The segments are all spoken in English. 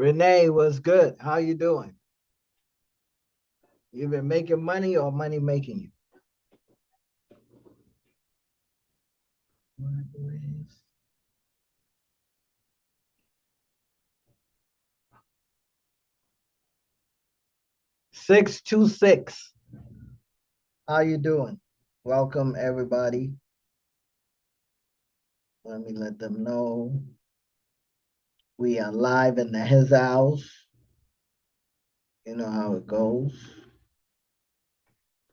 Renee, what's good? How you doing? You been making money or money making you? 626. How you doing? Welcome everybody. Let me let them know we are live in his house. You know how it goes.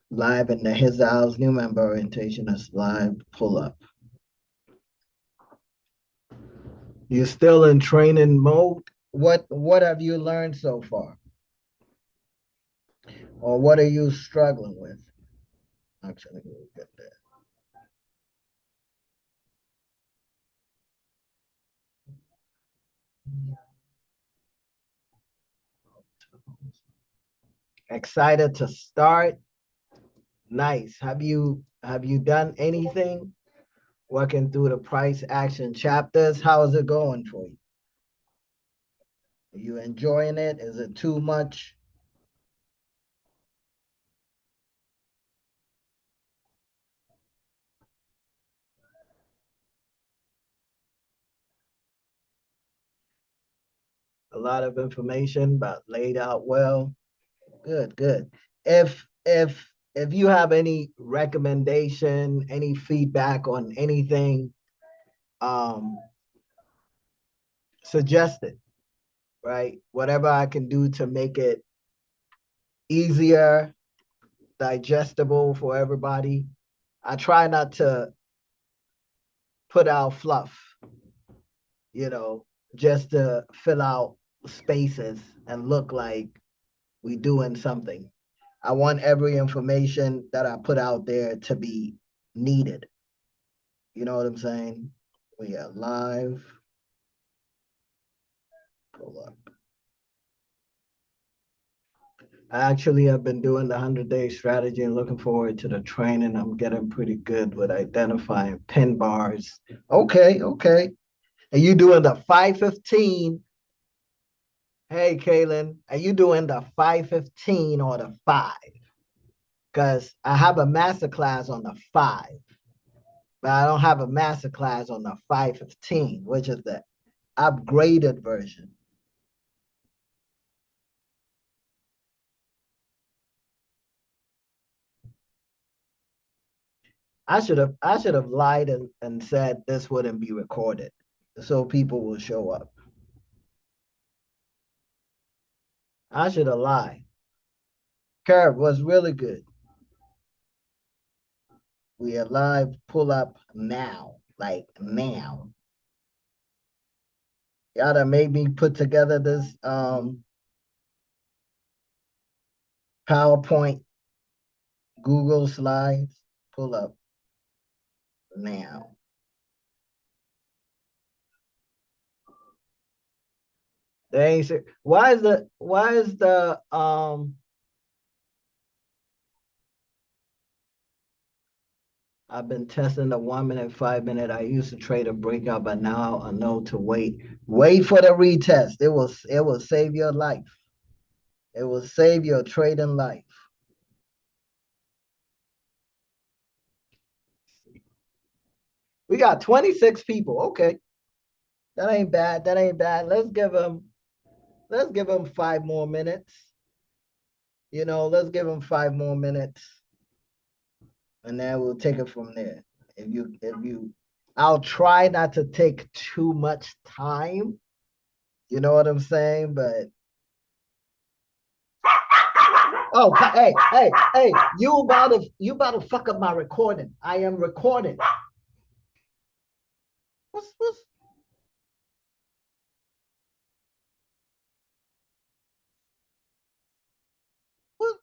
Live in his house. New member orientation is live. Pull up. You're still in training mode. What have you learned so far? Or what are you struggling with? Actually, we'll get there. Excited to start. Nice. Have you done anything working through the price action chapters? How is it going for you? Are you enjoying it? Is it too much? A lot of information, but laid out well. Good, good. If you have any recommendation, any feedback on anything, um, suggest it, right? Whatever I can do to make it easier, digestible for everybody. I try not to put out fluff, you know, just to fill out spaces and look like we doing something. I want every information that I put out there to be needed. You know what I'm saying? We are live. Pull up. I actually have been doing the 100-day strategy and looking forward to the training. I'm getting pretty good with identifying pin bars. Okay, okay. And you doing the 515. Hey, Kaylin, are you doing the 515 or the 5? Because I have a master class on the 5, but I don't have a master class on the 515, which is the upgraded version. I should have lied and said this wouldn't be recorded so people will show up. I should have lied. Curve was really good. We are live. Pull up now. Like now. Y'all done made me put together this PowerPoint Google Slides. Pull up now. They ain't say, why is the I've been testing the 1 minute, 5 minute. I used to trade a breakout, but now I know to wait. Wait for the retest. It will save your life. It will save your trading life. We got 26 people. Okay. That ain't bad. That ain't bad. Let's give them 5 more minutes. Let's give them 5 more minutes, and then we'll take it from there. If you I'll try not to take too much time. You know what I'm saying? But oh, hey, hey, hey, you about to fuck up my recording. I am recording. What's what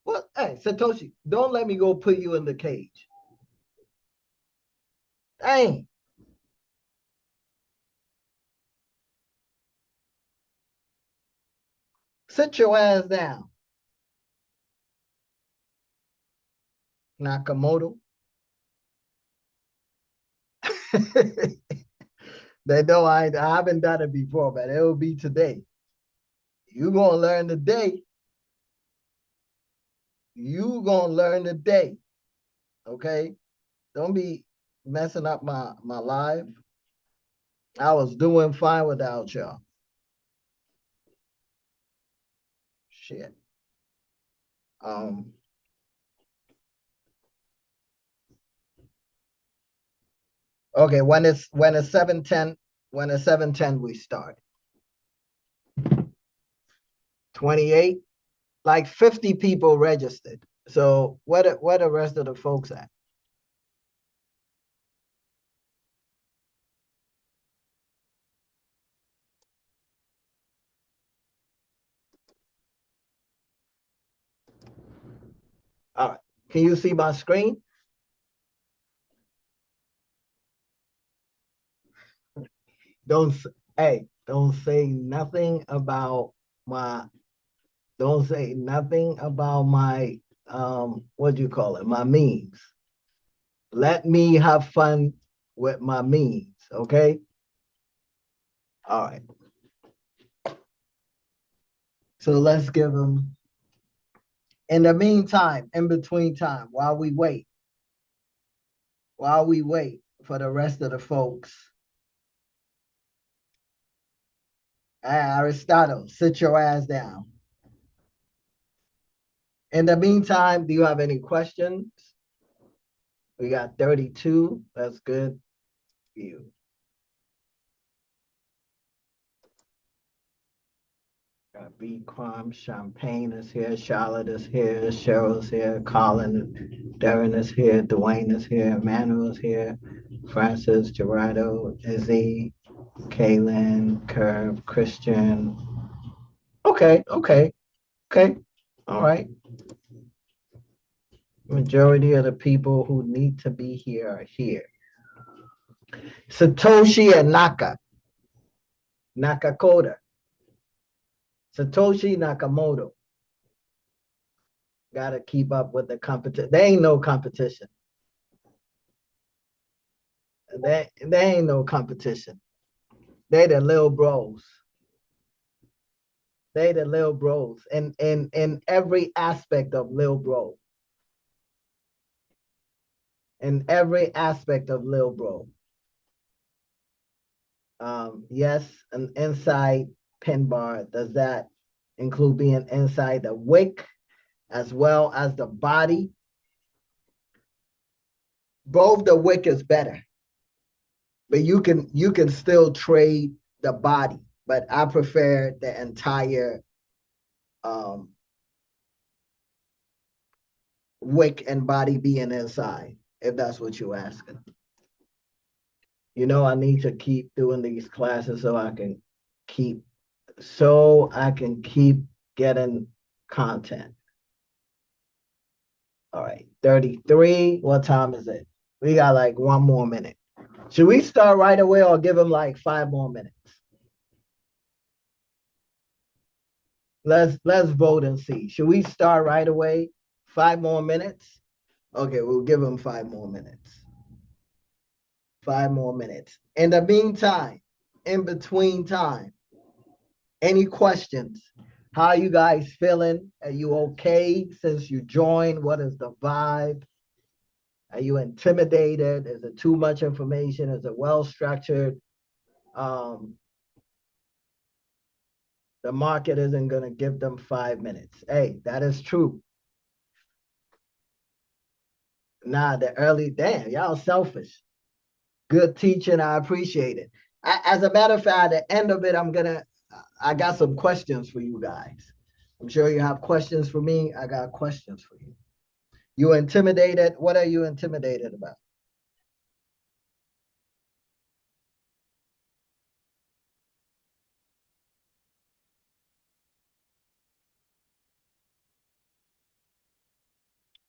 what hey Satoshi, don't let me go put you in the cage. Dang, sit your ass down, Nakamoto. They know I haven't done it before, but it will be today. You gonna learn today. You gonna learn today. Okay? Don't be messing up my life. I was doing fine without y'all. Shit. Um, okay, when it's 7:10, when it's 7:10 we start. 28, like 50 people registered. So where the rest of the folks at? All right. Can you see my screen? Don't hey, don't say nothing about my don't say nothing about my what do you call it? My memes. Let me have fun with my memes, okay? All right. So let's give them in the meantime, in between time, while we wait for the rest of the folks. Hey, Aristotle, sit your ass down. In the meantime, do you have any questions? We got 32. That's good. You got B Crime, Champagne is here, Charlotte is here, Cheryl's here, Colin, Darren is here, Dwayne is here, Emmanuel is here, Francis, Gerardo, Izzy, Kaylin, Curve, Christian. Okay, okay, okay. All right. Majority of the people who need to be here are here. Satoshi and Nakakoda, Satoshi Nakamoto. Got to keep up with the competition. There ain't no competition. There ain't no competition. They the little bros. They the little bros. And in every aspect of little bro. In every aspect of little bro. Yes, an inside pin bar. Does that include being inside the wick as well as the body? Both the wick is better, but you can still trade the body. But I prefer the entire um, wick and body being inside, if that's what you're asking. I need to keep doing these classes keep so I can keep getting content. All right, 33. What time is it? We got like 1 more minute. Should we start right away or give them like 5 more minutes? Let's vote and see. Should we start right away? 5 more minutes? Okay, we'll give them 5 more minutes. 5 more minutes. In the meantime, in between time, any questions? How are you guys feeling? Are you okay since you joined? What is the vibe? Are you intimidated? Is it too much information? Is it well structured? Um, the market isn't going to give them 5 minutes. Hey, that is true. Nah, the early, damn, y'all selfish. Good teaching. I appreciate it. As a matter of fact, at the end of it, I got some questions for you guys. I'm sure you have questions for me. I got questions for you. You intimidated? What are you intimidated about?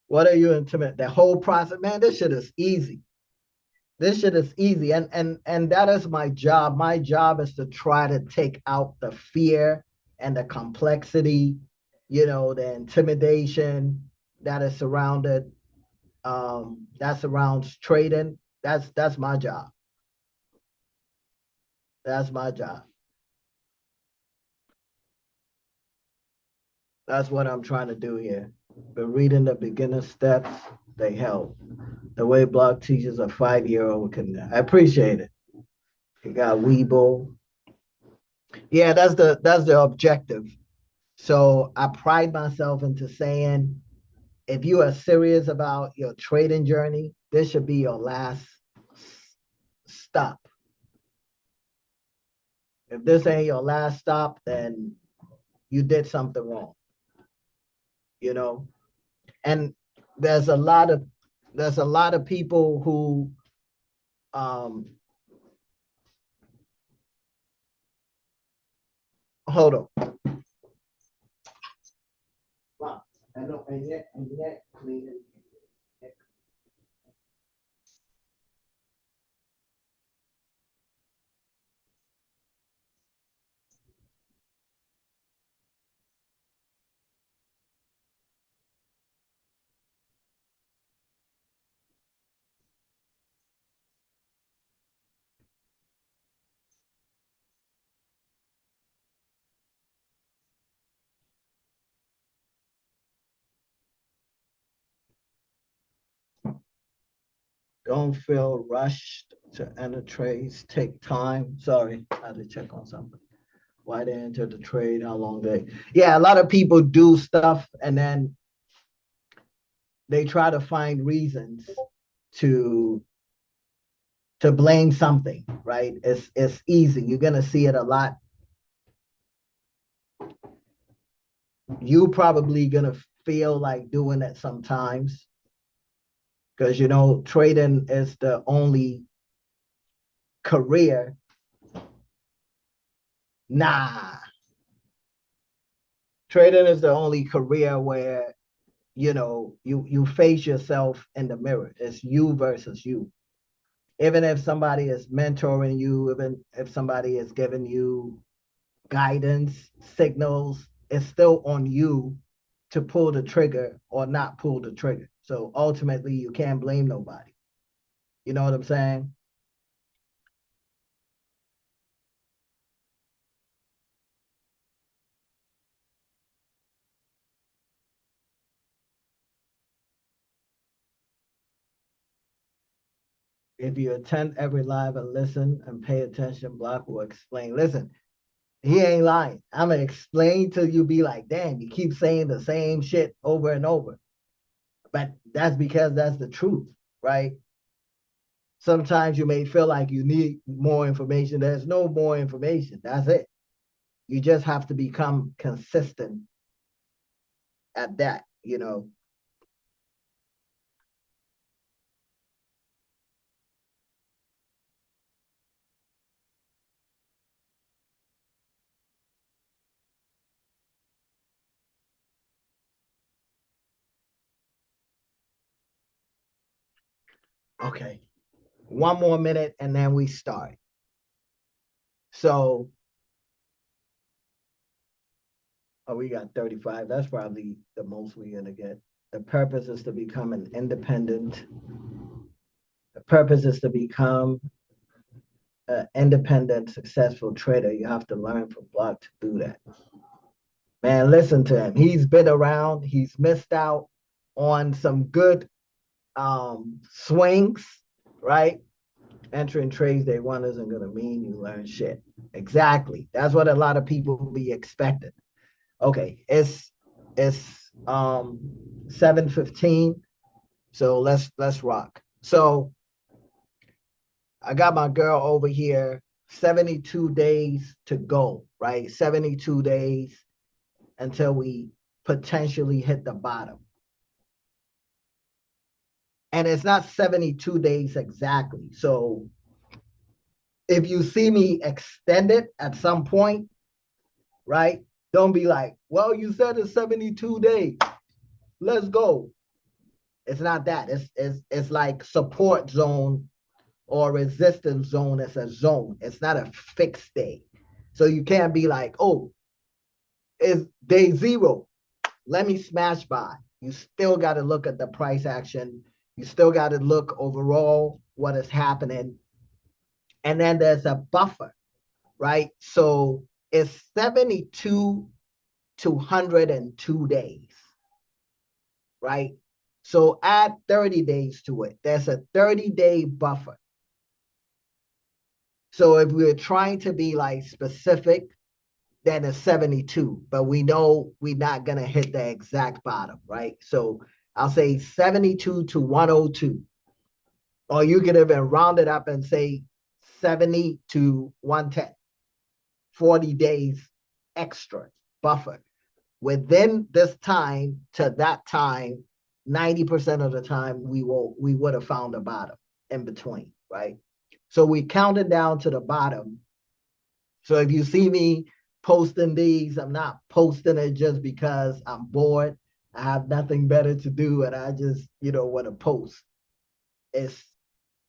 What are you intimidated? The whole process, man, this shit is easy. This shit is easy. And that is my job. My job is to try to take out the fear and the complexity, the intimidation that is surrounded that surrounds trading. That's my job. That's my job. That's what I'm trying to do here. But reading the beginner steps, they help. The way Block teaches a 5-year-old can, I appreciate it. You got Weeble. Yeah, that's the objective. So I pride myself into saying, if you are serious about your trading journey, this should be your last stop. If this ain't your last stop, then you did something wrong, you know? And there's a lot of people who um hold on. Wow. And yet cleaning. Don't feel rushed to enter trades. Take time. Sorry, I had to check on something. Why they enter the trade, how long they. Yeah, a lot of people do stuff and then they try to find reasons to blame something, right? It's easy. You're gonna see it a lot. You probably gonna feel like doing it sometimes because trading is the only career. Nah, trading is the only career where you face yourself in the mirror. It's you versus you. Even if somebody is mentoring you, even if somebody is giving you guidance, signals, it's still on you to pull the trigger or not pull the trigger. So ultimately, you can't blame nobody. You know what I'm saying? If you attend every live and listen and pay attention, Block will explain. Listen, he ain't lying. I'm gonna explain till you be like, damn, you keep saying the same shit over and over. But that's because that's the truth, right? Sometimes you may feel like you need more information. There's no more information. That's it. You just have to become consistent at that. Okay. One more minute and then we start. So, oh, we got 35. That's probably the most we're gonna get. The purpose is to become an independent. The purpose is to become an independent, successful trader. You have to learn from Block to do that. Man, listen to him. He's been around. He's missed out on some good swings, right? Entering trades day one isn't gonna mean you learn shit. Exactly. That's what a lot of people be expecting. Okay, it's 7:15. So let's rock. So I got my girl over here, 72 days to go, right? 72 days until we potentially hit the bottom. And it's not 72 days exactly. So if you see me extend it at some point, right? Don't be like, well, you said it's 72 days. Let's go. It's not that. It's like support zone or resistance zone. It's a zone. It's not a fixed day. So you can't be like, oh, it's day zero. Let me smash by. You still got to look at the price action. You still got to look overall what is happening. And then there's a buffer. right? So it's 72 to 102 days, right? So add 30 days to it. There's a 30-day buffer. So if we're trying to be like specific, then it's 72, but we know we're not going to hit the exact bottom, right? So I'll say 72 to 102, or you could even round it up and say 70 to 110, 40 days extra buffer. Within this time to that time, 90% of the time we would have found a bottom in between, right? So we counted down to the bottom. So if you see me posting these, I'm not posting it just because I'm bored. I have nothing better to do and I just, want to post. It's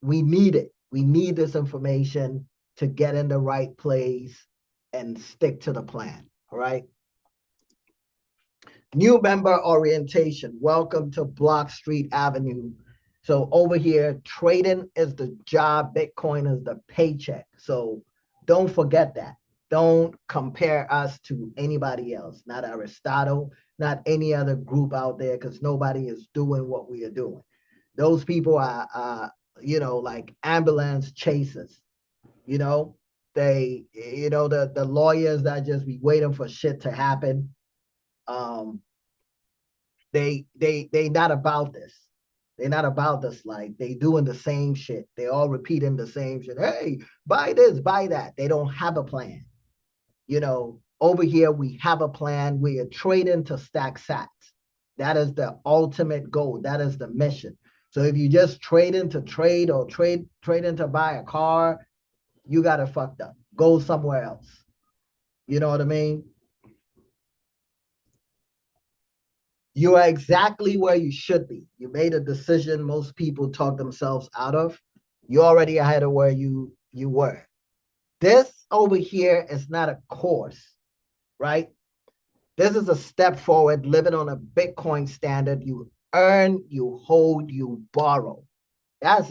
we need it. We need this information to get in the right place and stick to the plan. All right. New member orientation. Welcome to Block Street Avenue. So over here, trading is the job, Bitcoin is the paycheck. So don't forget that. Don't compare us to anybody else, not Aristotle, not any other group out there, because nobody is doing what we are doing. Those people are like ambulance chasers. You know, the lawyers that just be waiting for shit to happen. Um, they not about this. They're not about this. Like they doing the same shit. They all repeating the same shit. Hey, buy this, buy that. They don't have a plan. Over here we have a plan. We are trading to stack sats. That is the ultimate goal. That is the mission. So if you just trading to trade or trading to buy a car, you got it fucked up. Go somewhere else. You know what I mean? You are exactly where you should be. You made a decision most people talk themselves out of. You're already ahead of where you were. This over here is not a course, right? This is a step forward, living on a Bitcoin standard. You earn, you hold, you borrow. That's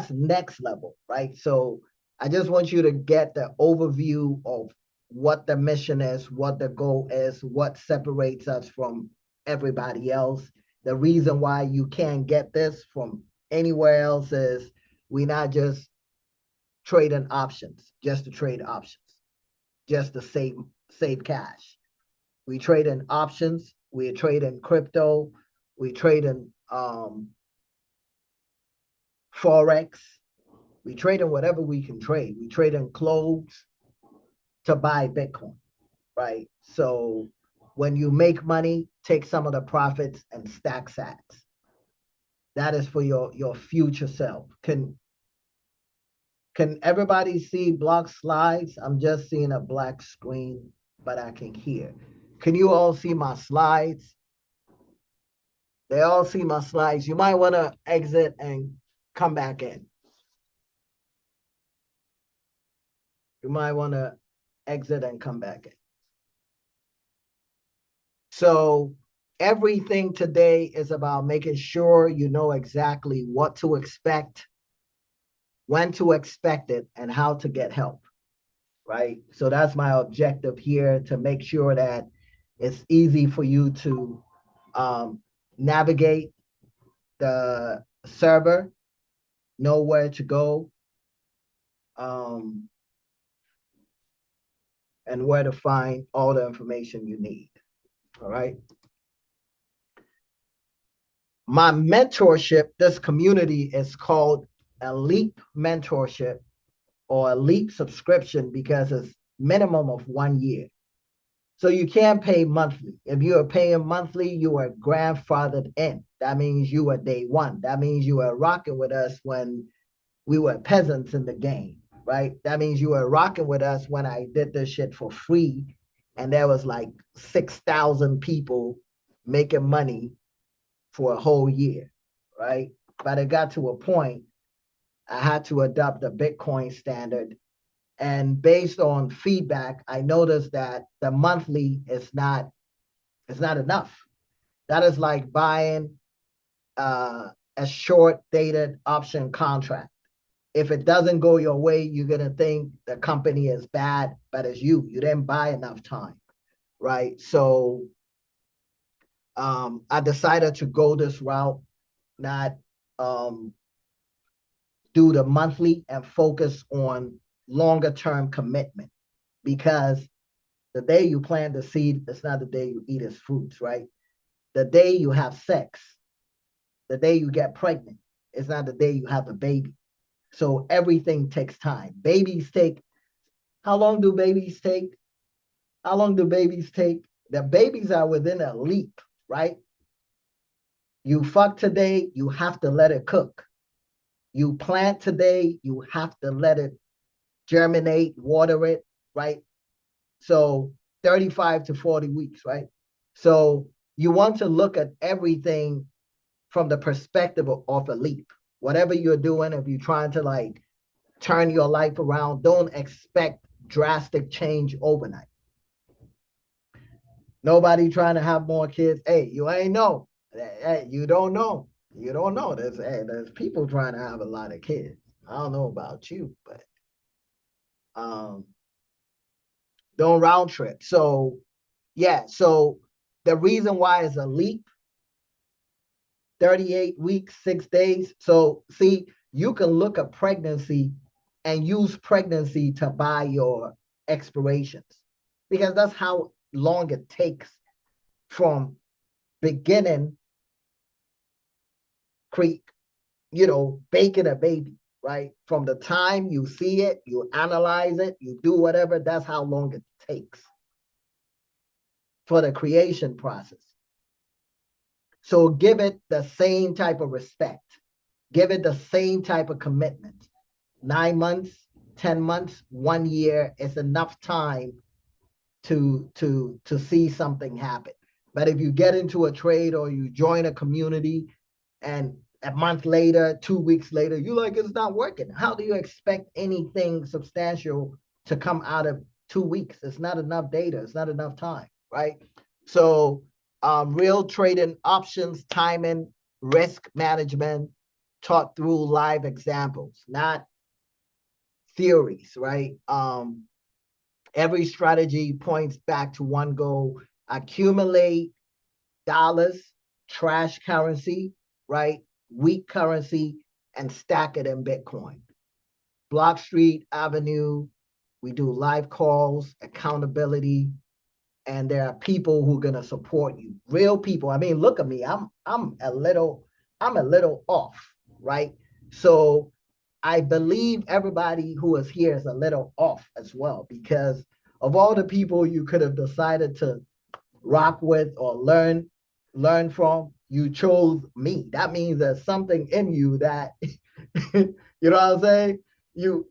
next level, right? So I just want you to get the overview of what the mission is, what the goal is, what separates us from everybody else. The reason why you can't get this from anywhere else is we're not just trading options, just to trade options, just to save cash. We trade in options, we trade in crypto, we trade in forex, we trade in whatever we can trade. We trade in clothes to buy Bitcoin, right? So when you make money, take some of the profits and stack sats. That is for your future self. Can everybody see block slides? I'm just seeing a black screen, but I can hear. Can you all see my slides? They all see my slides. You might want to exit and come back in. You might want to exit and come back in. So everything today is about making sure you know exactly what to expect, when to expect it, and how to get help, right? So that's my objective here, to make sure that it's easy for you to navigate the server, know where to go, um, and where to find all the information you need. All right. My mentorship, this community is called a Leap Mentorship or a Leap subscription because it's minimum of 1 year. So you can't pay monthly. If you are paying monthly, you are grandfathered in. That means you are day one. That means you are rocking with us when we were peasants in the game, right? That means you were rocking with us when I did this shit for free and there was like 6,000 people making money for a whole year, right? But it got to a point I had to adopt the Bitcoin standard. And based on feedback, I noticed that the monthly is not enough. That is like buying a short dated option contract. If it doesn't go your way, you're gonna think the company is bad, but it's you. You didn't buy enough time, right? So I decided to go this route, not um, do the monthly and focus on longer term commitment, because the day you plant the seed, it's not the day you eat its fruits, right? The day you have sex, the day you get pregnant, it's not the day you have a baby. So everything takes time. Babies take, how long do babies take? How long do babies take? The babies are within a leap, right? You fuck today, you have to let it cook. You plant today, you have to let it germinate, water it, right? So 35 to 40 weeks, right? So you want to look at everything from the perspective of a leap. Whatever you're doing, if you're trying to like turn your life around, don't expect drastic change overnight. Nobody trying to have more kids. Hey, you ain't know. Hey, you don't know. You don't know. There's people trying to have a lot of kids. I don't know about you, but um, don't round trip. So yeah, so the reason why is a leap, 38 weeks, 6 days. So see, you can look at pregnancy and use pregnancy to buy your expirations, because that's how long it takes from beginning creek, baking a baby, right? From the time you see it, you analyze it, you do whatever, that's how long it takes for the creation process. So give it the same type of respect, give it the same type of commitment. 9 months, 10 months, 1 year is enough time to see something happen. But if you get into a trade or you join a community and a month later, 2 weeks later, you like it's not working. How do you expect anything substantial to come out of 2 weeks? It's not enough data. It's not enough time, right? So real trading options, timing, risk management, taught through live examples, not theories, right? Every strategy points back to one goal: accumulate dollars, trash currency, right? Weak currency, and stack it in Bitcoin. Block Street Avenue, we do live calls, accountability, and there are people who are gonna support you. Real people. I mean, look at me. I'm a little off, right? So I believe everybody who is here is a little off as well, because of all the people you could have decided to rock with or learn from, you chose me. That means there's something in you that you know what I'm saying? You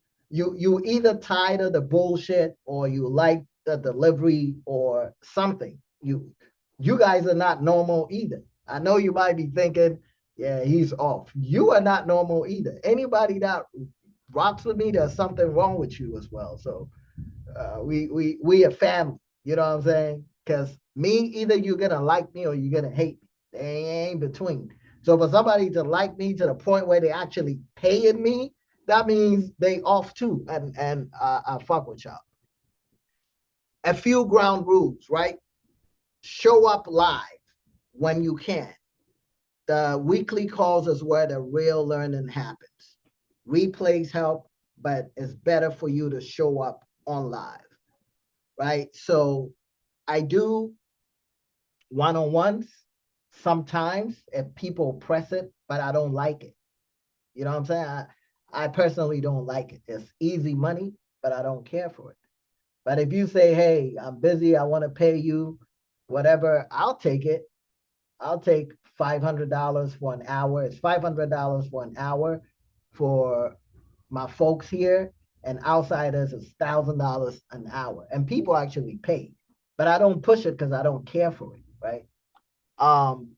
either tired of the bullshit or you like the delivery or something. You guys are not normal either. I know you might be thinking, yeah, he's off. You are not normal either. Anybody that rocks with me, there's something wrong with you as well. So we a family. You know what I'm saying? Because me, either you're gonna like me or you're gonna hate me. They ain't between. So for somebody to like me to the point where they actually paying me, that means they off too. And I fuck with y'all. A few ground rules, right? Show up live when you can. The weekly calls is where the real learning happens. Replays help, but it's better for you to show up on live, right? So I do one-on-ones sometimes if people press it, but I don't like it. You know what I'm saying? I personally don't like it. It's easy money, but I don't care for it. But if you say, hey, I'm busy, I want to pay you whatever, I'll take it. I'll take $500 for an hour. It's $500 for an hour for my folks here, and outsiders is $1,000 an hour. And people actually pay, but I don't push it because I don't care for it, right? Um,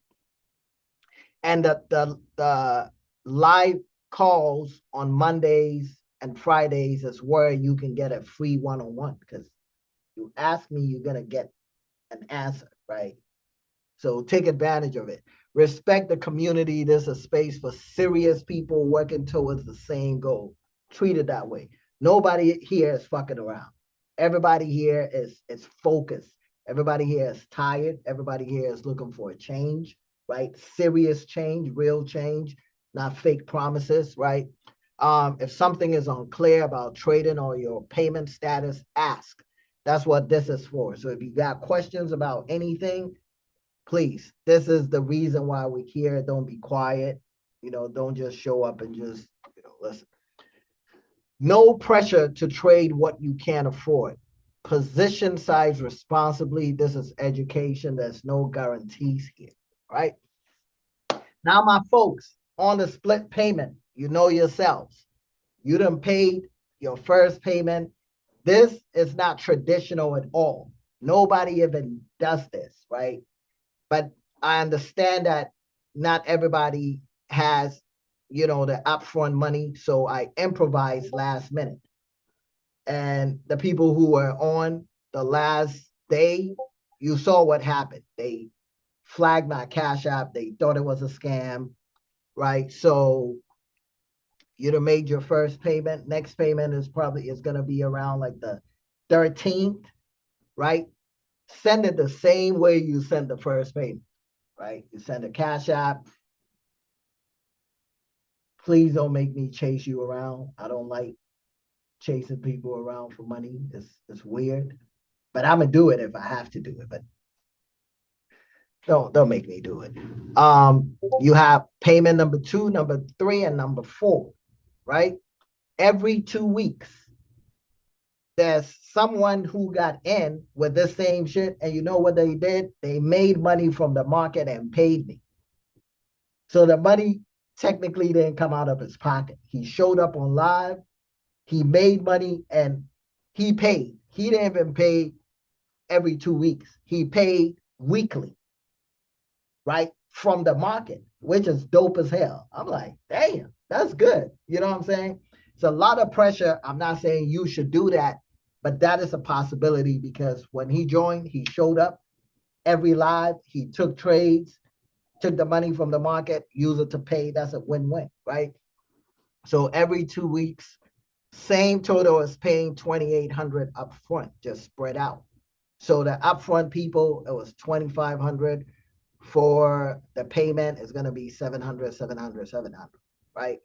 and the live calls on Mondays and Fridays is where you can get a free one-on-one, because you ask me, you're gonna get an answer, right? So take advantage of it. Respect the community. There's a space for serious people working towards the same goal. treat it that way. Nobody here is fucking around. Everybody here is focused. Everybody here is tired. Everybody here is looking for a change, right? Serious change, real change, not fake promises, right? If something is unclear about trading or your payment status, ask. That's what this is for. So if you got questions about anything, please, this is the reason why we're here. Don't be quiet. Don't just show up and just, listen. No pressure to trade what you can't afford. Position size responsibly. This is education. There's no guarantees here, right? Now, my folks, on the split payment, you know yourselves. You done paid your first payment. This is not traditional at all. Nobody even does this, right? But I understand that not everybody has, the upfront money. So I improvise last minute. And the people who were on the last day, you saw what happened. They flagged my Cash App. They thought it was a scam, right? So you'd have made your first payment. Next payment is going to be around like the 13th, right? Send it the same way you send the first payment, right? You send a Cash App. Please don't make me chase you around. I don't like chasing people around for money. It's weird. But I'm gonna do it if I have to do it. But don't make me do it. You have payment number 2, number 3, and number 4, right? Every 2 weeks, there's someone who got in with this same shit, and you know what they did? They made money from the market and paid me. So the money technically didn't come out of his pocket. He showed up on live, he made money, and he paid. He didn't even pay every 2 weeks. He paid weekly, right? From the market, which is dope as hell. I'm like, damn, that's good. You know what I'm saying? It's a lot of pressure. I'm not saying you should do that, but that is a possibility because when he joined, he showed up every live, he took trades, took the money from the market, use it to pay. That's a win-win, right? So every 2 weeks, same total as paying 2,800 up front, just spread out. So the upfront people, it was 2,500. For the payment, is going to be 700, 700, 700, right?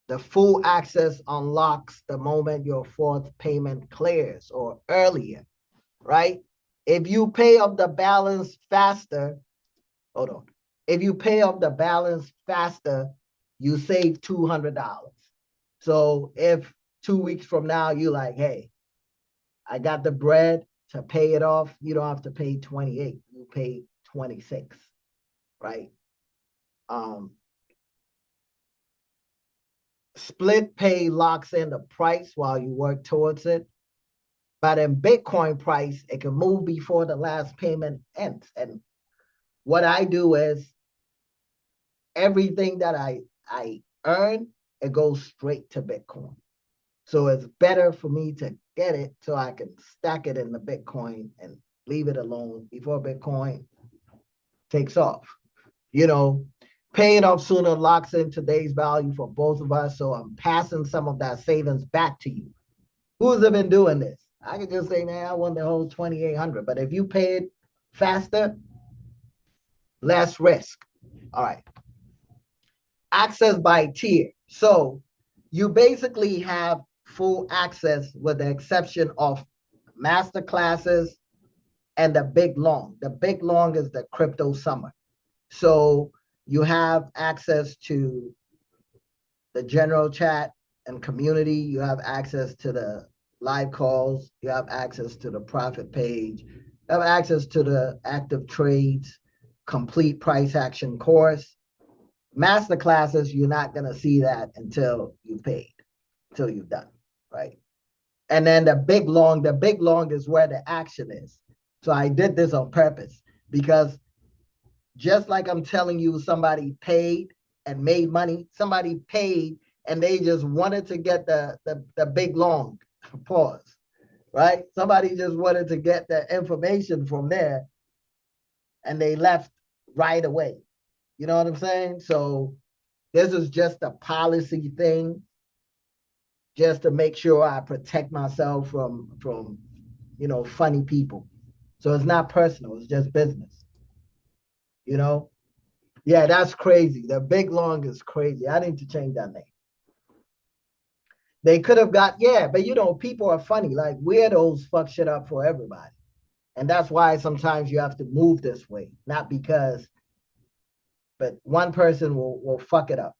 The full access unlocks the moment your fourth payment clears or earlier, right? If you pay up the balance faster, hold on. If you pay up the balance faster, you save $200. So if 2 weeks from now, you're like, hey, I got the bread to pay it off, you don't have to pay 28, you pay 26, right? Split pay locks in the price while you work towards it. But in Bitcoin price, it can move before the last payment ends. And what I do is everything that I earn, it goes straight to Bitcoin. So it's better for me to get it so I can stack it in the Bitcoin and leave it alone before Bitcoin takes off. Paying off sooner locks in today's value for both of us. So I'm passing some of that savings back to you. Who's been doing this? I could just say, man, I want the whole 2,800. But if you pay it faster, less risk. All right. Access by tier. So you basically have full access with the exception of master classes and the big long. The big long is the crypto summer. So you have access to the general chat and community. You have access to the live calls. You have access to the profit page. You have access to the active trades, complete price action course. Master classes, you're not going to see that until you paid, until you've done, right? And then the big long is where the action is. So I did this on purpose because just like I'm telling you, somebody paid and made money, somebody paid and they just wanted to get the big long pause, right? Somebody just wanted to get the information from there and they left right away. You know what I'm saying? So this is just a policy thing. just to make sure I protect myself from funny people. So it's not personal, it's just business, you know? Yeah, that's crazy. The big long is crazy. I need to change that name. They could have got, yeah, but people are funny. Like weirdos fuck shit up for everybody. And that's why sometimes you have to move this way, not because, but one person will fuck it up,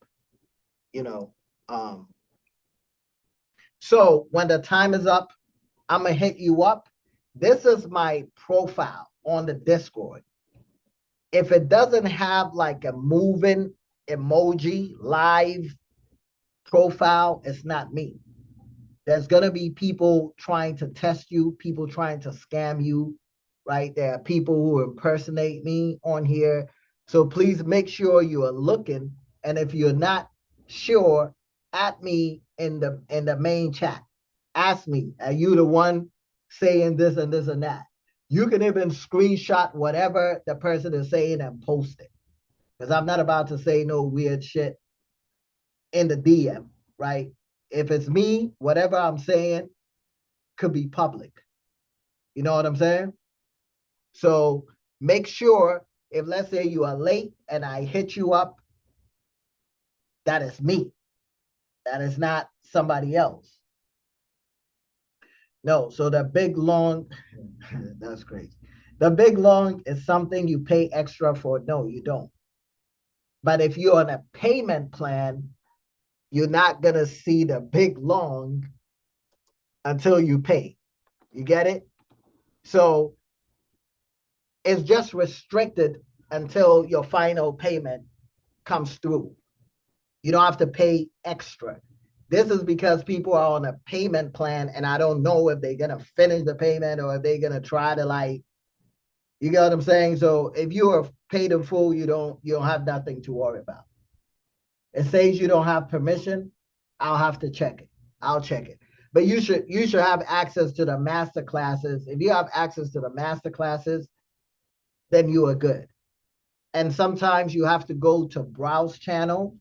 you know. Um, so when the time is up, I'm gonna hit you up. This is my profile on the Discord. If it doesn't have like a moving emoji live profile, it's not me. There's gonna be people trying to test you, people trying to scam you, right? There are people who impersonate me on here. So please make sure you are looking. And if you're not sure, at me in the main chat. Ask me, are you the one saying this and this and that? You can even screenshot whatever the person is saying and post it. Because I'm not about to say no weird shit in the DM, right? If it's me, whatever I'm saying could be public. You know what I'm saying? So make sure if let's say you are late and I hit you up, that is me. That is not somebody else. No, so the big long, that's crazy. The big long is something you pay extra for. No, you don't. But if you're on a payment plan, you're not going to see the big long until you pay. You get it? So it's just restricted until your final payment comes through. You don't have to pay extra. This is because people are on a payment plan and I don't know if they're going to finish the payment or if they're going to try to like, you get what I'm saying? So if you are paid in full, you don't have nothing to worry about. It says you don't have permission. I'll have to check it. I'll check it. But you should have access to the master classes. If you have access to the master classes, then you are good. And sometimes you have to go to browse channel.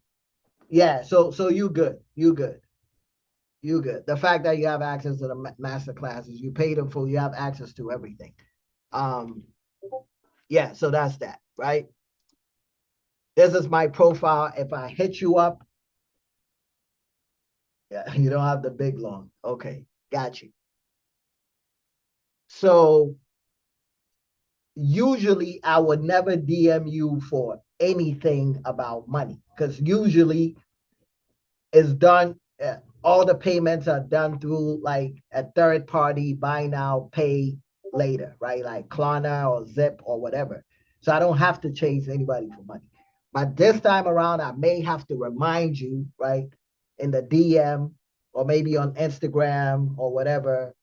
Yeah, so you good. You good. You good. The fact that you have access to the master classes, you paid them full, you have access to everything. Um, yeah, so that's that, right? This is my profile. If I hit you up, yeah, you don't have the big long. Okay, got you. So usually I would never DM you for anything about money because usually it's done. All the payments are done through like a third party buy now, pay later, right? Like Klarna or Zip or whatever. So I don't have to chase anybody for money. But this time around, I may have to remind you, right, in the DM or maybe on Instagram or whatever,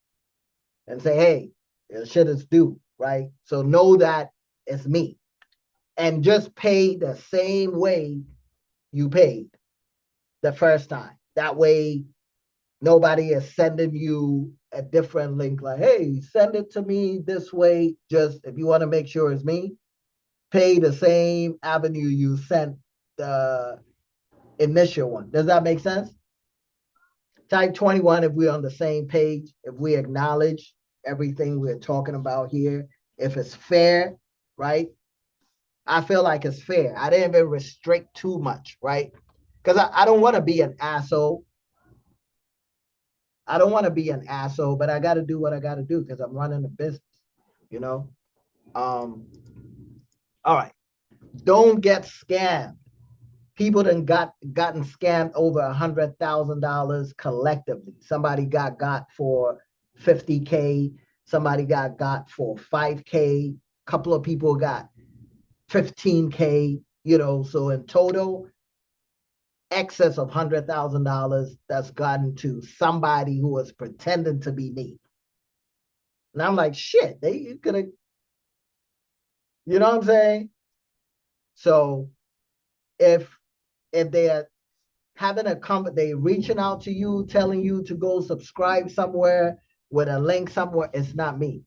and say, hey, your shit is due, right? So know that it's me. And just pay the same way you paid the first time. That way, nobody is sending you a different link like, hey, send it to me this way. Just if you want to make sure it's me, pay the same avenue you sent the initial one. Does that make sense? Type 21 if we're on the same page, if we acknowledge everything we're talking about here, if it's fair, right? I feel like it's fair. I didn't even restrict too much, right? Because I don't want to be an asshole. I don't want to be an asshole, but I got to do what I got to do because I'm running a business, you know? Um, all right. Don't get scammed. People done gotten scammed over $100,000 collectively. Somebody got for 50K. Somebody got for 5K. A couple of people got 15K. So in total, excess of $100,000 that's gotten to somebody who was pretending to be me. And I'm like, shit, they could have, you know what I'm saying? So if they are having a company, they reaching out to you, telling you to go subscribe somewhere with a link somewhere, it's not me.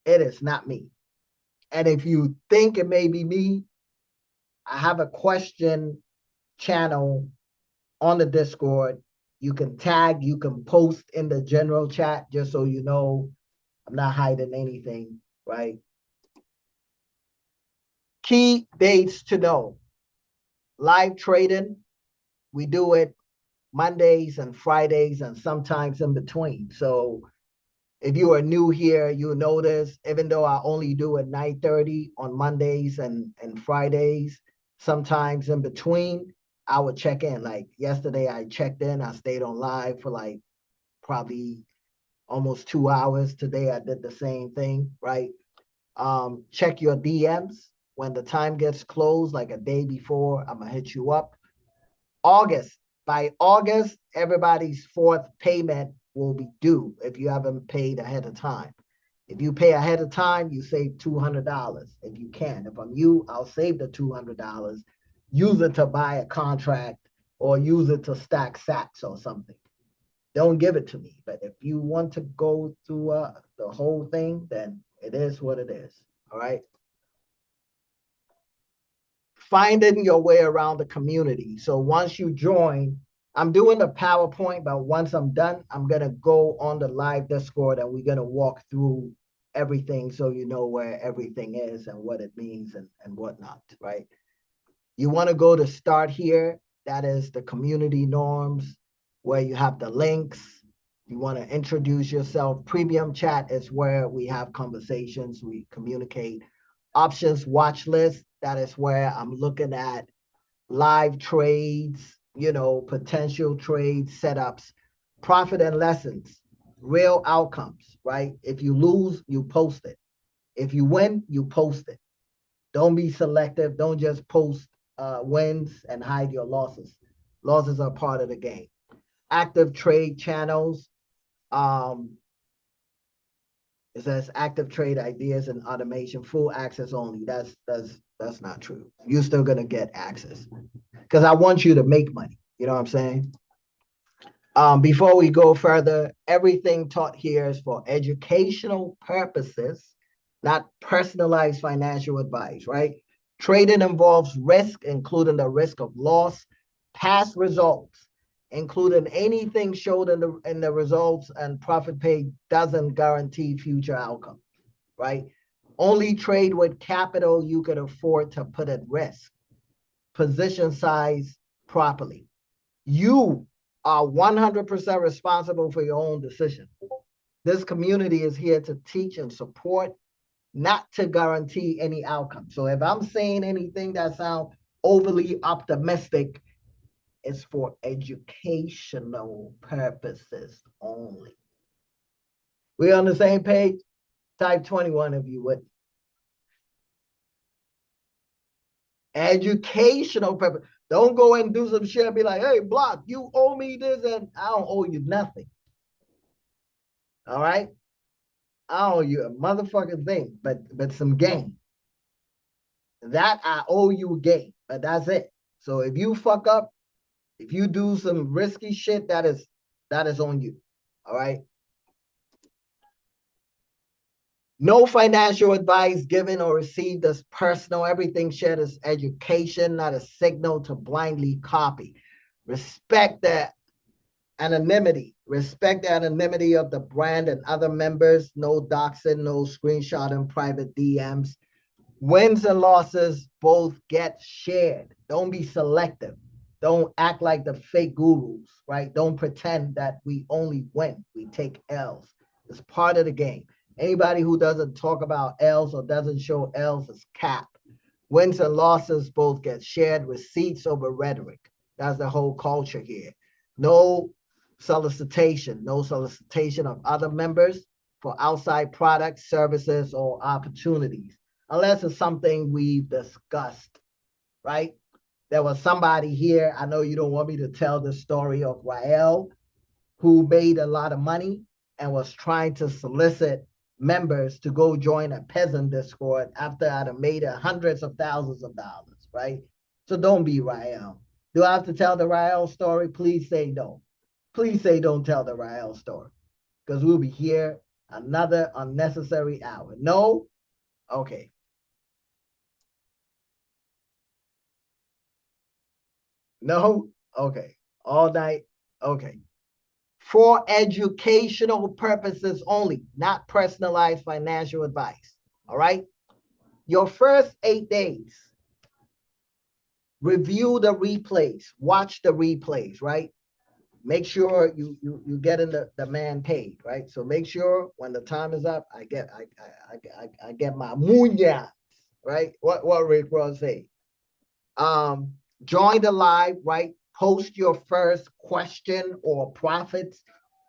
It is not me. And if you think it may be me, I have a question channel on the Discord. You can tag, you can post in the general chat just so you know I'm not hiding anything, right? Key dates to know. Live trading, we do it Mondays and Fridays and sometimes in between. So if you are new here, you'll notice, even though I only do it 9:30 on Mondays and Fridays, sometimes in between, I would check in. Like yesterday, I checked in, I stayed on live for like probably almost 2 hours. Today, I did the same thing, right? Check your DMs. When the time gets closed, like a day before, I'm gonna hit you up. August. By August, everybody's fourth payment will be due if you haven't paid ahead of time. If you pay ahead of time, you save $200 if you can. If I'm you, I'll save the $200, use it to buy a contract or use it to stack sats or something. Don't give it to me. But if you want to go through the whole thing, then it is what it is. All right. Finding your way around the community. So once you join, I'm doing the PowerPoint, but once I'm done, I'm going to go on the live Discord and we're going to walk through everything so you know where everything is and what it means and whatnot, right? You want to go to start here. That is the community norms where you have the links. You want to introduce yourself. Premium chat is where we have conversations, we communicate. Options watch list, that is where I'm looking at live trades, potential trade setups, profit and lessons, real outcomes, right? If you lose, you post it. If you win, you post it. Don't be selective. Don't just post wins and hide your losses. Losses are part of the game. Active trade channels. Um, it says active trade ideas and automation, full access only. That's not true. You're still gonna get access because I want you to make money. You know what I'm saying? Before we go further, everything taught here is for educational purposes, not personalized financial advice, right? Trading involves risk, including the risk of loss, past results, including anything showed in the results, and profit paid doesn't guarantee future outcomes, right? Only trade with capital you could afford to put at risk. Position size properly. You are 100% responsible for your own decision. This community is here to teach and support, not to guarantee any outcome. So if I'm saying anything that sounds overly optimistic, it's for educational purposes only. We on the same page? Type 21 if you would. Educational purpose. Don't go and do some shit and be like, hey, Block, you owe me this and I don't owe you nothing. All right? I owe you a motherfucking thing, but some game. That I owe you a game, but that's it. So if you fuck up, if you do some risky shit, that is on you. All right. No financial advice given or received as personal. Everything shared as education, not a signal to blindly copy. Respect the anonymity. Respect the anonymity of the brand and other members. No doxing, no screenshotting private DMs. Wins and losses both get shared. Don't be selective. Don't act like the fake gurus, right? Don't pretend that we only win. We take L's. It's part of the game. Anybody who doesn't talk about L's or doesn't show L's is cap. Wins and losses both get shared. Receipts over rhetoric. That's the whole culture here. No solicitation. No solicitation of other members for outside products, services, or opportunities unless it's something we've discussed, right? There was somebody here, I know you don't want me to tell the story of Rael, who made a lot of money and was trying to solicit members to go join a peasant Discord after I'd have made hundreds of thousands of dollars, right? So don't be Rael. Do I have to tell the Rael story? Please say no. Please say don't tell the Rael story because we'll be here another unnecessary hour. No? Okay. No? Okay. All night? Okay. for educational purposes only, not personalized financial advice. All right. Your first 8 days, review the replays, watch the replays, right? Make sure you getting the man paid, right? So make sure when the time is up, I get my munya, right? What Rick Ross say? Join the live, right? Post your first question or profits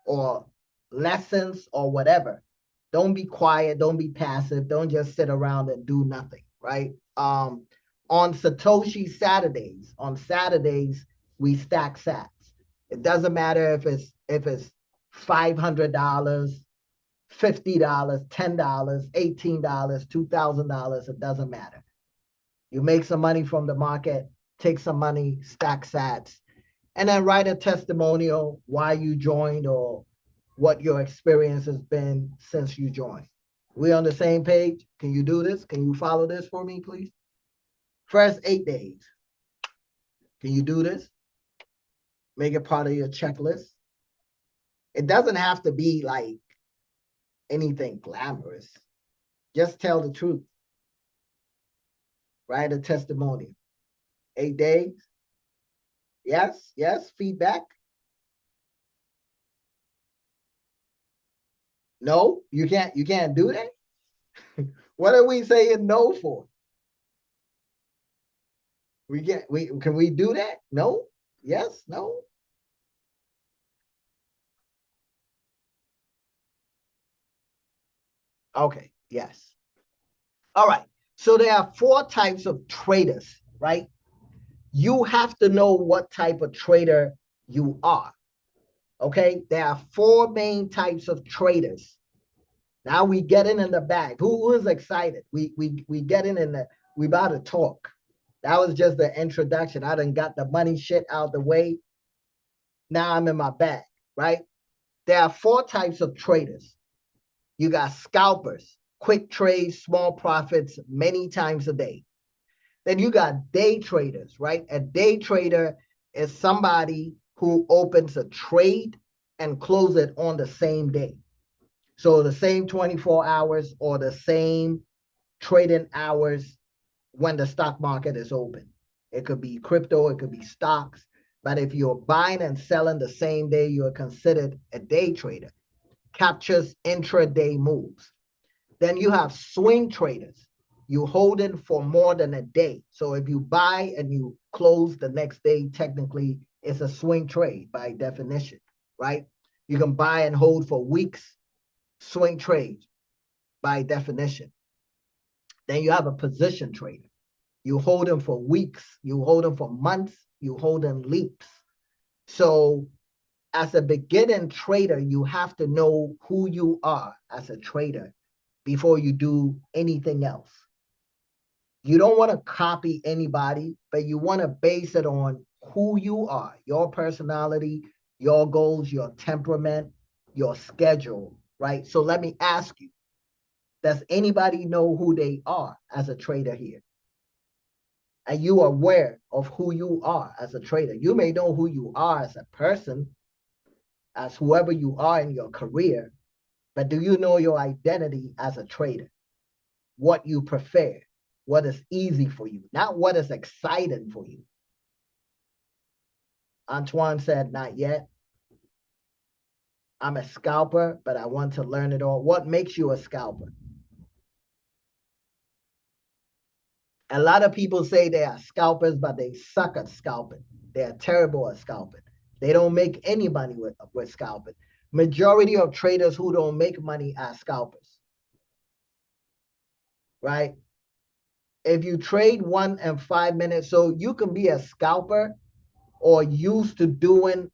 or lessons or whatever. Don't be quiet. Don't be passive. Don't just sit around and do nothing, right? On Saturdays, we stack sats. It doesn't matter if it's $500, $50, $10, $18, $2,000. It doesn't matter. You make some money from the market, take some money, stack sats, and then write a testimonial why you joined or what your experience has been since you joined. We on the same page? Can you do this? Can you follow this for me, please? First 8 days. Can you do this? Make it part of your checklist. It doesn't have to be like anything glamorous. Just tell the truth. Write a testimonial. 8 days. Yes, feedback. No, you can't do that. What are we saying no for? Can we do that? No? Yes? No? Okay, yes. All right. So there are 4 types of traders, right? You have to know what type of trader you are. Okay, there are 4 main types of traders. Now we getting in the bag. Who is excited? We getting in the, we about to talk. That was just the introduction. I done got the money shit out the way. Now I'm in my bag, right? There are 4 types of traders. You got scalpers, quick trades, small profits, many times a day. Then you got day traders, right? A day trader is somebody who opens a trade and close it on the same day. So the same 24 hours or the same trading hours when the stock market is open. It could be crypto, it could be stocks. But if you're buying and selling the same day, you're considered a day trader. Captures intraday moves. Then you have swing traders. You hold it for more than a day. So if you buy and you close the next day, technically it's a swing trade by definition, right? You can buy and hold for weeks, swing trade by definition. Then you have a position trader. You hold them for weeks, you hold them for months, you hold them leaps. So as a beginning trader, you have to know who you are as a trader before you do anything else. You don't want to copy anybody, but you want to base it on who you are, your personality, your goals, your temperament, your schedule, right? So let me ask you, does anybody know who they are as a trader here? And you are aware of who you are as a trader. You may know who you are as a person, as whoever you are in your career, but do you know your identity as a trader? What you prefer, what is easy for you, not what is exciting for you. Antoine said, not yet. I'm a scalper, but I want to learn it all. What makes you a scalper? A lot of people say they are scalpers, but they suck at scalping. They are terrible at scalping. They don't make any money with scalping. Majority of traders who don't make money are scalpers, right? If you trade 1 and 5 minutes, so you can be a scalper or used to doing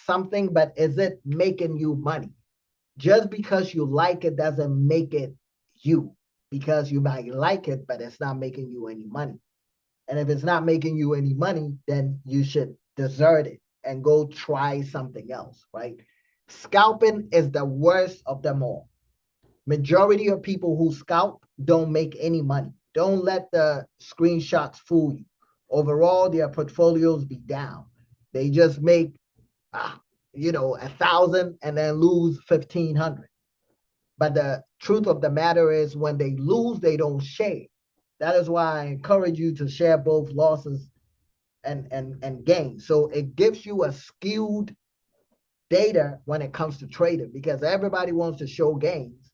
something, but is it making you money? Just because you like it doesn't make it you, because you might like it, but it's not making you any money. And if it's not making you any money, then you should desert it and go try something else, right? Scalping is the worst of them all. Majority of people who scalp don't make any money. Don't let the screenshots fool you. Overall, their portfolios be down. They just make 1,000 and then lose 1,500. But the truth of the matter is when they lose, they don't share. That is why I encourage you to share both losses and gains. So it gives you a skewed data when it comes to trading because everybody wants to show gains.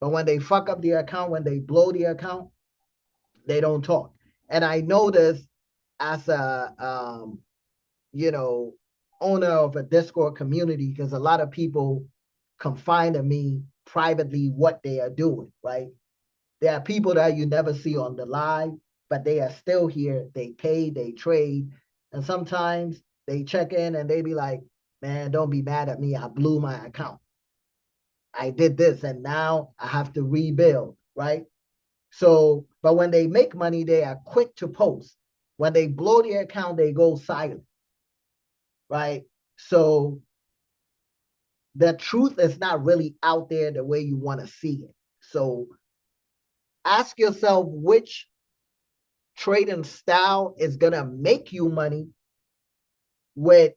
But when they fuck up the account, when they blow the account, they don't talk. And I know this as a you know, owner of a Discord community because a lot of people confide to me privately what they are doing, right? There are people that you never see on the live, but they are still here. They pay, they trade, and sometimes they check in and they be like, man, don't be mad at me. I blew my account. I did this and now I have to rebuild, right? So, but when they make money, they are quick to post. When they blow their account, they go silent, right? So the truth is not really out there the way you want to see it. So ask yourself which trading style is going to make you money with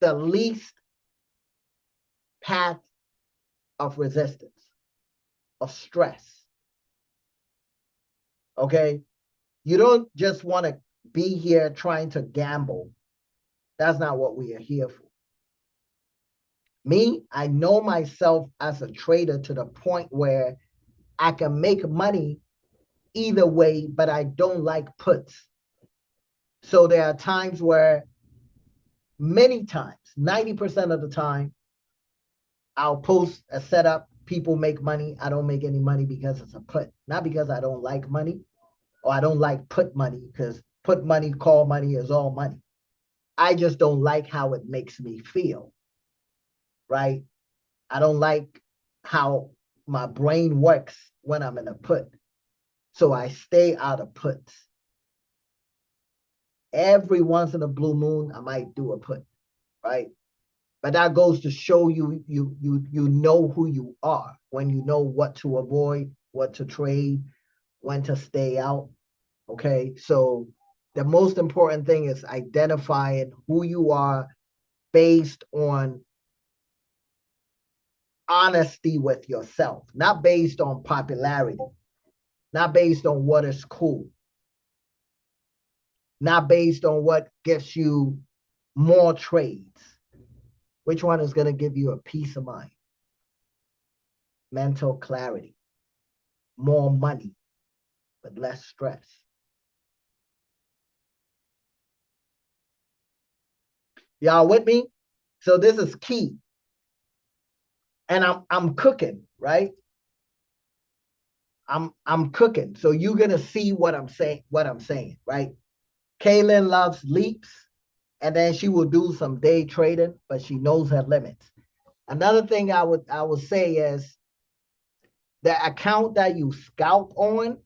the least path of resistance, of stress. Okay. You don't just want to be here trying to gamble. That's not what we are here for. Me, I know myself as a trader to the point where I can make money either way, but I don't like puts. So there are times where, many times, 90% of the time, I'll post a setup. People make money. I don't make any money because it's a put. Not because I don't like money or I don't like put money because put money, call money is all money. I just don't like how it makes me feel, right? I don't like how my brain works when I'm in a put. So I stay out of puts. Every once in a blue moon, I might do a put, right? But that goes to show you know who you are when you know what to avoid, what to trade, when to stay out. Okay. So the most important thing is identifying who you are based on honesty with yourself, not based on popularity, not based on what is cool, not based on what gives you more trades. Which one is going to give you a peace of mind, mental clarity, more money, but less stress? Y'all with me? So this is key. And I'm cooking, right? I'm cooking. So you're gonna see what I'm saying, right? Kaylin loves leaps, and then she will do some day trading, but she knows her limits. Another thing I would say is the account that you scalp on,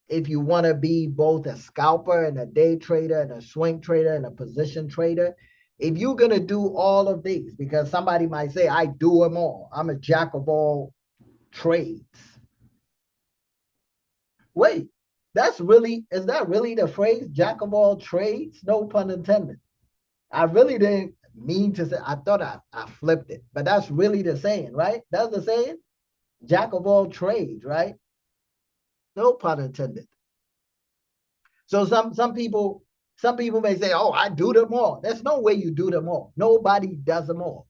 if you want to be both a scalper and a day trader and a swing trader and a position trader, if you're going to do all of these, because somebody might say, I do them all, I'm a jack of all trades. Wait, is that really the phrase, jack of all trades? No pun intended. I really didn't mean to say, I thought I flipped it, but that's really the saying, right? That's the saying, jack of all trades, right? No pun intended. So some people may say, "Oh, I do them all." There's no way you do them all. Nobody does them all.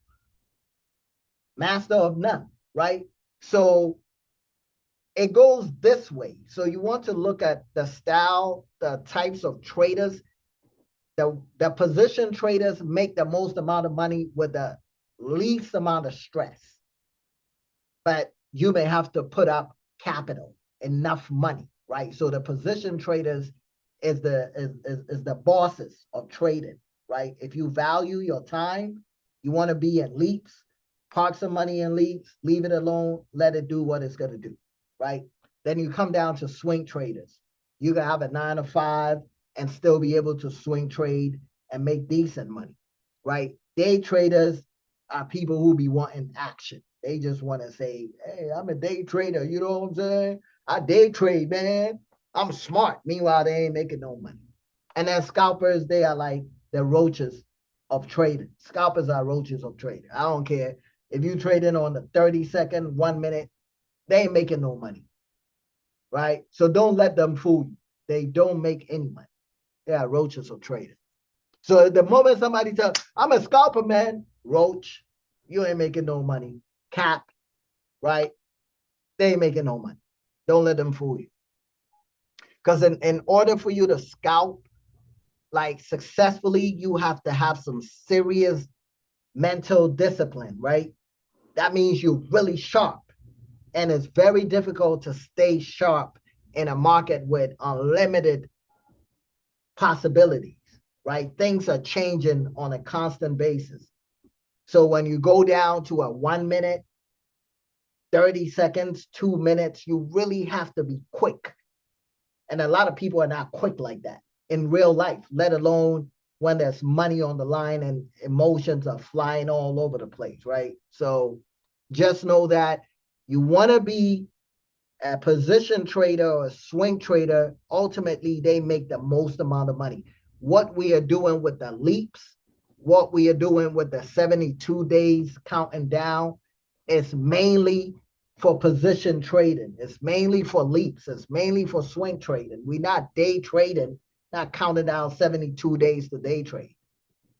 Master of none, right? So it goes this way. So you want to look at the style, the types of traders. The position traders make the most amount of money with the least amount of stress. But you may have to put up capital, enough money, right? So the position traders is the bosses of trading, right? If you value your time, you want to be in leaps, park some money in leaps, leave it alone, let it do what it's going to do, right? Then you come down to swing traders. You can have a 9 to 5 and still be able to swing trade and make decent money, right? Day traders are people who be wanting action. They just want to say, hey, I'm a day trader. You know what I'm saying? I day trade, man. I'm smart. Meanwhile, they ain't making no money. And then scalpers, they are like the roaches of trading. Scalpers are roaches of trading. I don't care if you trading on the 30-second, 1 minute, they ain't making no money, right? So don't let them fool you. They don't make any money. They are roaches of trading. So the moment somebody tells, I'm a scalper, man, roach, you ain't making no money. Cap, right? They ain't making no money. Don't let them fool you. Because in order for you to scalp like successfully, you have to have some serious mental discipline, right? That means you're really sharp. And it's very difficult to stay sharp in a market with unlimited possibilities, right? Things are changing on a constant basis. So when you go down to a 1 minute, 30 seconds, 2 minutes, you really have to be quick. And a lot of people are not quick like that in real life, let alone when there's money on the line and emotions are flying all over the place, right? So just know that you want to be a position trader or a swing trader. Ultimately, they make the most amount of money. What we are doing with the leaps, what we are doing with the 72 days counting down is mainly for position trading. It's mainly for leaps. It's mainly for swing trading. We're not day trading, not counting down 72 days to day trade,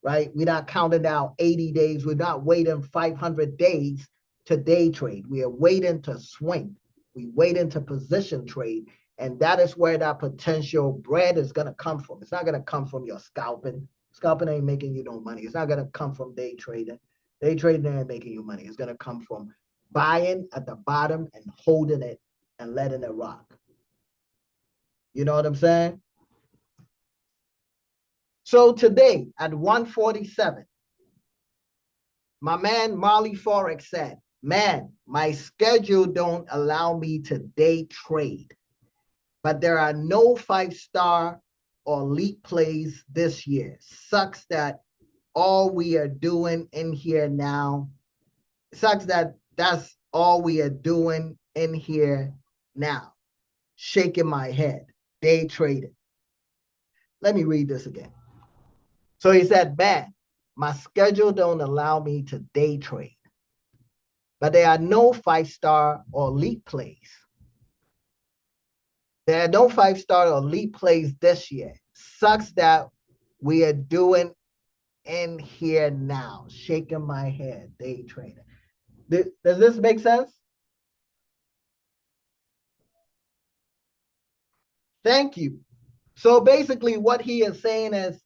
right? We're not counting down 80 days. We're not waiting 500 days to day trade. We are waiting to swing. We waiting to position trade. And that is where that potential bread is going to come from. It's not going to come from your scalping. Scalping ain't making you no money. It's not going to come from day trading. Day trading ain't making you money. It's going to come from buying at the bottom and holding it and letting it rock. You know what I'm saying? So today at 147, my man Marley Forex said, man, my schedule don't allow me to day trade, but there are no 5-star or leap plays this year. Sucks that all we are doing in here now. Sucks that that's all we are doing in here now. Shaking my head, day trading. Let me read this again. So he said, man, my schedule don't allow me to day trade, but there are no 5-star or leap plays. There are no 5-star or leap plays this year. Sucks that we are doing in here now. Shaking my head, day trading. Does this make sense? Thank you. So basically what he is saying is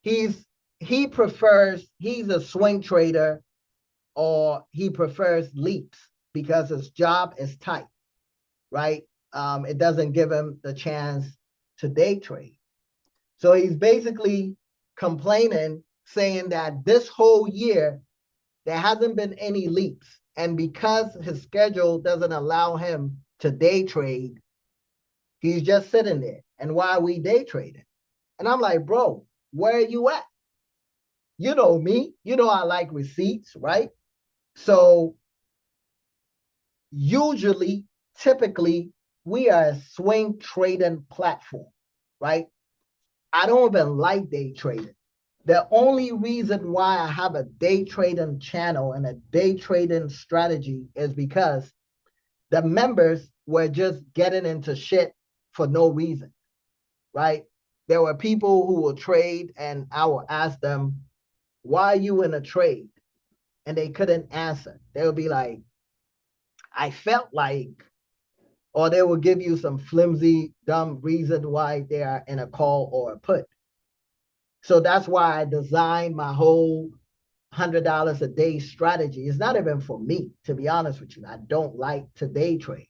he's a swing trader or he prefers leaps because his job is tight, right? It doesn't give him the chance to day trade. So he's basically complaining, saying that this whole year, there hasn't been any leaps. And because his schedule doesn't allow him to day trade, he's just sitting there. And why are we day trading? And I'm like, bro, where are you at? You know me. You know I like receipts, right? So usually, typically, we are a swing trading platform, right? I don't even like day trading. The only reason why I have a day trading channel and a day trading strategy is because the members were just getting into shit for no reason, right? There were people who will trade and I will ask them, why are you in a trade? And they couldn't answer. They would be like, I felt like, or they will give you some flimsy, dumb reason why they are in a call or a put. So that's why I designed my whole $100 a day strategy. It's not even for me, to be honest with you. I don't like to day trade.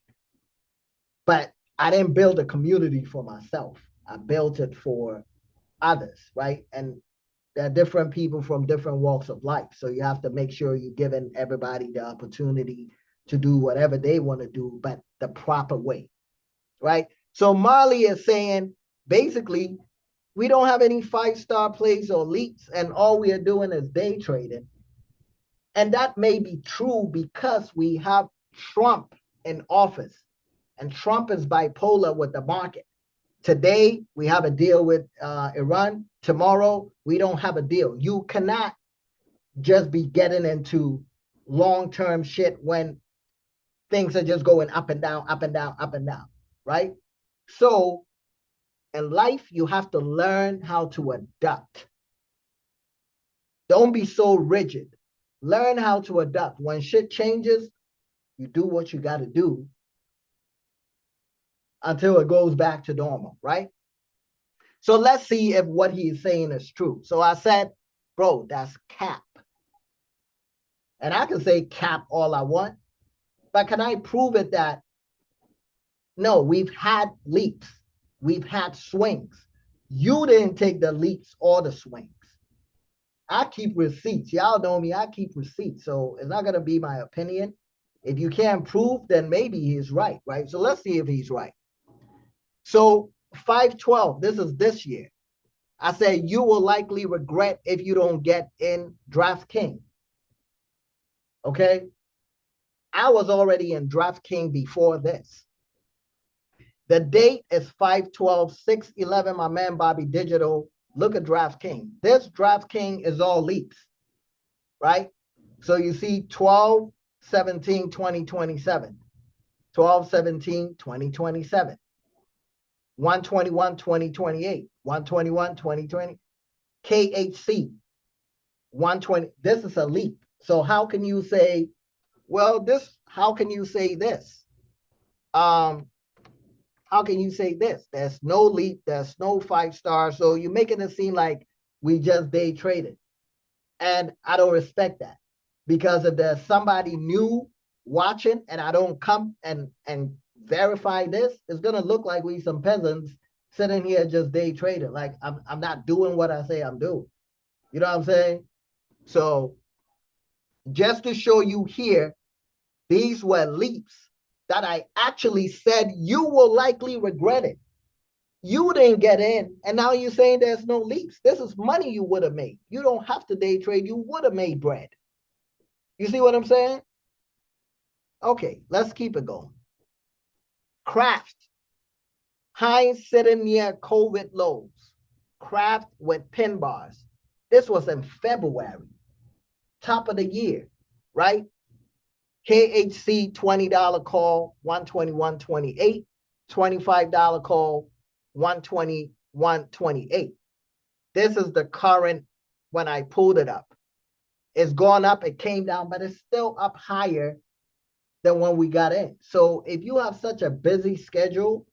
But I didn't build a community for myself. I built it for others, right? And there are different people from different walks of life. So you have to make sure you're giving everybody the opportunity to do whatever they want to do, but the proper way, right? So Marley is saying, basically, we don't have any 5-star plays or leaps, and all we are doing is day trading. And that may be true because we have Trump in office, and Trump is bipolar with the market. Today, we have a deal with Iran. Tomorrow, we don't have a deal. You cannot just be getting into long-term shit when things are just going up and down, up and down, up and down, right? So in life, you have to learn how to adapt. Don't be so rigid. Learn how to adapt. When shit changes, you do what you got to do until it goes back to normal, right? So let's see if what he's saying is true. So I said, bro, that's cap. And I can say cap all I want, but can I prove it that no, we've had leaps, we've had swings. You didn't take the leaps or the swings. I keep receipts. Y'all know me, I keep receipts. So it's not going to be my opinion. If you can't prove, then maybe he's right, right? So let's see if he's right. So 512, this is this year. I said, you will likely regret if you don't get in DraftKings. Okay. I was already in DraftKings before this. The date is 5/12/6/11. My man Bobby Digital. Look at DraftKings. This DraftKings is all leaps, right? So you see 12/17/2027, 12/17/2027, 1/21/2028, 1/21/2020, KHC 120. This is a leap. So how can you say, well, how can you say this? How can you say this? There's no leap, there's no 5 star. So you're making it seem like we just day traded. And I don't respect that. Because if there's somebody new watching and I don't come and verify this, it's gonna look like we some peasants sitting here just day trading. Like I'm not doing what I say I'm doing. You know what I'm saying? So just to show you here, these were leaps that I actually said you will likely regret it. You didn't get in, and now you're saying there's no leaps. This is money you would have made. You don't have to day trade. You would have made bread. You see what I'm saying? Okay, let's keep it going. Kraft. Heinz sitting near COVID lows. Kraft with pin bars. This was in February, top of the year, right? KHC $20 call, 121.28, $25 call, 121.28. This is the current when I pulled it up. It's gone up, it came down, but it's still up higher than when we got in. So if you have such a busy schedule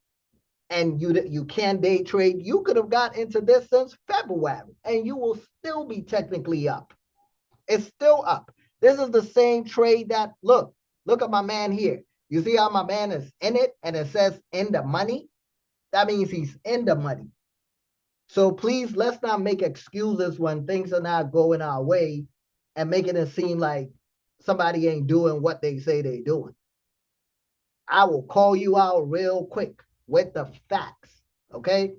and you can't day trade, you could have got into this since February and you will still be technically up. It's still up. This is the same trade that, look at my man here. You see how my man is in it and it says in the money? That means he's in the money. So please, let's not make excuses when things are not going our way and making it seem like somebody ain't doing what they say they're doing. I will call you out real quick with the facts, okay?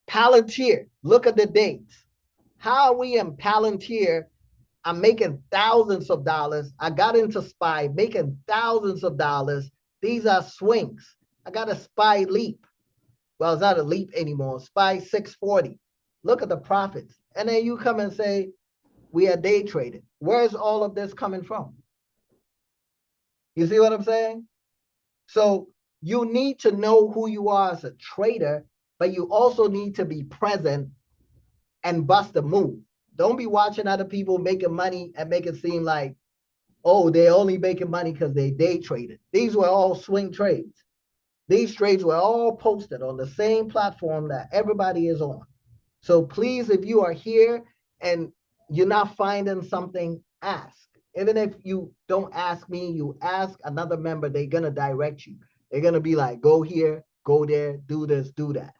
Palantir, look at the dates. How are we in Palantir? I'm making thousands of dollars. I got into SPY, making thousands of dollars. These are swings. I got a SPY leap. Well, it's not a leap anymore. SPY 640. Look at the profits. And then you come and say, we are day traded. Where's all of this coming from? You see what I'm saying? So you need to know who you are as a trader, but you also need to be present and bust a move. Don't be watching other people making money and make it seem like, oh, they're only making money because they day traded. These were all swing trades. These trades were all posted on the same platform that everybody is on. So please, if you are here and you're not finding something, ask. Even if you don't ask me, you ask another member, they're going to direct you. They're going to be like, go here, go there, do this, do that.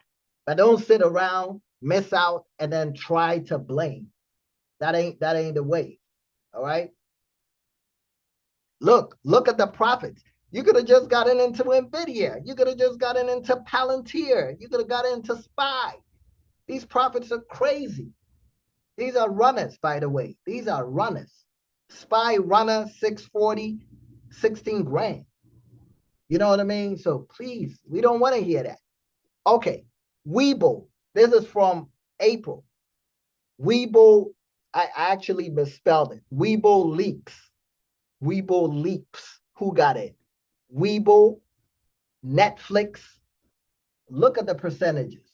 But don't sit around, miss out, and then try to blame. That ain't the way. All right. Look at the profits. You could have just gotten into Nvidia. You could have just gotten into Palantir. You could have gotten into SPY. These profits are crazy. These are runners, by the way. These are runners. SPY runner 640, 16 grand. You know what I mean? So please, we don't want to hear that. Okay. Weibo. This is from April. Weibo, I actually misspelled it. Weibo leaks. Weibo leaks. Who got it? Weibo, Netflix. Look at the percentages.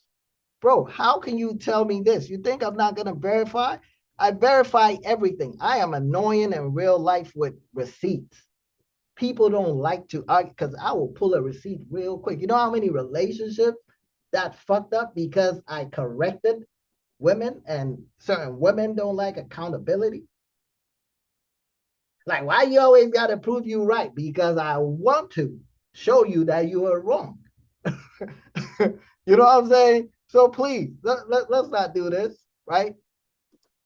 Bro, how can you tell me this? You think I'm not going to verify? I verify everything. I am annoying in real life with receipts. People don't like to argue because I will pull a receipt real quick. You know how many relationships that fucked up because I corrected women and certain women don't like accountability? Like, why you always got to prove you right? Because I want to show you that you are wrong. You know what I'm saying? So please, let's not do this, right?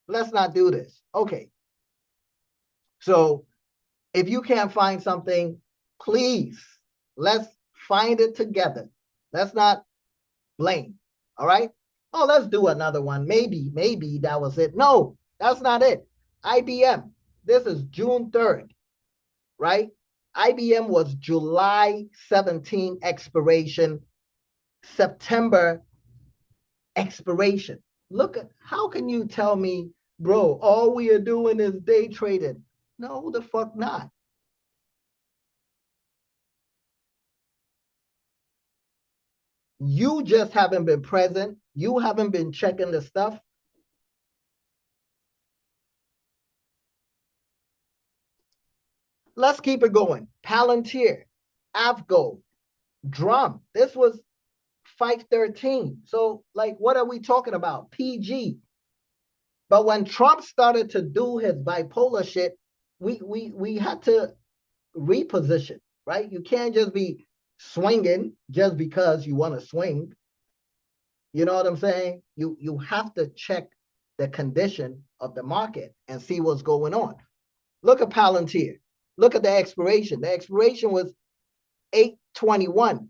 Let's not do this. Okay. So if you can't find something, please, let's find it together. Let's not blame. All right. Oh, let's do another one. Maybe that was it. No, that's not it. IBM. This is June 3rd, right? IBM was July 17 expiration, September expiration. Look at how can you tell me, bro, all we are doing is day trading? No, the fuck not. You just haven't been present. You haven't been checking the stuff. Let's keep it going. Palantir, Avgo, Drum. This was 513. So, like, what are we talking about? PG. But when Trump started to do his bipolar shit, we had to reposition, right? You can't just be swinging just because you want to swing. You know what I'm saying? You have to check the condition of the market and see what's going on. Look at Palantir. Look at the expiration. The expiration was 8/21.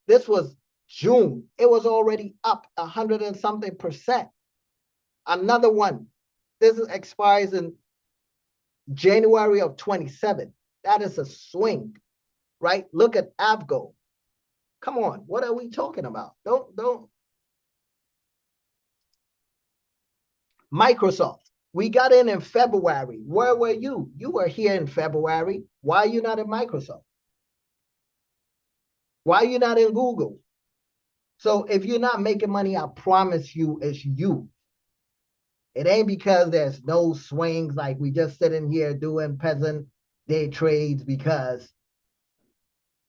This was June. It was already up 100 and something percent. Another one. This expires in January of 27. That is a swing, right? Look at Avgo. Come on, what are we talking about? Don't. Microsoft. We got in February. Where were you? You were here in February. Why are you not in Microsoft? Why are you not in Google? So if you're not making money, I promise you it's you. It ain't because there's no swings like we just sitting here doing peasant day trades because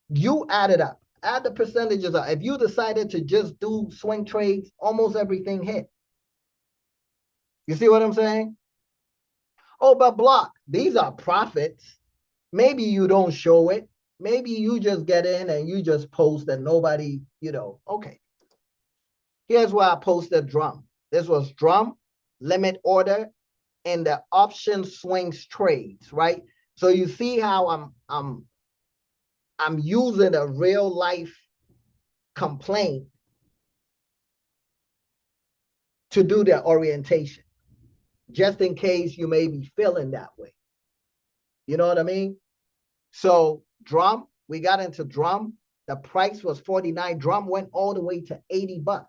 you add it up. Add the percentages up. If you decided to just do swing trades, almost everything hit. You see what I'm saying? Oh, but block. These are profits. Maybe you don't show it. Maybe you just get in and you just post and nobody, okay. Here's where I posted drum. This was drum, limit order, and the option swings trades, right? So you see how I'm using a real life complaint to do the orientation, just in case you may be feeling that way. You know what I mean? So drum, we got into drum. The price was 49. Drum went all the way to $80.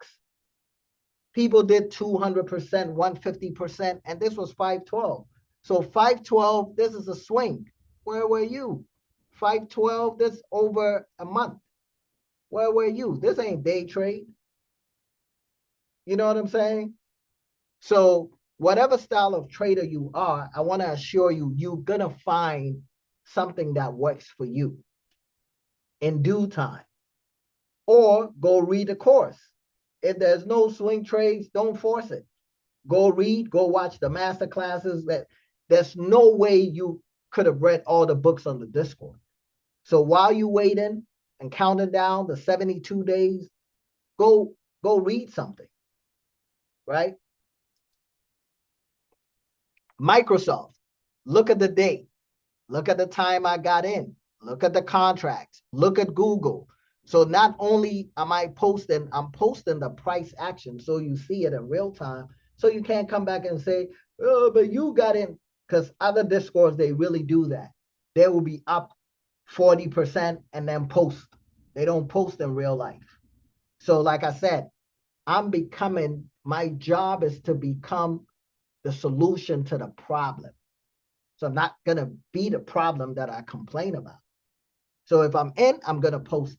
People did 200%, 150%, and this was 512. So 512, this is a swing. Where were you? 512, this over a month. Where were you? This ain't day trade. You know what I'm saying? So whatever style of trader you are, I want to assure you, you're going to find something that works for you in due time. Or go read a course. If there's no swing trades, don't force it. Go read, go watch the master classes. There's no way you could have read all the books on the Discord. So while you waiting and counting down the 72 days, go read something, right? Microsoft, look at the date. Look at the time I got in. Look at the contracts. Look at Google. So not only am I posting, I'm posting the price action so you see it in real time. So you can't come back and say, oh, but you got in. Because other Discords, they really do that. They will be up 40% and then post. They don't post in real life. So, like I said, my job is to become the solution to the problem. So I'm not going to be the problem that I complain about. So if I'm in, I'm going to post.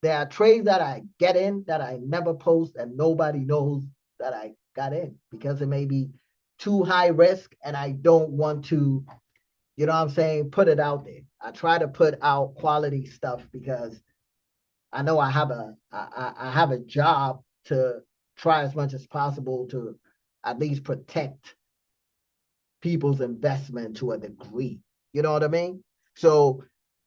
There are trades that I get in that I never post and nobody knows that I got in because it may be too high risk and I don't want to, you know what I'm saying, put it out there. I try to put out quality stuff because I know I have a job to try as much as possible to at least protect people's investment to a degree. You know what I mean? So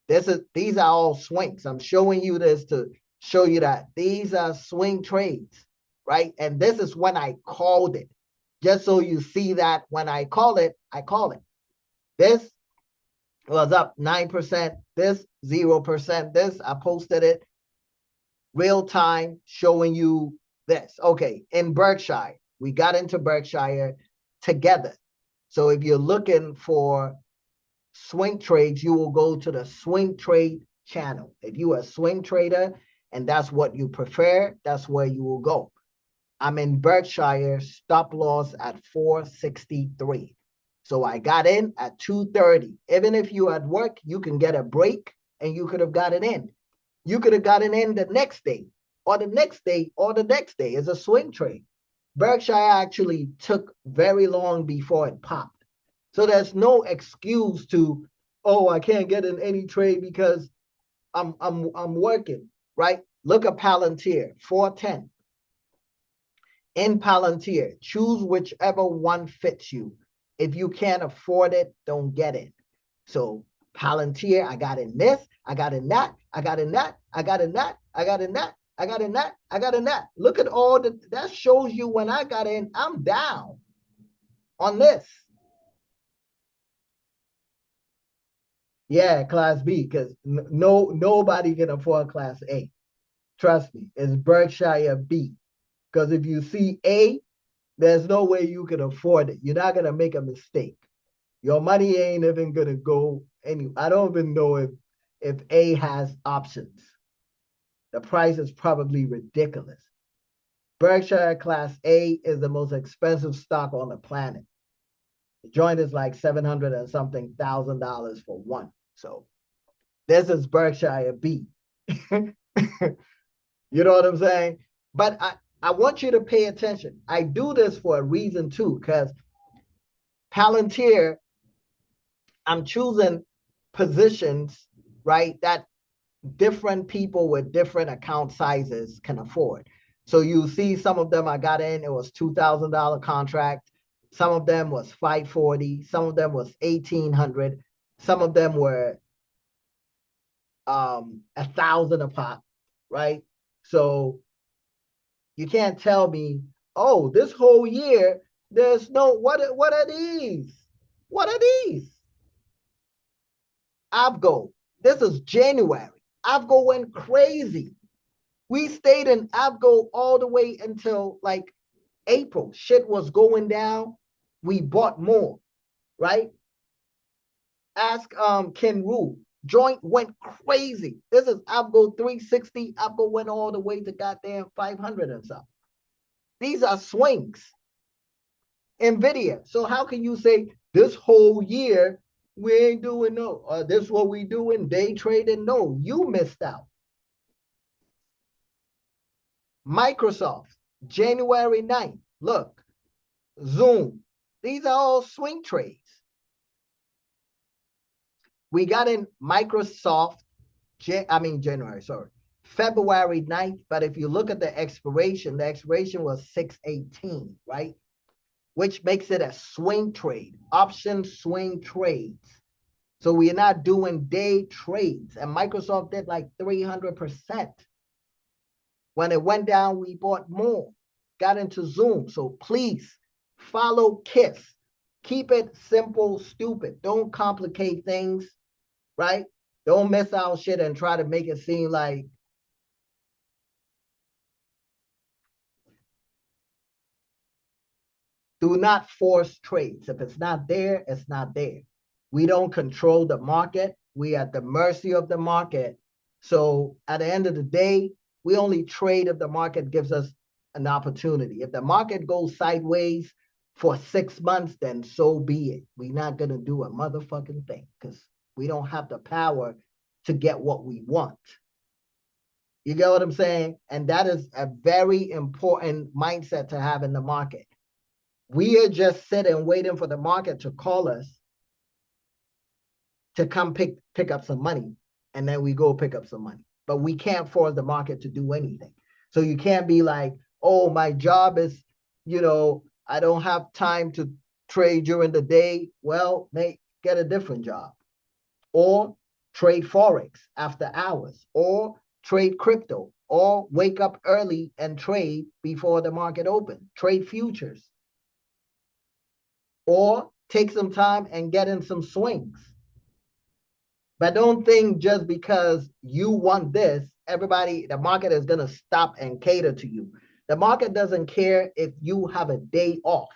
these are all swings. I'm showing you this to show you that these are swing trades, right? And this is when I called it. Just so you see that when I call it, I call it. This was up 9%, this 0%, this I posted it real time showing you this. Okay, in Berkshire, we got into Berkshire together. So if you're looking for swing trades, you will go to the swing trade channel. If you are a swing trader and that's what you prefer, that's where you will go. I'm in Berkshire, stop loss at 463. So I got in at 230. Even if you at work, you can get a break and you could have gotten in. You could have gotten in the next day or the next day or the next day. It's a swing trade. Berkshire actually took very long before it popped. So there's no excuse to, oh, I can't get in any trade because I'm working, right? Look at Palantir, 410. In Palantir, choose whichever one fits you. If you can't afford it, don't get it. So Palantir, I got in this, I got in that, I got in that, I got in that, I got in that, I got in that, I got in that. Look at all that shows you when I got in, I'm down on this. Yeah, class B, because nobody can afford class A. Trust me, it's Berkshire B. Because if you see A, there's no way you can afford it. You're not gonna make a mistake. Your money ain't even gonna go any. I don't even know if A has options. The price is probably ridiculous. Berkshire Class A is the most expensive stock on the planet. The joint is like 700 and something $1,000 for one. So this is Berkshire B. You know what I'm saying? But I want you to pay attention. I do this for a reason too, because Palantir, I'm choosing positions, right, that different people with different account sizes can afford. So you see some of them I got in, it was $2,000 contract. Some of them was 540, some of them was 1,800, some of them were 1,000 a pop, right? So you can't tell me, oh, this whole year there's no what are these? What are these? Avgo. This is January. Avgo went crazy. We stayed in Avgo all the way until like April. Shit was going down. We bought more, right? Ask Ken Rule. Joint went crazy. This is Avgo 360. Avgo went all the way to goddamn 500 and something. These are swings. Nvidia. So how can you say this whole year we ain't doing no, this what we doing, day trading? No, you missed out. Microsoft, January 9th. Look, Zoom. These are all swing trades. We got in Microsoft, January, sorry, February 9th. But if you look at the expiration was 6/18, right? Which makes it a swing trade, option swing trades. So we're not doing day trades. And Microsoft did like 300%. When it went down, we bought more, got into Zoom. So please follow KISS. Keep it simple, stupid. Don't complicate things, right? Don't miss out shit and try to make it seem like do not force trades. If it's not there, it's not there. We don't control the market. We at the mercy of the market. So at the end of the day, we only trade if the market gives us an opportunity. If the market goes sideways for 6 months, then so be it. We're not going to do a motherfucking thing because we don't have the power to get what we want. You get what I'm saying? And that is a very important mindset to have in the market. We are just sitting waiting for the market to call us to come pick up some money, and then we go pick up some money. But we can't force the market to do anything. So you can't be like, oh, my job is, I don't have time to trade during the day. Well, get a different job. Or trade Forex after hours, or trade crypto, or wake up early and trade before the market opens. Trade futures. Or take some time and get in some swings. But don't think just because you want this, the market is going to stop and cater to you. The market doesn't care if you have a day off.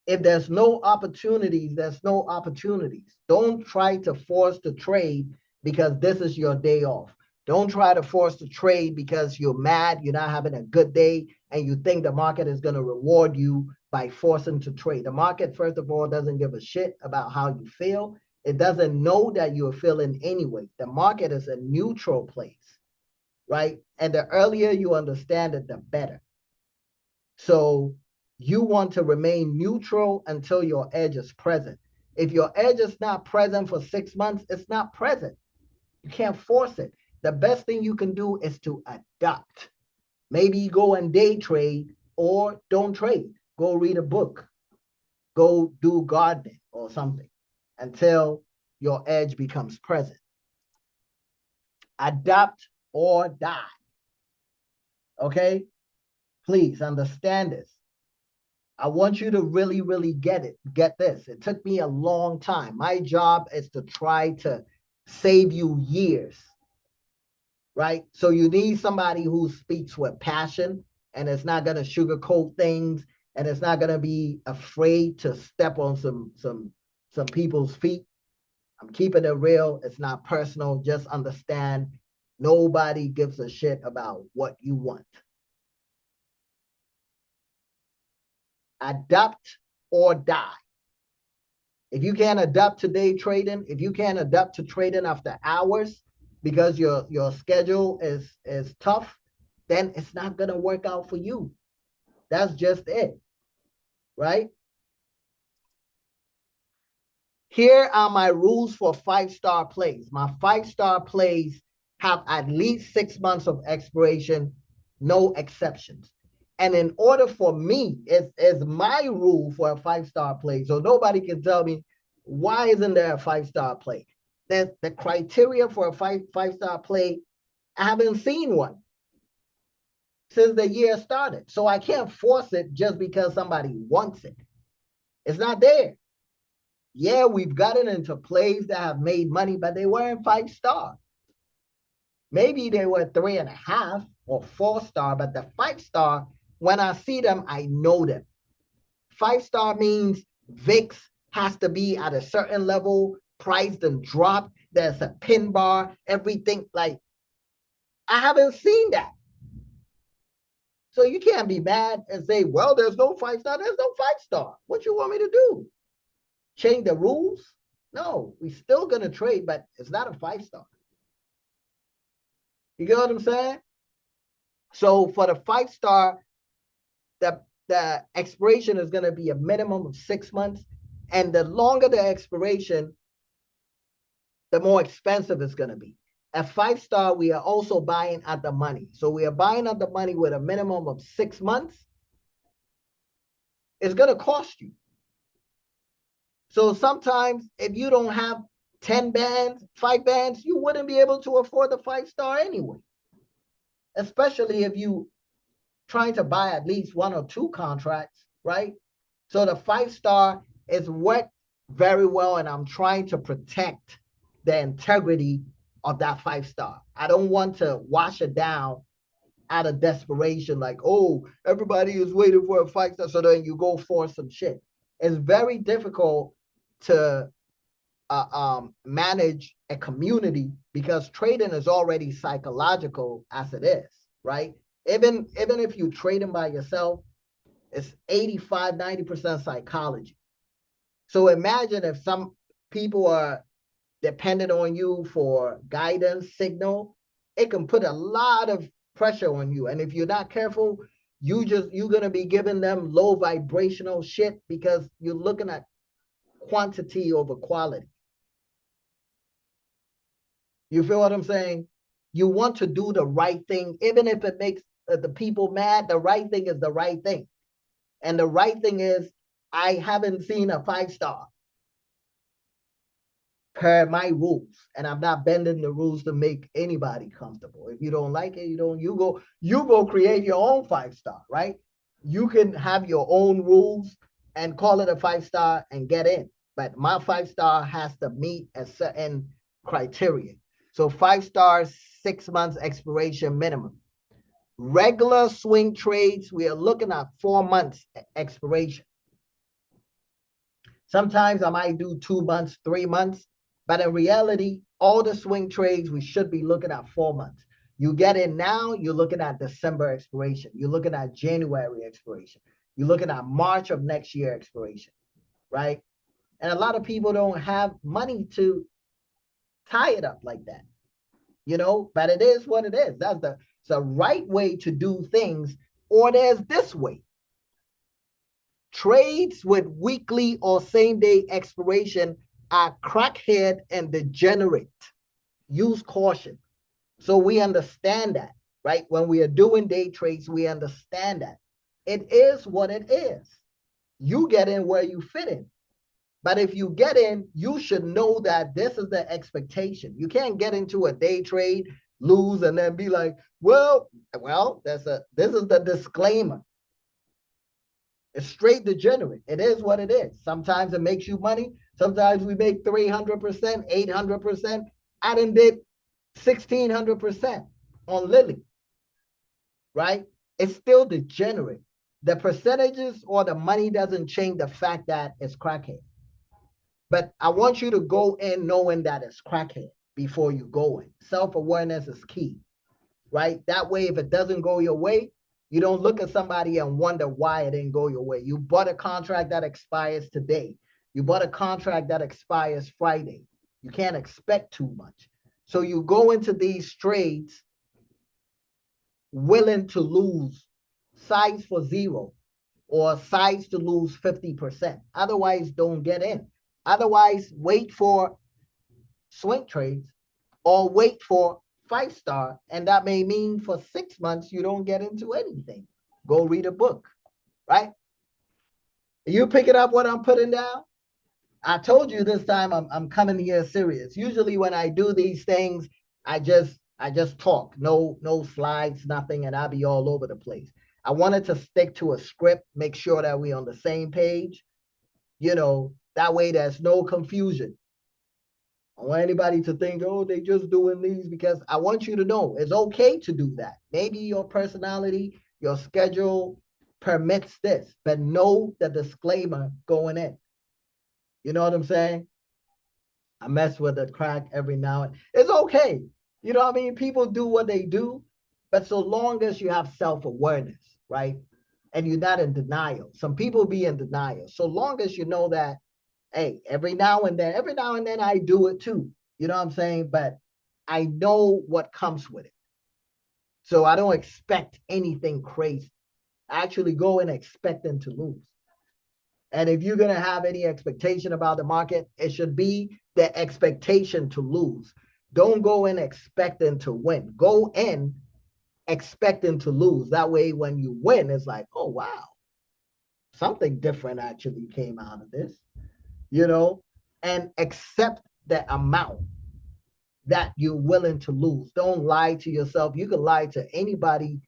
If there's no opportunities, there's no opportunities. Don't try to force the trade because this is your day off. Don't try to force the trade because you're mad, you're not having a good day, and you think the market is going to reward you by forcing to trade. The market, first of all, doesn't give a shit about how you feel. It doesn't know that you're feeling anyway. The market is a neutral place, right? And the earlier you understand it, the better. So you want to remain neutral until your edge is present. If your edge is not present for 6 months, it's not present. You can't force it. The best thing you can do is to adapt. Maybe go and day trade or don't trade. Go read a book. Go do gardening or something until your edge becomes present. Adapt or die. Okay? Please understand this. I want you to really, really get this. It took me a long time. My job is to try to save you years, right? So you need somebody who speaks with passion and is not going to sugarcoat things and is not going to be afraid to step on some people's feet. I'm keeping it real. It's not personal. Just understand nobody gives a shit about what you want. Adapt or die. If you can't adapt to day trading, if you can't adapt to trading after hours because your schedule is tough, then it's not going to work out for you. That's just it, right? Here are my rules for 5-star plays. My 5-star plays have at least 6 months of expiration, no exceptions. And in order for me, it's my rule for a 5-star play. So nobody can tell me, why isn't there a 5-star play? The criteria for a five-star play, I haven't seen one since the year started. So I can't force it just because somebody wants it. It's not there. Yeah, we've gotten into plays that have made money, but they weren't 5-star. Maybe they were 3.5 or 4-star, but the 5-star, when I see them, I know them. 5-star means VIX has to be at a certain level, price and drop. There's a pin bar, everything. Like, I haven't seen that. So you can't be mad and say, well, there's no 5-star. There's no 5-star. What you want me to do? Change the rules? No, we're still going to trade, but it's not a 5-star. You get what I'm saying? So for the 5-star, the expiration is going to be a minimum of 6 months. And the longer the expiration, the more expensive it's going to be. At 5-star, we are also buying at the money. So we are buying at the money with a minimum of 6 months. It's going to cost you. So sometimes if you don't have 10 bands, 5 bands, you wouldn't be able to afford the 5-star anyway. Especially if you trying to buy at least 1 or 2 contracts, right? So the 5-star is worked very well, and I'm trying to protect the integrity of that 5-star. I don't want to wash it down out of desperation, like, oh, everybody is waiting for a 5-star, so then you go for some shit. It's very difficult to manage a community, because trading is already psychological as it is, right? Even if you trading by yourself, it's 85, 90% psychology. So imagine if some people are dependent on you for guidance, signal, it can put a lot of pressure on you. And if you're not careful, you're gonna be giving them low vibrational shit because you're looking at quantity over quality. You feel what I'm saying? You want to do the right thing, even if it makes the people mad. The right thing is the right thing. And the right thing is, I haven't seen a 5-star per my rules, and I'm not bending the rules to make anybody comfortable. If you don't like it, you go create your own 5-star, right? You can have your own rules and call it a 5-star and get in. But my 5-star has to meet a certain criteria. So 5 stars, 6 months expiration minimum. Regular swing trades, we are looking at 4 months expiration. Sometimes I might do 2 months, 3 months, but in reality, all the swing trades, we should be looking at 4 months. You get in now, you're looking at December expiration. You're looking at January expiration. You're looking at March of next year expiration, right? And a lot of people don't have money to tie it up like that, but it is what it is. That's the right way to do things, or there's this way. Trades with weekly or same day expiration are crackhead and degenerate. Use caution. So we understand that, right? When we are doing day trades, we understand that. It is what it is. You get in where you fit in. But if you get in, you should know that this is the expectation. You can't get into a day trade, lose, and then be like, well, this is the disclaimer. It's straight degenerate. It is what it is. Sometimes it makes you money. Sometimes we make 300%, 800%. I done did 1,600% on Lily, right? It's still degenerate. The percentages or the money doesn't change the fact that it's crackhead. But I want you to go in knowing that it's crackhead before you go in. Self-awareness is key, right? That way, if it doesn't go your way, you don't look at somebody and wonder why it didn't go your way. You bought a contract that expires today. You bought a contract that expires Friday. You can't expect too much. So you go into these trades willing to lose size for 0 or size to lose 50%. Otherwise, don't get in. Otherwise, wait for swing trades or wait for 5-star, and that may mean for 6 months you don't get into anything. Go read a book, right? You picking up what I'm putting down? I told you this time I'm coming here serious. Usually when I do these things, I just talk. No slides, nothing, and I'll be all over the place. I wanted to stick to a script, make sure that we're on the same page. That way there's no confusion. I want anybody to think, oh, they just doing these, because I want you to know it's okay to do that. Maybe your personality, your schedule permits this, but know the disclaimer going in. You know what I'm saying? I mess with the crack every now and it's okay. You know what I mean? People do what they do, but so long as you have self-awareness, right? And you're not in denial. Some people be in denial. So long as you know that, hey, every now and then I do it too. You know what I'm saying? But I know what comes with it. So I don't expect anything crazy. I actually go in expecting to lose. And if you're going to have any expectation about the market, it should be the expectation to lose. Don't go in expecting to win. Go in expecting to lose. That way, when you win, it's like, oh, wow, something different actually came out of this, and accept the amount that you're willing to lose. Don't lie to yourself. You can lie to anybody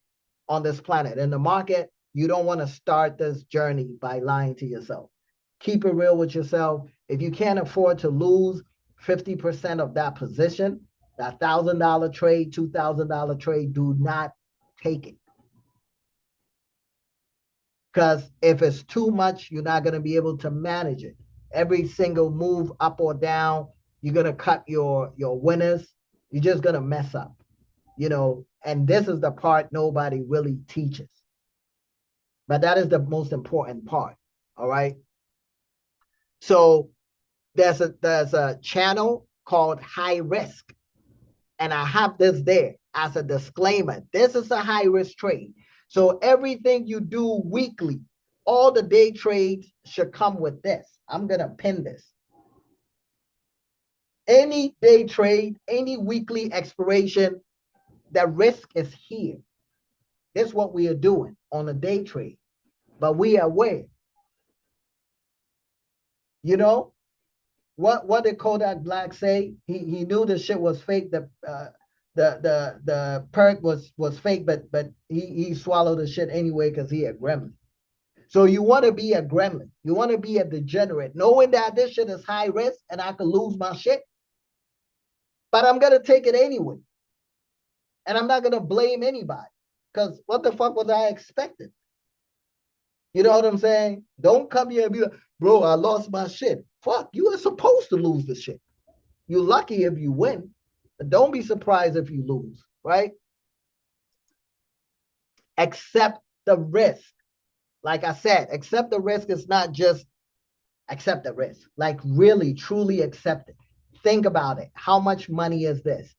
on this planet. In the market, you don't want to start this journey by lying to yourself. Keep it real with yourself. If you can't afford to lose 50% of that position, that $1,000 trade, $2,000 trade, do not take it. Because if it's too much, you're not going to be able to manage it. every single move up or down, you're gonna cut your winners. You're just gonna mess up, and this is the part nobody really teaches. But that is the most important part. All right. So there's a channel called High Risk, and I have this there as a disclaimer. This is a high risk trade. So everything you do weekly, all the day trades should come with this. I'm gonna pin this. Any day trade, any weekly expiration, the risk is here. This is what we are doing on a day trade. But we are aware. You know what did Kodak Black say? He knew the shit was fake. The perk was fake, but he swallowed the shit anyway because he a gremlin. So you want to be a gremlin. You want to be a degenerate, knowing that this shit is high risk and I could lose my shit. But I'm gonna take it anyway. And I'm not gonna blame anybody. Because what the fuck was I expecting? You know what I'm saying? Don't come here and be like, bro, I lost my shit. Fuck, you are supposed to lose the shit. You're lucky if you win, but don't be surprised if you lose, right? Accept the risk. Like I said, accept the risk is not just accept the risk. Like really, truly accept it. Think about it. How much money is this?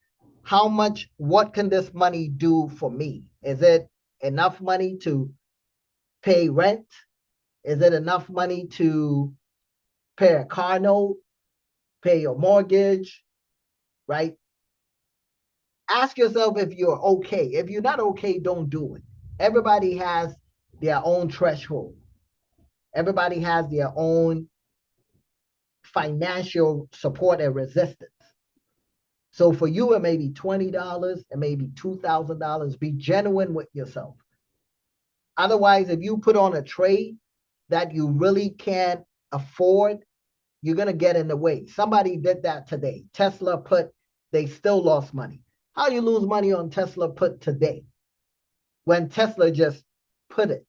What can this money do for me? Is it enough money to pay rent? Is it enough money to pay a car note, pay your mortgage, right? Ask yourself if you're okay. If you're not okay, don't do it. Everybody has their own threshold. Everybody has their own financial support and resistance. So for you, it may be $20, it may be $2,000. Be genuine with yourself. Otherwise, if you put on a trade that you really can't afford, you're going to get in the way. Somebody did that today. Tesla put, they still lost money. How you lose money on Tesla put today when Tesla just put it?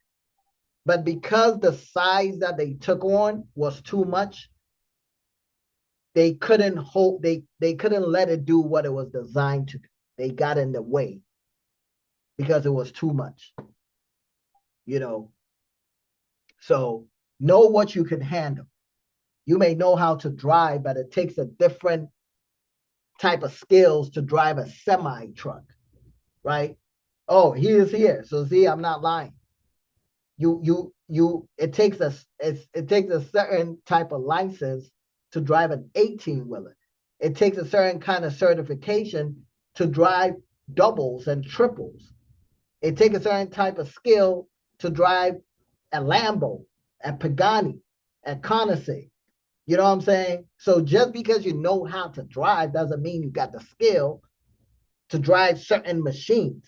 But because the size that they took on was too much, they couldn't they couldn't let it do what it was designed to do. They got in the way because it was too much. So know what you can handle. You may know how to drive, but it takes a different type of skills to drive a semi truck, right? Oh, he is here. So see, I'm not lying. It takes a certain type of license to drive an 18-wheeler. It takes a certain kind of certification to drive doubles and triples. It takes a certain type of skill to drive a Lambo, a Pagani, a Koenigsegg. You know what I'm saying? So just because you know how to drive doesn't mean you got the skill to drive certain machines.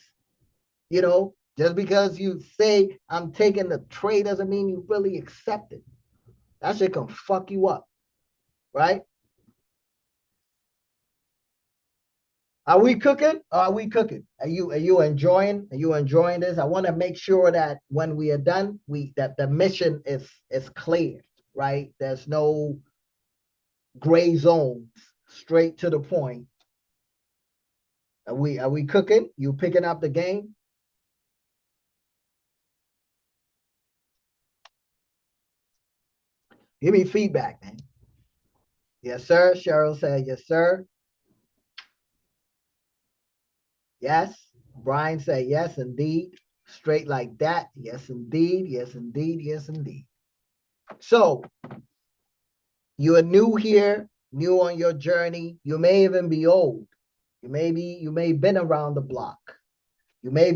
Just because you say I'm taking the trade doesn't mean you really accept it. That shit can fuck you up, right? Are we cooking? Are we cooking? Are you enjoying? Are you enjoying this? I want to make sure that when we are done, that the mission is clear, right? There's no gray zones, straight to the point. Are we cooking? You picking up the game? Give me feedback, man. Yes, sir. Cheryl said, yes, sir. Yes. Brian said, yes, indeed. Straight like that. Yes, indeed. Yes, indeed. Yes, indeed. So you are new here, new on your journey. You may even be old. You may have been around the block. You may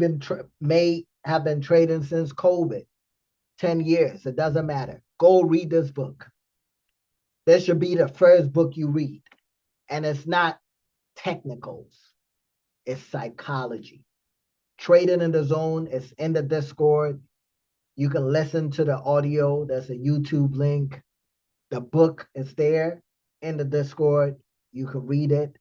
have been trading since COVID, 10 years. It doesn't matter. Go read this book. This should be the first book you read. And it's not technicals. It's psychology. Trading in the Zone is in the Discord. You can listen to the audio. There's a YouTube link. The book is there in the Discord. You can read it.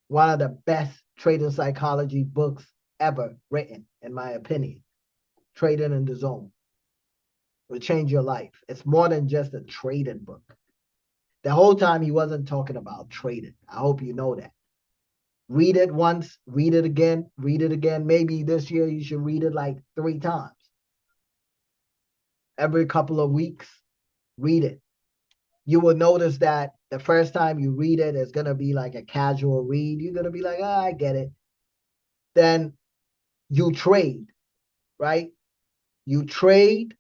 One of the best trading psychology books ever written, in my opinion. Trading in the Zone. will change your life. It's more than just a trading book. The whole time he wasn't talking about trading. I hope you know that. Read it once, read it again, read it again. Maybe this year you should read it like 3 times. Every couple of weeks, read it. You will notice that the first time you read it, it's going to be like a casual read. You're going to be like, oh, I get it. Then you trade, right? You trade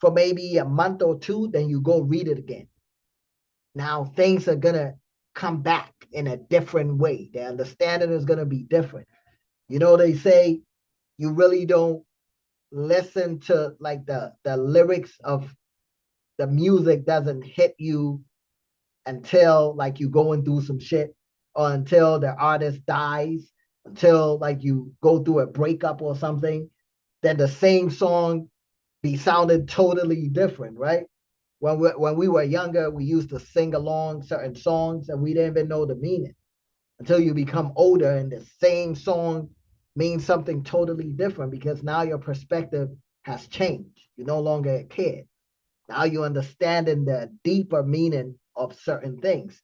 for maybe a month or two, then you go read it again. Now things are going to come back in a different way. The understanding is going to be different. You know, they say you really don't listen to like the lyrics of the music doesn't hit you until like you going through some shit or until the artist dies, until like you go through a breakup or something, then the same song be sounded totally different, right? When we were younger, we used to sing along certain songs and we didn't even know the meaning until you become older and the same song means something totally different because now your perspective has changed. You're no longer a kid. Now you're understanding the deeper meaning of certain things.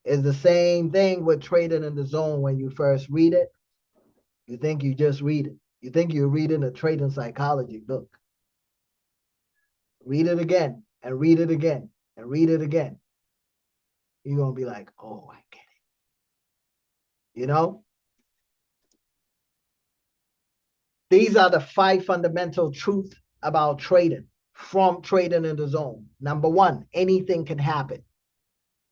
It's the same thing with trading in the zone when you first read it. You think you just read it. You think you're reading a trading psychology book. Read it again and read it again and read it again. You're going to be like, oh, I get it. You know, these are the 5 fundamental truths about trading from trading in the zone. Number 1, anything can happen.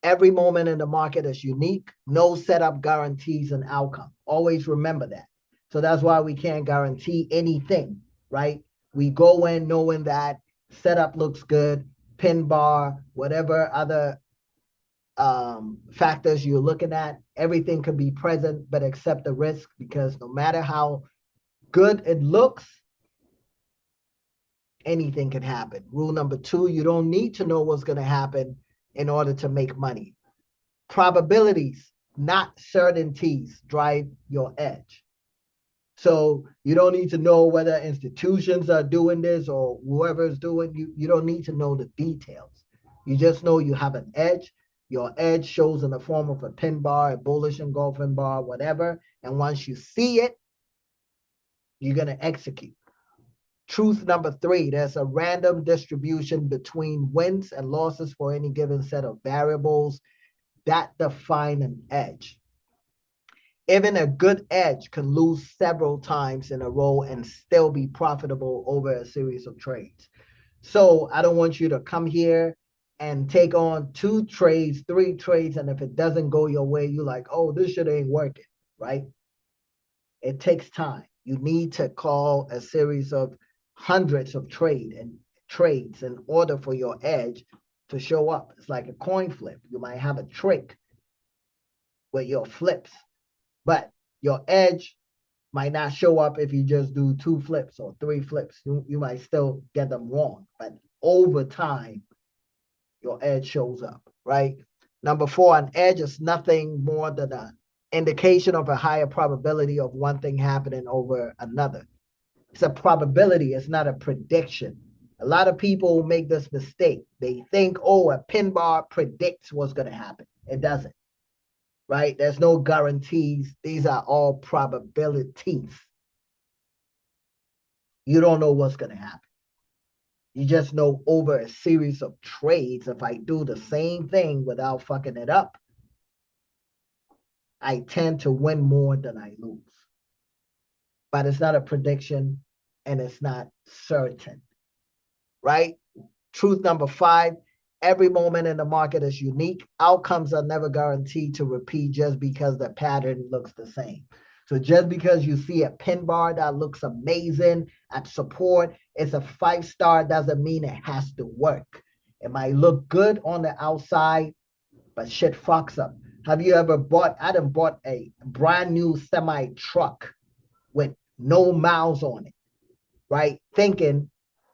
Every moment in the market is unique. No setup guarantees an outcome. Always remember that. So that's why we can't guarantee anything, right? We go in knowing that setup looks good, pin bar, whatever other factors you're looking at, everything could be present, but accept the risk because no matter how good it looks, anything can happen. Rule number 2, you don't need to know what's going to happen in order to make money. Probabilities, not certainties, drive your edge. So you don't need to know whether institutions are doing this or whoever is doing. You don't need to know the details. You just know you have an edge. Your edge shows in the form of a pin bar, a bullish engulfing bar, whatever. And once you see it, you're going to execute. Truth number 3, there's a random distribution between wins and losses for any given set of variables that define an edge. Even a good edge can lose several times in a row and still be profitable over a series of trades. So I don't want you to come here and take on 2 trades, 3 trades, and if it doesn't go your way, you're like, oh, this shit ain't working, right? It takes time. You need to call a series of hundreds of trades in order for your edge to show up. It's like a coin flip. You might have a trick with your flips, but your edge might not show up if you just do 2 flips or 3 flips. You might still get them wrong, but over time, your edge shows up, right? Number 4, an edge is nothing more than an indication of a higher probability of one thing happening over another. It's a probability, it's not a prediction. A lot of people make this mistake. They think, oh, a pin bar predicts what's going to happen. It doesn't, right? There's no guarantees. These are all probabilities. You don't know what's going to happen. You just know over a series of trades, if I do the same thing without fucking it up, I tend to win more than I lose. But it's not a prediction and it's not certain, right? Truth number 5, every moment in the market is unique. Outcomes are never guaranteed to repeat just because the pattern looks the same. So just because you see a pin bar that looks amazing at support, it's a 5-star, doesn't mean it has to work. It might look good on the outside, but shit fucks up. Have you ever bought, I done bought a brand new semi truck with no miles on it, right? Thinking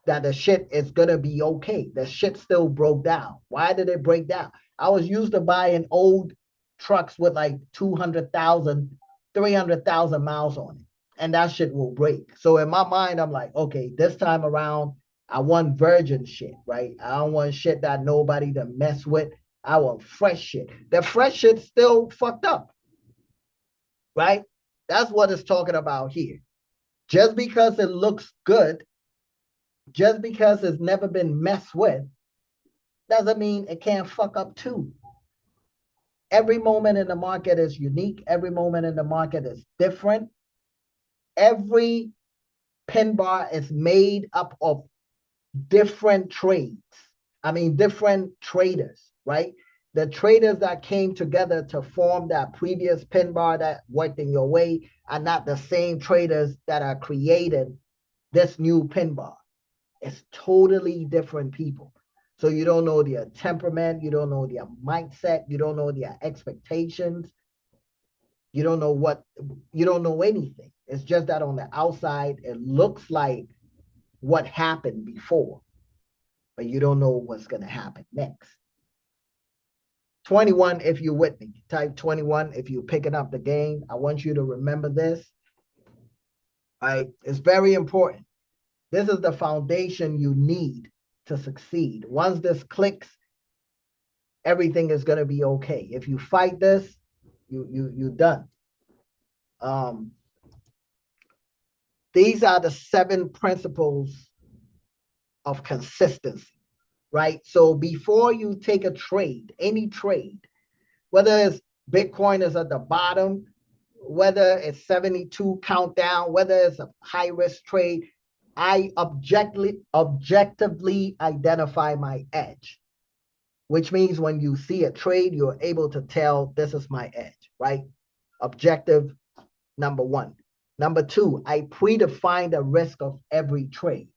that the shit is gonna be okay. The shit still broke down. Why did it break down? I was used to buying old trucks with like 200,000, 300,000 miles on it, and that shit will break. So in my mind, I'm like, okay, this time around, I want virgin shit, right? I don't want shit that nobody to mess with. I want fresh shit. The fresh shit's still fucked up, right? That's what it's talking about here. Just because it looks good, just because it's never been messed with, doesn't mean it can't fuck up too. Every moment in the market is unique. Every moment in the market is different. Every pin bar is made up of different trades. I mean, different traders, right? The traders that came together to form that previous pin bar that worked in your way are not the same traders that are creating this new pin bar. It's totally different people. So you don't know their temperament, you don't know their mindset, you don't know their expectations, you don't know you don't know anything. It's just that on the outside, it looks like what happened before, but you don't know what's going to happen next. 21, if you're with me, type 21 if you're picking up the game. I want you to remember this. All right, it's very important. This is the foundation you need to succeed. Once this clicks, everything is going to be okay. If you fight this, you're done. These are the 7 principles of consistency, right? So before you take a trade, any trade, whether it's Bitcoin is at the bottom, whether it's 72 countdown, whether it's a high risk trade, I objectively identify my edge, which means when you see a trade, you're able to tell this is my edge, right? Objective, number 1. Number 2, I predefine the risk of every trade.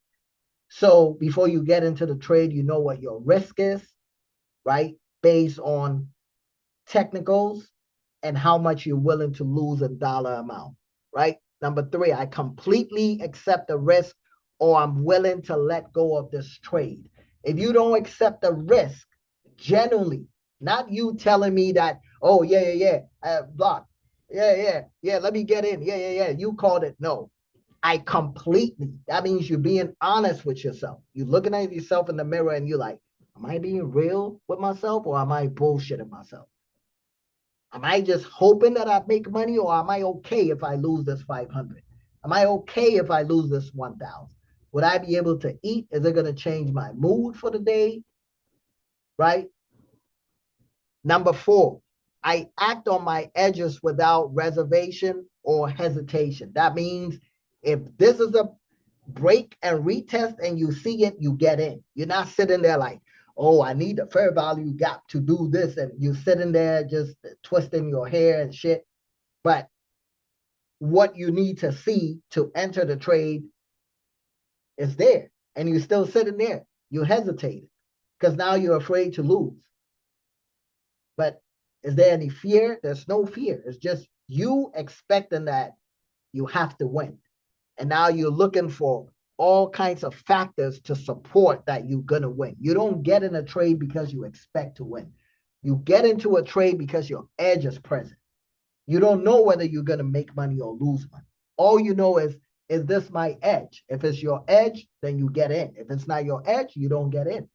So before you get into the trade, you know what your risk is, right? Based on technicals and how much you're willing to lose in dollar amount, right? Number 3, I completely accept the risk or I'm willing to let go of this trade. If you don't accept the risk, genuinely, not you telling me that, oh, yeah, block. Yeah, let me get in. Yeah, you called it. No, I completely, that means you're being honest with yourself. You're looking at yourself in the mirror and you're like, am I being real with myself or am I bullshitting myself? Am I just hoping that I make money or am I okay if I lose this 500? Am I okay if I lose this 1,000? Would I be able to eat? Is it going to change my mood for the day? Right? Number 4, I act on my edges without reservation or hesitation. That means if this is a break and retest and you see it, you get in. You're not sitting there like, oh, I need the fair value gap to do this. And you're sitting there just twisting your hair and shit. But what you need to see to enter the trade is there. And you're still sitting there. You hesitated because now you're afraid to lose. But is there any fear? There's no fear. It's just you expecting that you have to win. And now you're looking for all kinds of factors to support that you're going to win. You don't get in a trade because you expect to win. You get into a trade because your edge is present. You don't know whether you're going to make money or lose money. All you know is this my edge? If it's your edge, then you get in. If it's not your edge, you don't get in.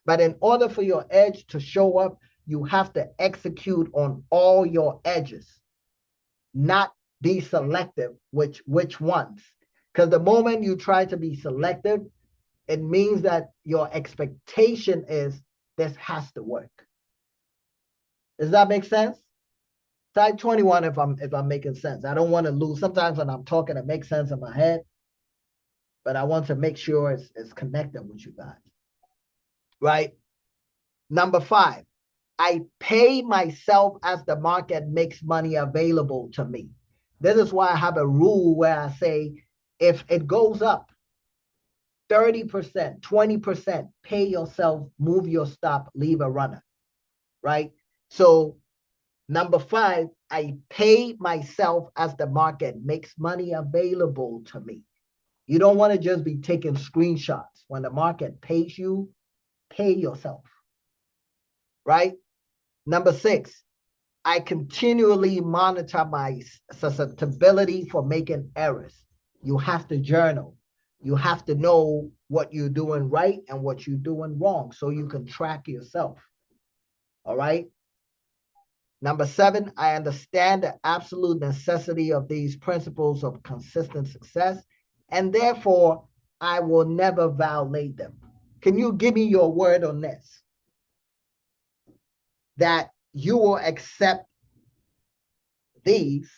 But in order for your edge to show up, you have to execute on all your edges, not be selective which ones. Because the moment you try to be selective, it means that your expectation is this has to work. Does that make sense? Type 21 if I'm making sense. I don't want to lose. Sometimes when I'm talking, it makes sense in my head, but I want to make sure it's connected with you guys. Right? Number 5, I pay myself as the market makes money available to me. This is why I have a rule where I say, if it goes up 30%, 20%, pay yourself, move your stop, leave a runner, right? So number 5, I pay myself as the market makes money available to me. You don't want to just be taking screenshots. When the market pays you, pay yourself, right? Number 6, I continually monitor my susceptibility for making errors. You have to journal. You have to know what you're doing right and what you're doing wrong so you can track yourself. All right. Number 7, I understand the absolute necessity of these principles of consistent success, and therefore I will never violate them. Can you give me your word on this? That you will accept these.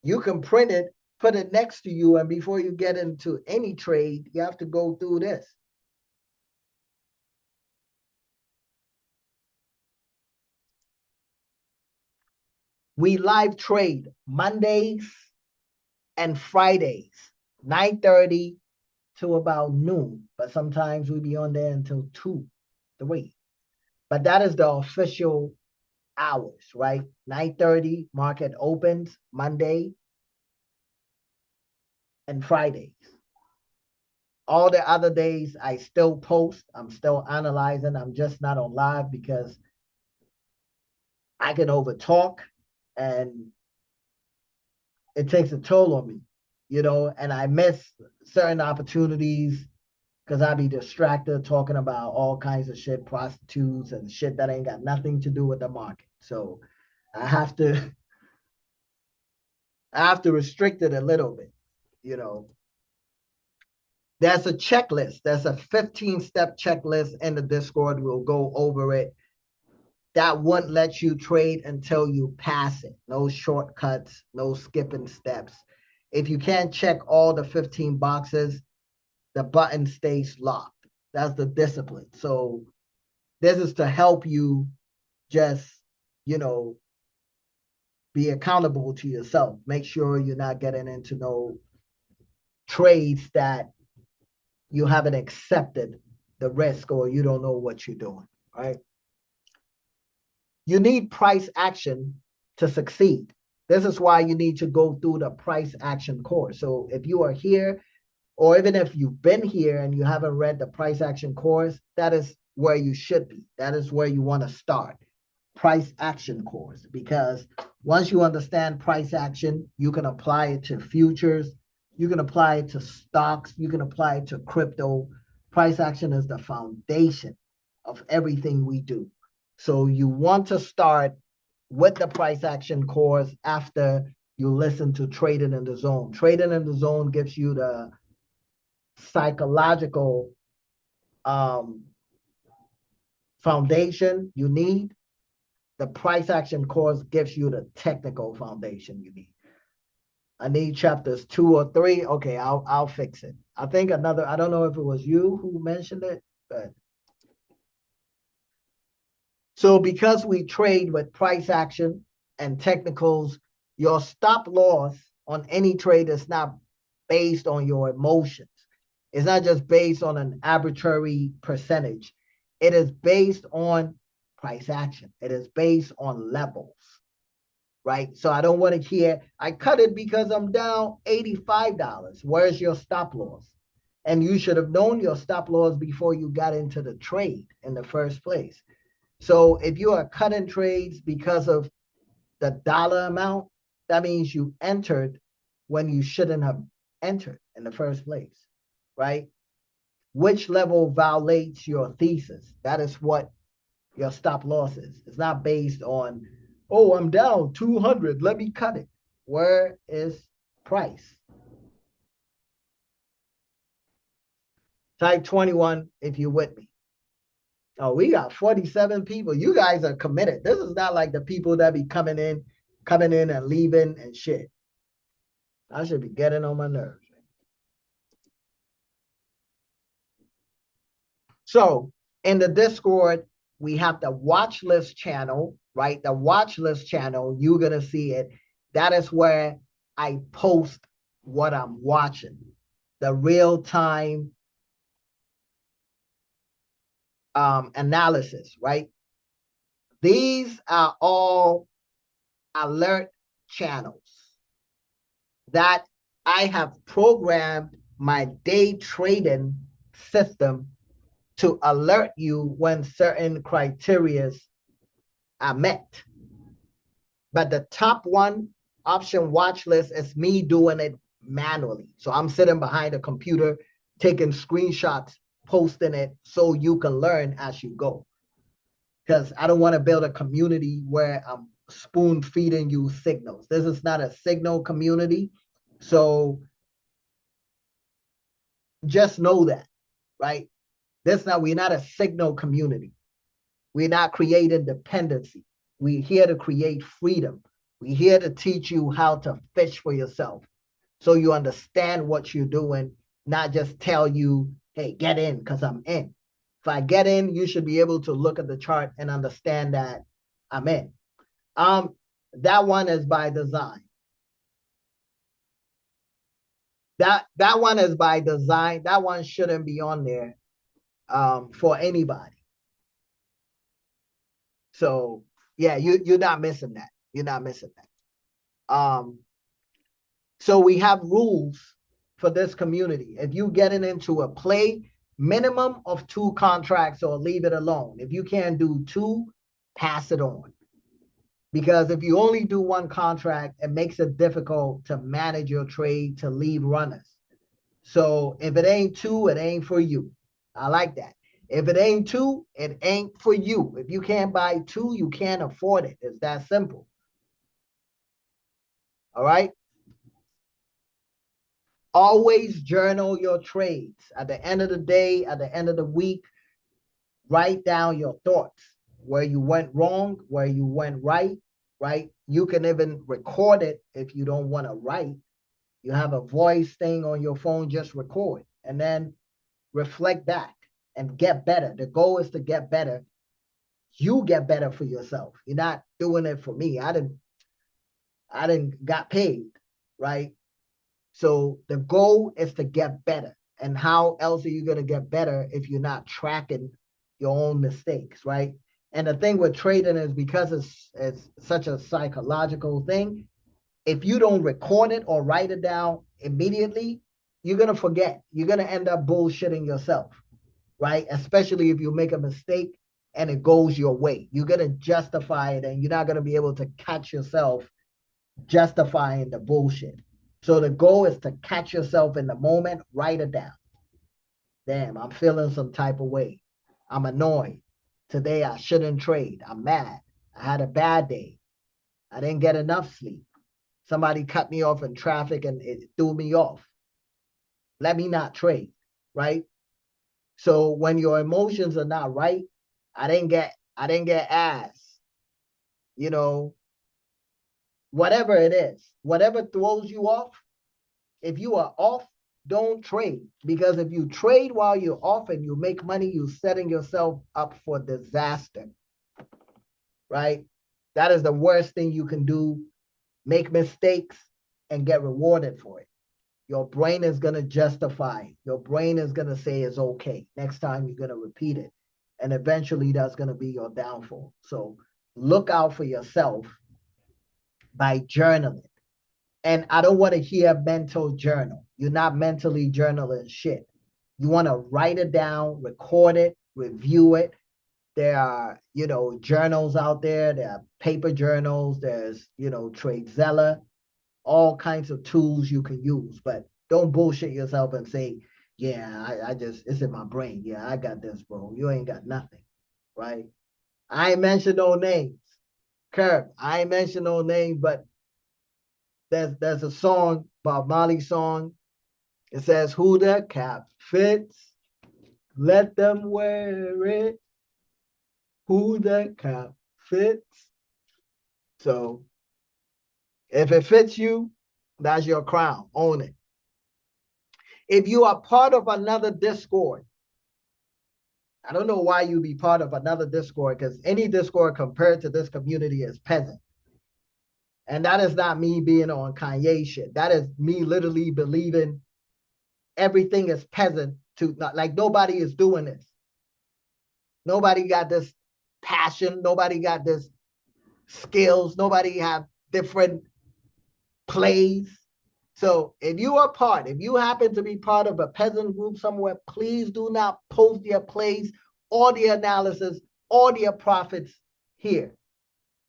You can print it, put it next to you, and before you get into any trade, you have to go through this. We live trade Mondays and Fridays, 9:30 to about noon, but sometimes we be on there until 2, 3. But that is the official hours, right? 9:30 market opens Monday and Fridays. All the other days I still post. I'm still analyzing. I'm just not on live because I can overtalk and it takes a toll on me, and I miss certain opportunities because I be distracted talking about all kinds of shit, prostitutes and shit that ain't got nothing to do with the market. So I have to restrict it a little bit, you know. There's a checklist. There's a 15-step checklist in the Discord. We'll go over it. That won't let you trade until you pass it. No shortcuts, no skipping steps. If you can't check all the 15 boxes, the button stays locked. That's the discipline. So this is to help you just, be accountable to yourself. Make sure you're not getting into no trades that you haven't accepted the risk or you don't know what you're doing, right? You need price action to succeed. This is why you need to go through the price action course. So if you are here, or even if you've been here and you haven't read the price action course, that is where you should be. That is where you want to start. Price action course, because once you understand price action, you can apply it to futures, you can apply it to stocks, you can apply it to crypto. Price action is the foundation of everything we do. So you want to start with the price action course after you listen to Trading in the Zone. Trading in the Zone gives you the psychological foundation you need. The price action course gives you the technical foundation you need. I need chapters 2 or 3. Okay, I'll fix it. I think I don't know if it was you who mentioned it, but so because we trade with price action and technicals, your stop loss on any trade is not based on your emotions. It's not just based on an arbitrary percentage. It is based on price action. It is based on levels, right? So I don't want to hear, I cut it because I'm down $85. Where's your stop loss? And you should have known your stop loss before you got into the trade in the first place. So if you are cutting trades because of the dollar amount, that means you entered when you shouldn't have entered in the first place, right? Which level violates your thesis? That is what your stop loss is. It's not based on, oh, I'm down 200, let me cut it. Where is price? Type 21 if you're with me. Oh, we got 47 people. You guys are committed. This is not like the people that be coming in and leaving and shit. I should be getting on my nerves. So in the Discord, we have the watch list channel, right? The watch list channel, you're going to see it. That is where I post what I'm watching. The real time analysis, right? These are all alert channels that I have programmed my day trading system to alert you when certain criteria are met. But the top one option watch list is me doing it manually. So I'm sitting behind a computer, taking screenshots, posting it so you can learn as you go. Because I don't want to build a community where I'm spoon feeding you signals. This is not a signal community. So just know that, right? We're not a signal community. We're not creating dependency. We're here to create freedom. We're here to teach you how to fish for yourself so you understand what you're doing, not just tell you, hey, get in because I'm in. If I get in, you should be able to look at the chart and understand that I'm in. That one is by design. That one is by design. That one shouldn't be on there for anybody. So yeah, you're not missing that. You're not missing that. So we have rules for this community. If you getting into a play, minimum of 2 contracts or leave it alone. If you can't do 2, pass it on. Because if you only do 1 contract, it makes it difficult to manage your trade to leave runners. So if it ain't 2, it ain't for you. I like that. If it ain't 2, it ain't for you. If you can't buy 2, you can't afford it. It's that simple. All right. Always journal your trades. At the end of the day, at the end of the week, write down your thoughts, where you went wrong, where you went right, right? You can even record it if you don't want to write. You have a voice thing on your phone, just record and then reflect back and get better. The goal is to get better. You get better for yourself. You're not doing it for me. I didn't got paid, right? So the goal is to get better. And how else are you going to get better if you're not tracking your own mistakes, right? And the thing with trading is because it's such a psychological thing, if you don't record it or write it down immediately, you're going to forget. You're going to end up bullshitting yourself, right? Especially if you make a mistake and it goes your way. You're going to justify it and you're not going to be able to catch yourself justifying the bullshit. So the goal is to catch yourself in the moment, write it down. Damn, I'm feeling some type of way. I'm annoyed. Today I shouldn't trade. I'm mad. I had a bad day. I didn't get enough sleep. Somebody cut me off in traffic and it threw me off. Let me not trade, right? So when your emotions are not right, I didn't get ass. You know, whatever it is, whatever throws you off, if you are off, don't trade. Because if you trade while you're off and you make money, you're setting yourself up for disaster, right? That is the worst thing you can do. Make mistakes and get rewarded for it. Your brain is going to justify it. Your brain is going to say it's okay. Next time you're going to repeat it. And eventually that's going to be your downfall. So look out for yourself by journaling. And I don't want to hear mental journal. You're not mentally journaling shit. You want to write it down, record it, review it. There are, journals out there. There are paper journals. There's, TradeZella, all kinds of tools you can use. But don't bullshit yourself and say, yeah, I just, it's in my brain. Yeah, I got this, bro. You ain't got nothing, right? I ain't mentioned no names. Curb, I ain't mentioned no names, but there's a song, Bob Marley song. It says, who the cap fits, let them wear it. Who the cap fits. So if it fits you, that's your crown. Own it. If you are part of another Discord, I don't know why you be part of another Discord, because any Discord compared to this community is peasant. And that is not me being on Kanye shit. That is me literally believing everything is peasant to like nobody is doing this. Nobody got this passion. Nobody got this skills. Nobody have different plays. So if you happen to be part of a peasant group somewhere, please do not post their plays or their analysis or their profits here.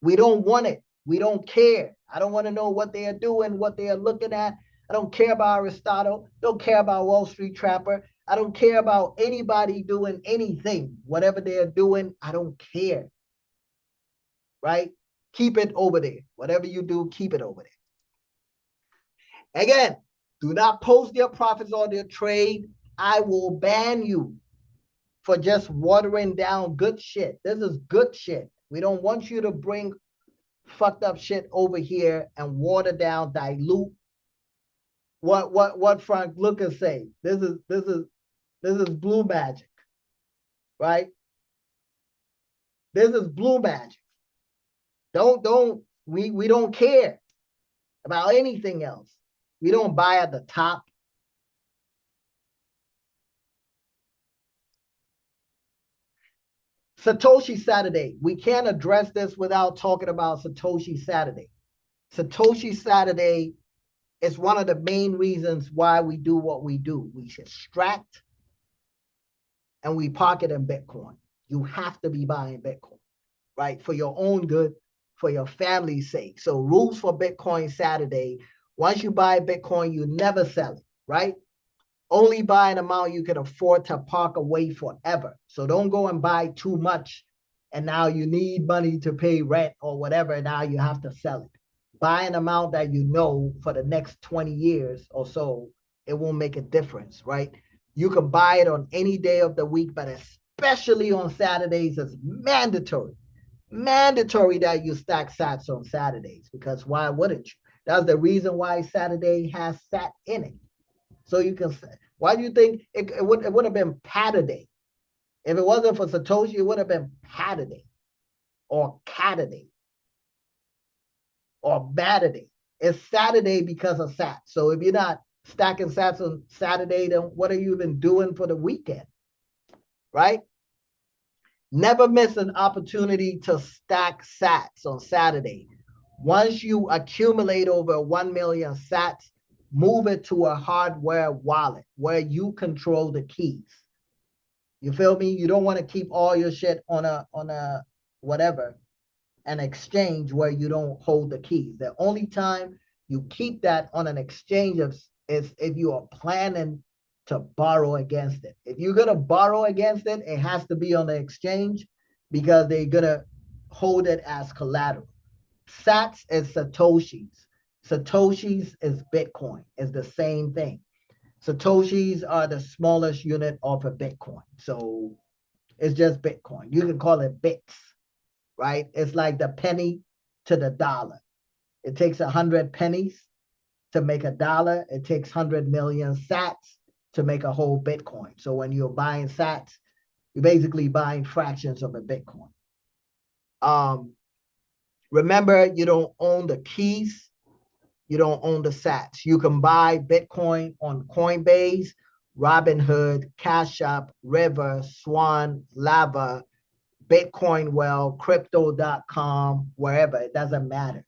We don't want it. We don't care. I don't want to know what they are doing, what they are looking at. I don't care about Aristotle. Don't care about Wall Street Trapper. I don't care about anybody doing anything. Whatever they're doing, I don't care. Right? Keep it over there. Whatever you do, keep it over there. Again, do not post your profits on your trade. I will ban you for just watering down good shit. This is good shit. We don't want you to bring fucked up shit over here and water down, dilute what Frank Lucas say. This is blue magic, right? This is blue magic. We don't care about anything else. We don't buy at the top. Satoshi Saturday. We can't address this without talking about Satoshi Saturday. Satoshi Saturday is one of the main reasons why we do what we do. We extract and we pocket in Bitcoin. You have to be buying Bitcoin, right? For your own good, for your family's sake. So rules for Bitcoin Saturday. Once you buy Bitcoin, you never sell it, right? Only buy an amount you can afford to park away forever. So don't go and buy too much and now you need money to pay rent or whatever, and now you have to sell it. Buy an amount that you know for the next 20 years or so, it won't make a difference, right? You can buy it on any day of the week, but especially on Saturdays, it's mandatory. Mandatory that you stack sats on Saturdays, because why wouldn't you? That's the reason why Saturday has sat in it. So you can, why do you think it would have been Pataday? If it wasn't for Satoshi, it would have been Pataday or Cataday or Bataday. It's Saturday because of Sat. So if you're not stacking Sats on Saturday, then what are you even doing for the weekend? Right? Never miss an opportunity to stack Sats on Saturday. Once you accumulate over 1 million Sats, move it to a hardware wallet where you control the keys. You feel me? You don't want to keep all your shit on a whatever, an exchange where you don't hold the keys. The only time you keep that on an exchange is if you are planning to borrow against it. If you're gonna borrow against it, it has to be on the exchange because they're gonna hold it as collateral. Sats is Satoshis. Satoshis is Bitcoin. It's the same thing. Satoshis are the smallest unit of a Bitcoin. So it's just Bitcoin. You can call it bits, right? It's like the penny to the dollar. It takes 100 pennies to make a dollar. It takes 100 million sats to make a whole Bitcoin. So when you're buying sats, you're basically buying fractions of a Bitcoin. Remember, you don't own the keys. You don't own the sats. You can buy Bitcoin on Coinbase, Robinhood, Cash App, River, Swan, Lava, Bitcoin Well, Crypto.com, wherever. It doesn't matter.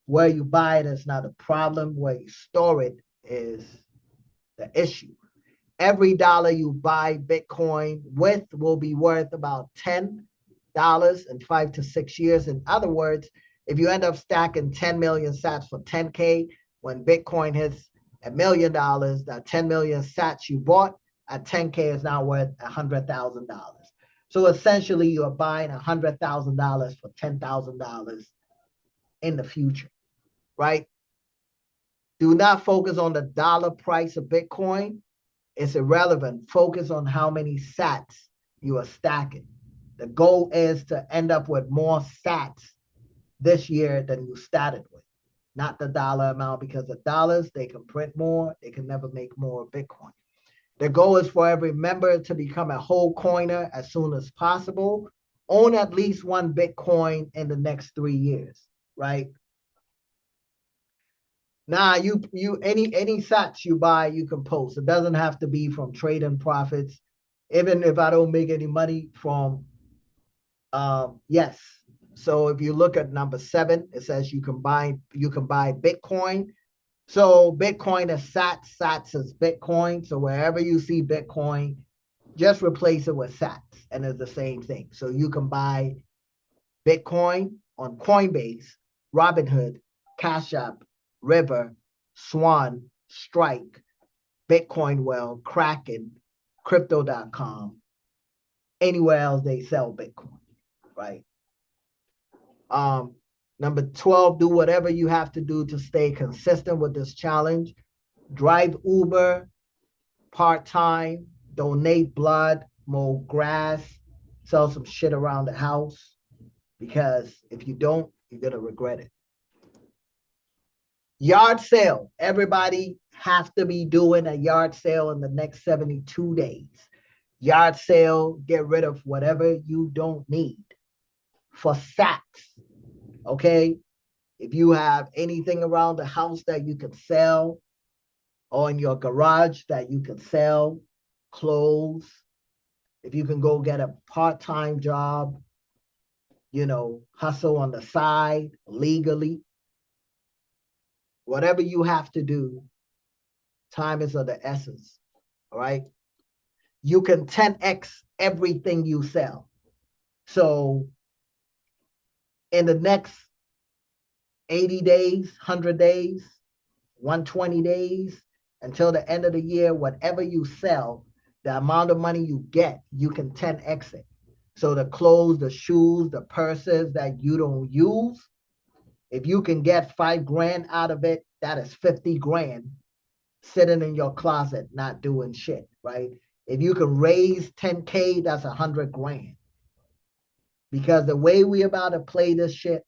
Where you buy it is not a problem. Where you store it is the issue. Every dollar you buy Bitcoin with will be worth about $10 in 5 to 6 years. In other words, if you end up stacking 10 million sats for 10K, when Bitcoin hits $1 million, that 10 million sats you bought at 10K is now worth $100,000. So essentially, you are buying $100,000 for $10,000 in the future, right? Do not focus on the dollar price of Bitcoin. It's irrelevant. Focus on how many sats you are stacking. The goal is to end up with more sats this year than you started with, not the dollar amount, because the dollars, they can print more, they can never make more Bitcoin. The goal is for every member to become a whole coiner as soon as possible, own at least one Bitcoin in the next 3 years, right? Nah, any sats you buy, you can post. It doesn't have to be from trading profits. Even if I don't make any money from, yes. So if you look at number 7, it says you can buy Bitcoin. So Bitcoin is sats, sats is Bitcoin. So wherever you see Bitcoin, just replace it with sats, and it's the same thing. So you can buy Bitcoin on Coinbase, Robinhood, Cash App, River, Swan, Strike, Bitcoin Well, Kraken, Crypto.com, anywhere else they sell Bitcoin, right? Number 12, do whatever you have to do to stay consistent with this challenge. Drive Uber part-time, donate blood, mow grass, sell some shit around the house, because if you don't, you're going to regret it. Yard sale. Everybody has to be doing a yard sale in the next 72 days. Yard sale, get rid of whatever you don't need. For sacks, okay? If you have anything around the house that you can sell, or in your garage that you can sell, clothes, if you can go get a part-time job, hustle on the side legally, whatever you have to do, time is of the essence, all right? You can 10x everything you sell. So in the next 80 days, 100 days, 120 days, until the end of the year, whatever you sell, the amount of money you get, you can 10x it. So the clothes, the shoes, the purses that you don't use, if you can get 5 grand out of it, that is 50 grand sitting in your closet, not doing shit, right? If you can raise 10K, that's 100 grand. Because the way we about to play this shit,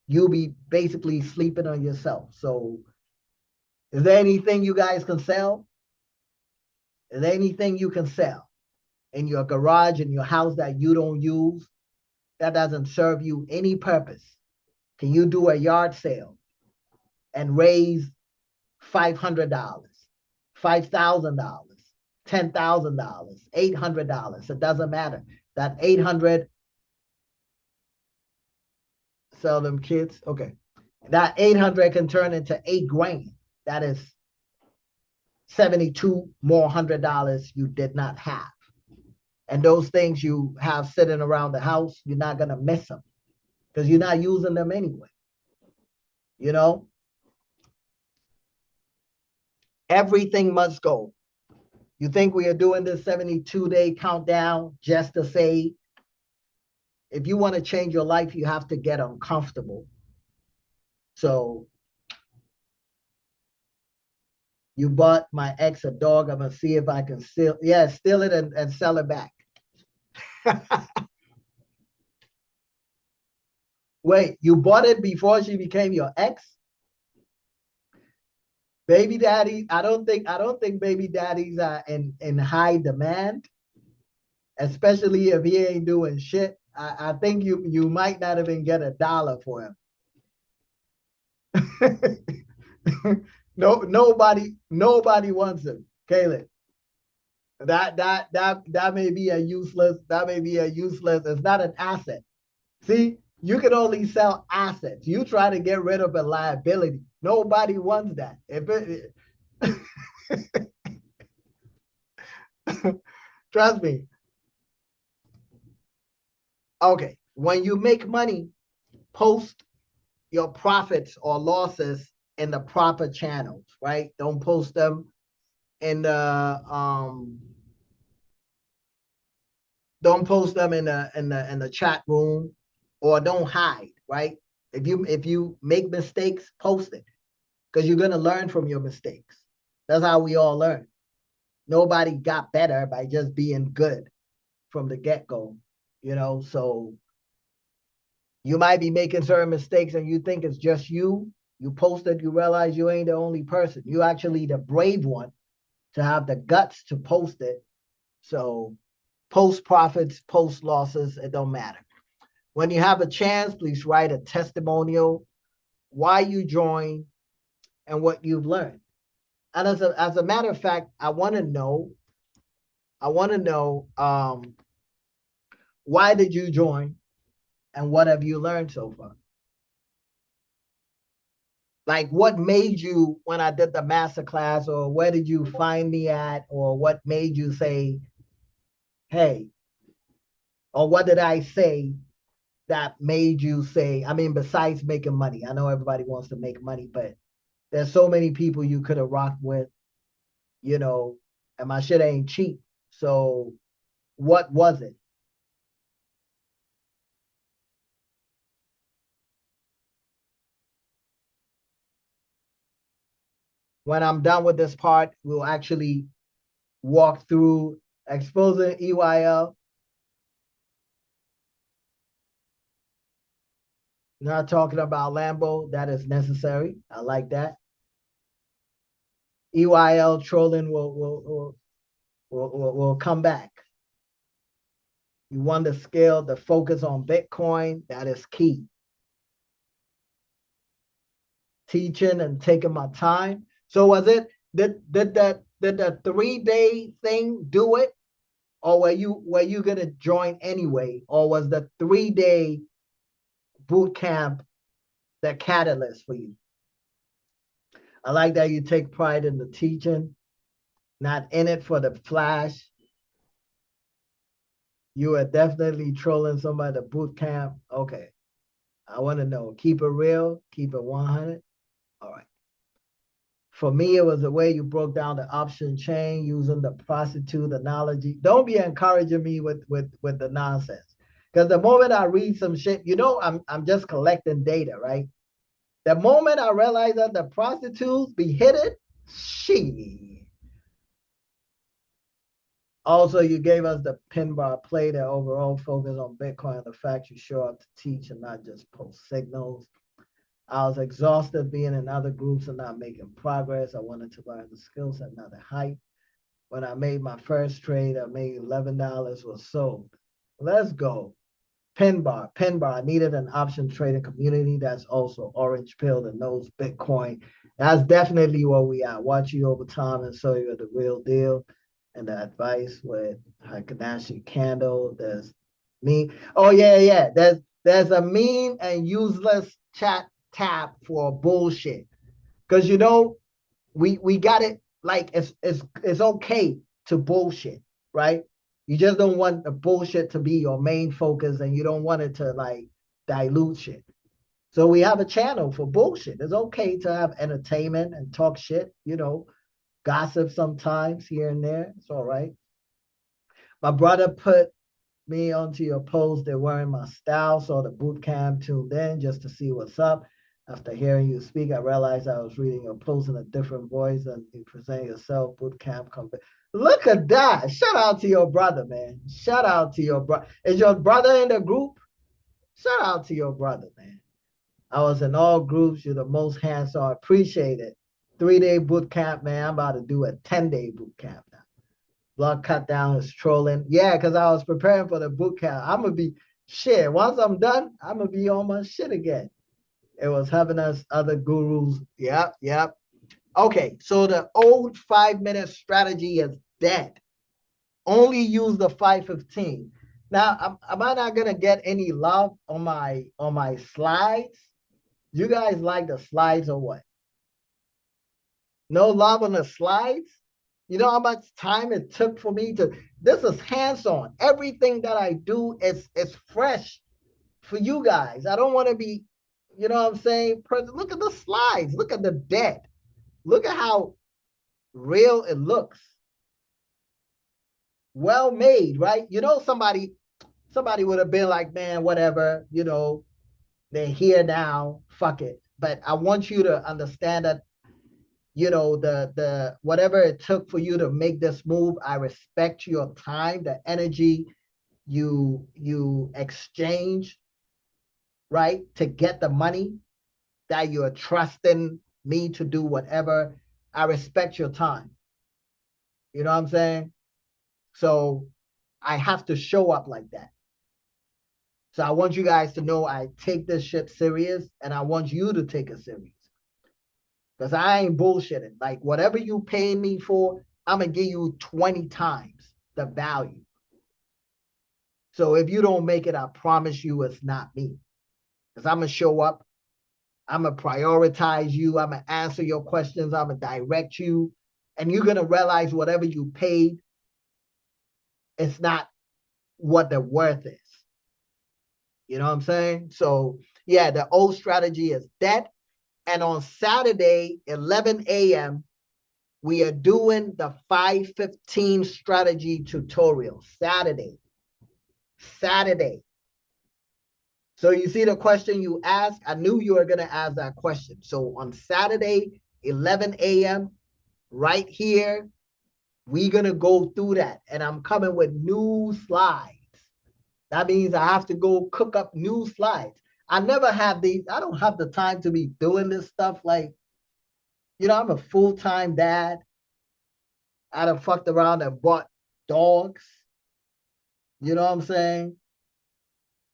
you'll be basically sleeping on yourself. So is there anything you guys can sell? Is there anything you can sell in your garage, in your house that you don't use, that doesn't serve you any purpose? Can you do a yard sale and raise $500, $5,000, $10,000, $800? It doesn't matter. That 800, sell them kids. Okay. That 800 can turn into 8 grand. That is 72 more $100 you did not have. And those things you have sitting around the house, you're not going to miss them because you're not using them anyway. Everything must go. You think we are doing this 72-day countdown just to say, if you want to change your life, you have to get uncomfortable. So you bought my ex a dog. I'm going to see if I can steal it and sell it back. Wait, you bought it before she became your ex? Baby daddy, I don't think baby daddies are in high demand, especially if he ain't doing shit. I think you might not even get $1 for him. No, nobody wants him, Caleb. That may be a useless. It's not an asset. See, you can only sell assets. You try to get rid of a liability. Nobody wants that. Trust me. Okay, when you make money, post your profits or losses in the proper channels, right? Don't post them in the don't post them in the chat room, or don't hide, right? If you make mistakes, post it, because you're gonna learn from your mistakes. That's how we all learn. Nobody got better by just being good from the get-go, so you might be making certain mistakes and you think it's just you. You post it, you realize you ain't the only person. You actually the brave one to have the guts to post it. So post profits, post losses, it don't matter. When you have a chance, please write a testimonial, why you joined and what you've learned. And as a matter of fact, I want to know, why did you join and what have you learned so far? Like, what made you, when I did the masterclass, or where did you find me at, or what made you say, hey, or what did I say that made you say, I mean, besides making money? I know everybody wants to make money, but there's so many people you could have rocked with, you know, and my shit ain't cheap. So what was it? When I'm done with this part, we'll actually walk through exposing EYL, not talking about Lambo. That is necessary. I like that. EYL trolling will come back. You want to scale the focus on Bitcoin. That is key. Teaching and taking my time. So was it did the 3 day thing do it? Or were you gonna join anyway? Or was the 3 day boot camp the catalyst for you? I like that you take pride in the teaching, not in it for the flash. You are definitely trolling somebody at boot camp. Okay. I want to know. Keep it real, keep it 100. All right. For me, it was the way you broke down the option chain using the prostitute analogy. Don't be encouraging me with the nonsense. Because the moment I read some shit, I'm just collecting data, right? The moment I realize that the prostitutes be hidden, she. Also, you gave us the pin bar play that overall focus on Bitcoin and the fact you show up to teach and not just post signals. I was exhausted being in other groups and not making progress. I wanted to learn the skills at another height. When I made my first trade, I made $11 was sold. Let's go. Pin bar. I needed an option trading community that's also orange pill and knows Bitcoin. That's definitely what we are. Watch you over time and show you the real deal. And the advice with Hikanashi Candle. There's me. Oh yeah, yeah. There's a mean and useless chat tab for bullshit. Because we got it like it's okay to bullshit, right? You just don't want the bullshit to be your main focus and you don't want it to like dilute shit. So we have a channel for bullshit. It's okay to have entertainment and talk shit, gossip sometimes here and there. It's all right. My brother put me onto your post. They're wearing my style, so the boot camp tuned in just to see what's up. After hearing you speak, I realized I was reading your post in a different voice and you present yourself, boot camp. Look at that. Shout out to your brother, man. Shout out to your brother. Is your brother in the group? Shout out to your brother, man. I was in all groups. You're the most handsome. I appreciate it. 3 day boot camp, man. I'm about to do a 10-day boot camp now. Blood cut down is trolling. Yeah, because I was preparing for the boot camp. I'm going to be shit. Once I'm done, I'm going to be on my shit again. It was having us other gurus. Yep, yep. Okay, so the old 5 minute strategy is dead. Only use the 515. Now, am I not gonna get any love on my slides? You guys like the slides or what? No love on the slides? You know how much time it took for me to. This is hands-on. Everything that I do is fresh for you guys. I don't want to be, you know what I'm saying? Look at the slides. Look at the debt. Look at how real it looks. Well made, right? Somebody would have been like, man, whatever, they're here now, fuck it. But I want you to understand that, the whatever it took for you to make this move, I respect your time, the energy you exchange, right, to get the money that you're trusting me to do whatever. I respect your time. You know what I'm saying? So I have to show up like that. So I want you guys to know I take this shit serious and I want you to take it serious. Because I ain't bullshitting. Like whatever you pay me for, I'm gonna give you 20 times the value. So if you don't make it, I promise you it's not me. Because I'm gonna show up, I'm gonna prioritize you, I'm gonna answer your questions, I'm gonna direct you, and you're gonna realize whatever you paid, it's not what the worth is. You know what I'm saying? So yeah, the old strategy is dead. And on Saturday, 11 a.m., we are doing the 515 strategy tutorial. Saturday. So you see the question you asked? I knew you were going to ask that question. So on Saturday, 11 a.m., right here, we're going to go through that. And I'm coming with new slides. That means I have to go cook up new slides. I never have these. I don't have the time to be doing this stuff. Like, I'm a full-time dad. I done fucked around and bought dogs. You know what I'm saying?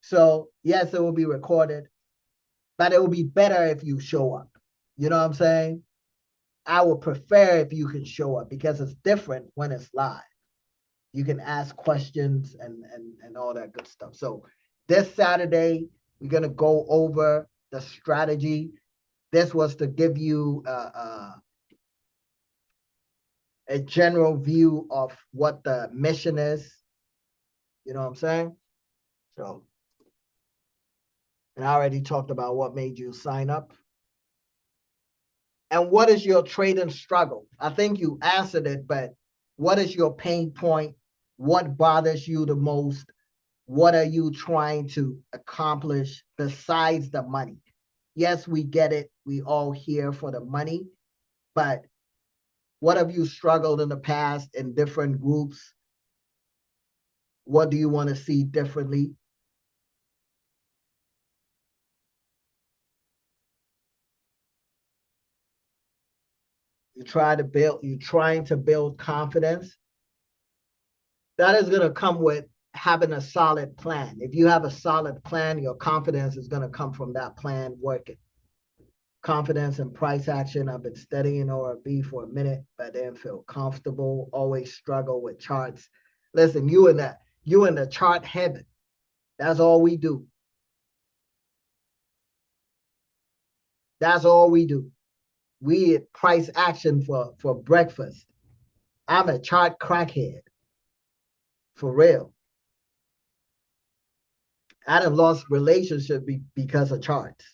So, yes, it will be recorded, but it will be better if you show up. You know what I'm saying? I would prefer if you can show up because it's different when it's live. You can ask questions and all that good stuff. So this Saturday, we're going to go over the strategy. This was to give you a general view of what the mission is. You know what I'm saying? So, and I already talked about what made you sign up. And what is your trading struggle? I think you answered it, but what is your pain point? What bothers you the most? What are you trying to accomplish besides the money? Yes, we get it. We all here for the money, but what have you struggled in the past in different groups? What do you want to see differently? You're trying to build confidence. That is going to come with having a solid plan. If you have a solid plan, your confidence is going to come from that plan working. Confidence and price action. I've been studying ORB for a minute, but didn't feel comfortable. Always struggle with charts. Listen, you in the chart heaven. That's all we do. That's all we do. We price action for breakfast. I'm a chart crackhead. For real. I done lost relationship because of charts.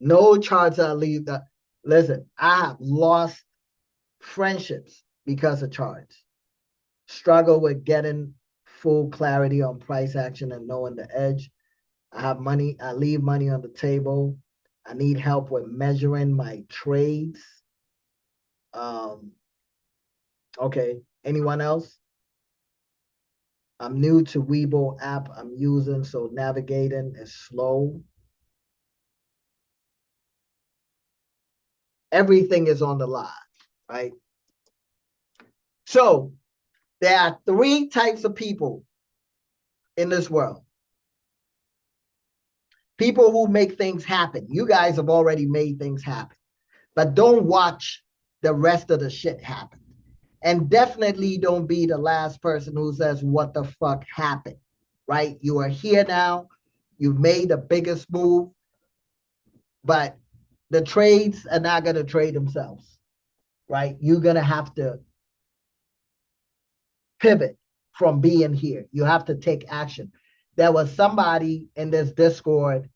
No charts I leave that. Listen, I have lost friendships because of charts. Struggle with getting full clarity on price action and knowing the edge. I have money. I leave money on the table. I need help with measuring my trades. Um, okay. Anyone else? I'm new to Weibo app I'm using, so navigating is slow. Everything is on the line, right? So there are three types of people in this world. People who make things happen. You guys have already made things happen, but don't watch the rest of the shit happen. And definitely don't be the last person who says, what the fuck happened, right? You are here now. You've made the biggest move, but the trades are not going to trade themselves, right? You're going to have to pivot from being here. You have to take action. There was somebody in this Discord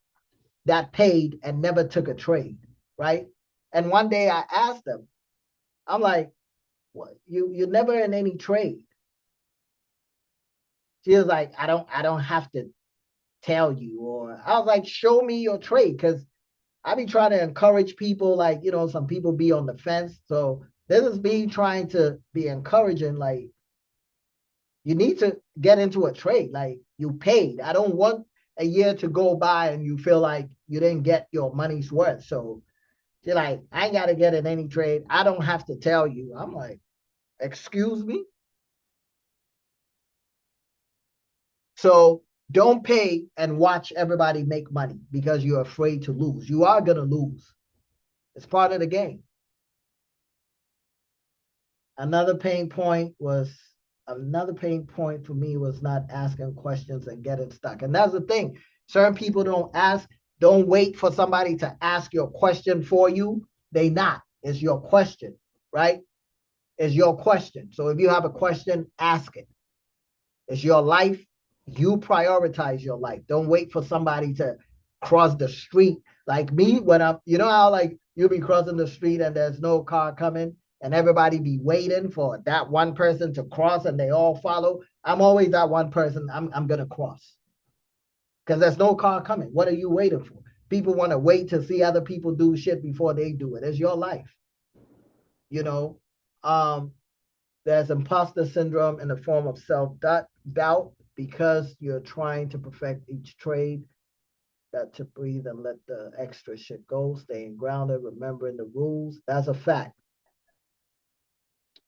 that paid and never took a trade, right? And one day I asked them, I'm like, what? You're never in any trade. She was like, I don't have to tell you. Or I was like, show me your trade. Cause I be trying to encourage people, like, some people be on the fence. So this is me trying to be encouraging, like, you need to get into a trade. Like, you paid. I don't want a year to go by and you feel like you didn't get your money's worth. So she's like, I ain't got to get in any trade. I don't have to tell you. I'm like, excuse me? So don't pay and watch everybody make money because you're afraid to lose. You are going to lose. It's part of the game. Another pain point for me was not asking questions and getting stuck. And that's the thing. Certain people don't wait for somebody to ask your question for you. They not. It's your question, right? It's your question. So if you have a question, ask it. It's your life. You prioritize your life. Don't wait for somebody to cross the street. Like me, when I'm, you know how like you'll be crossing the street and there's no car coming and everybody be waiting for that one person to cross and they all follow. I'm always that one person. I'm gonna cross because there's no car coming. What are you waiting for? People want to wait to see other people do shit before they do it. It's your life, you know. Um, there's imposter syndrome in the form of self-doubt because you're trying to perfect each trade. Got to breathe and let the extra shit go. Staying grounded, remembering the rules. That's a fact.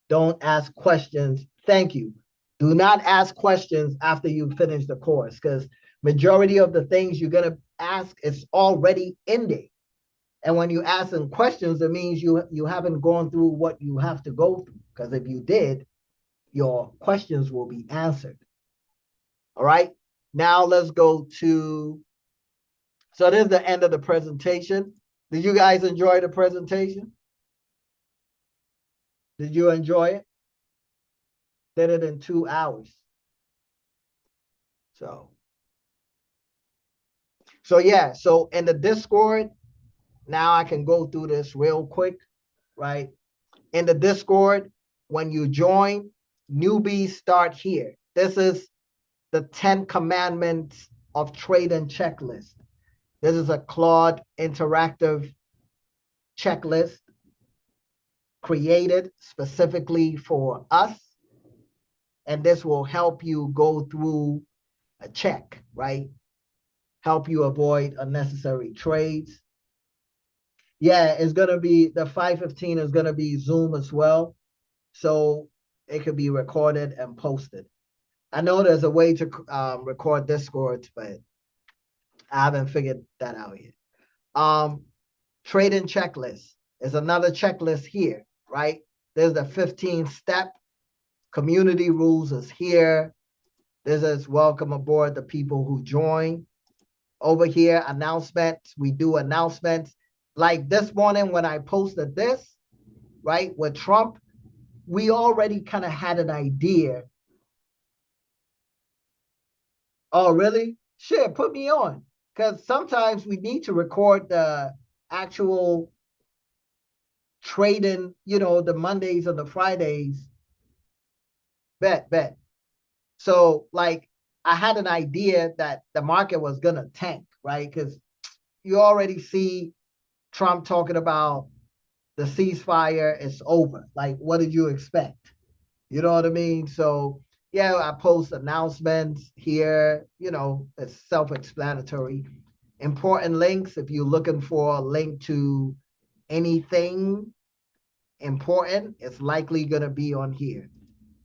Don't ask questions. Thank you. Do not ask questions after you finish the course because majority of the things you're gonna ask is already in there. And when you ask them questions, it means you haven't gone through what you have to go through. Because if you did, your questions will be answered. All right. Now let's go to. So this is the end of the presentation. Did you guys enjoy the presentation? Did you enjoy it? Did it in 2 hours. So yeah. So in the Discord, now I can go through this real quick, right? In the Discord, when you join, newbies start here. This is the 10 commandments of trading checklist. This is a Claude interactive checklist created specifically for us. And this will help you go through a check, right? Help you avoid unnecessary trades. Yeah, it's going to be the 515 is going to be Zoom as well. So it could be recorded and posted. I know there's a way to record Discord, but I haven't figured that out yet. Trading checklist is another checklist here, right? There's the 15-step community rules is here. This is welcome aboard the people who join. Over here, announcements. We do announcements. Like this morning when I posted this, right, with Trump, we already kind of had an idea. Oh, really? Shit, put me on. Because sometimes we need to record the actual trading, the Mondays and the Fridays. Bet. So, like, I had an idea that the market was going to tank, right? Because you already see Trump talking about the ceasefire is over. Like, what did you expect? You know what I mean? So, yeah, I post announcements here. It's self-explanatory. Important links, if you're looking for a link to anything important, it's likely going to be on here.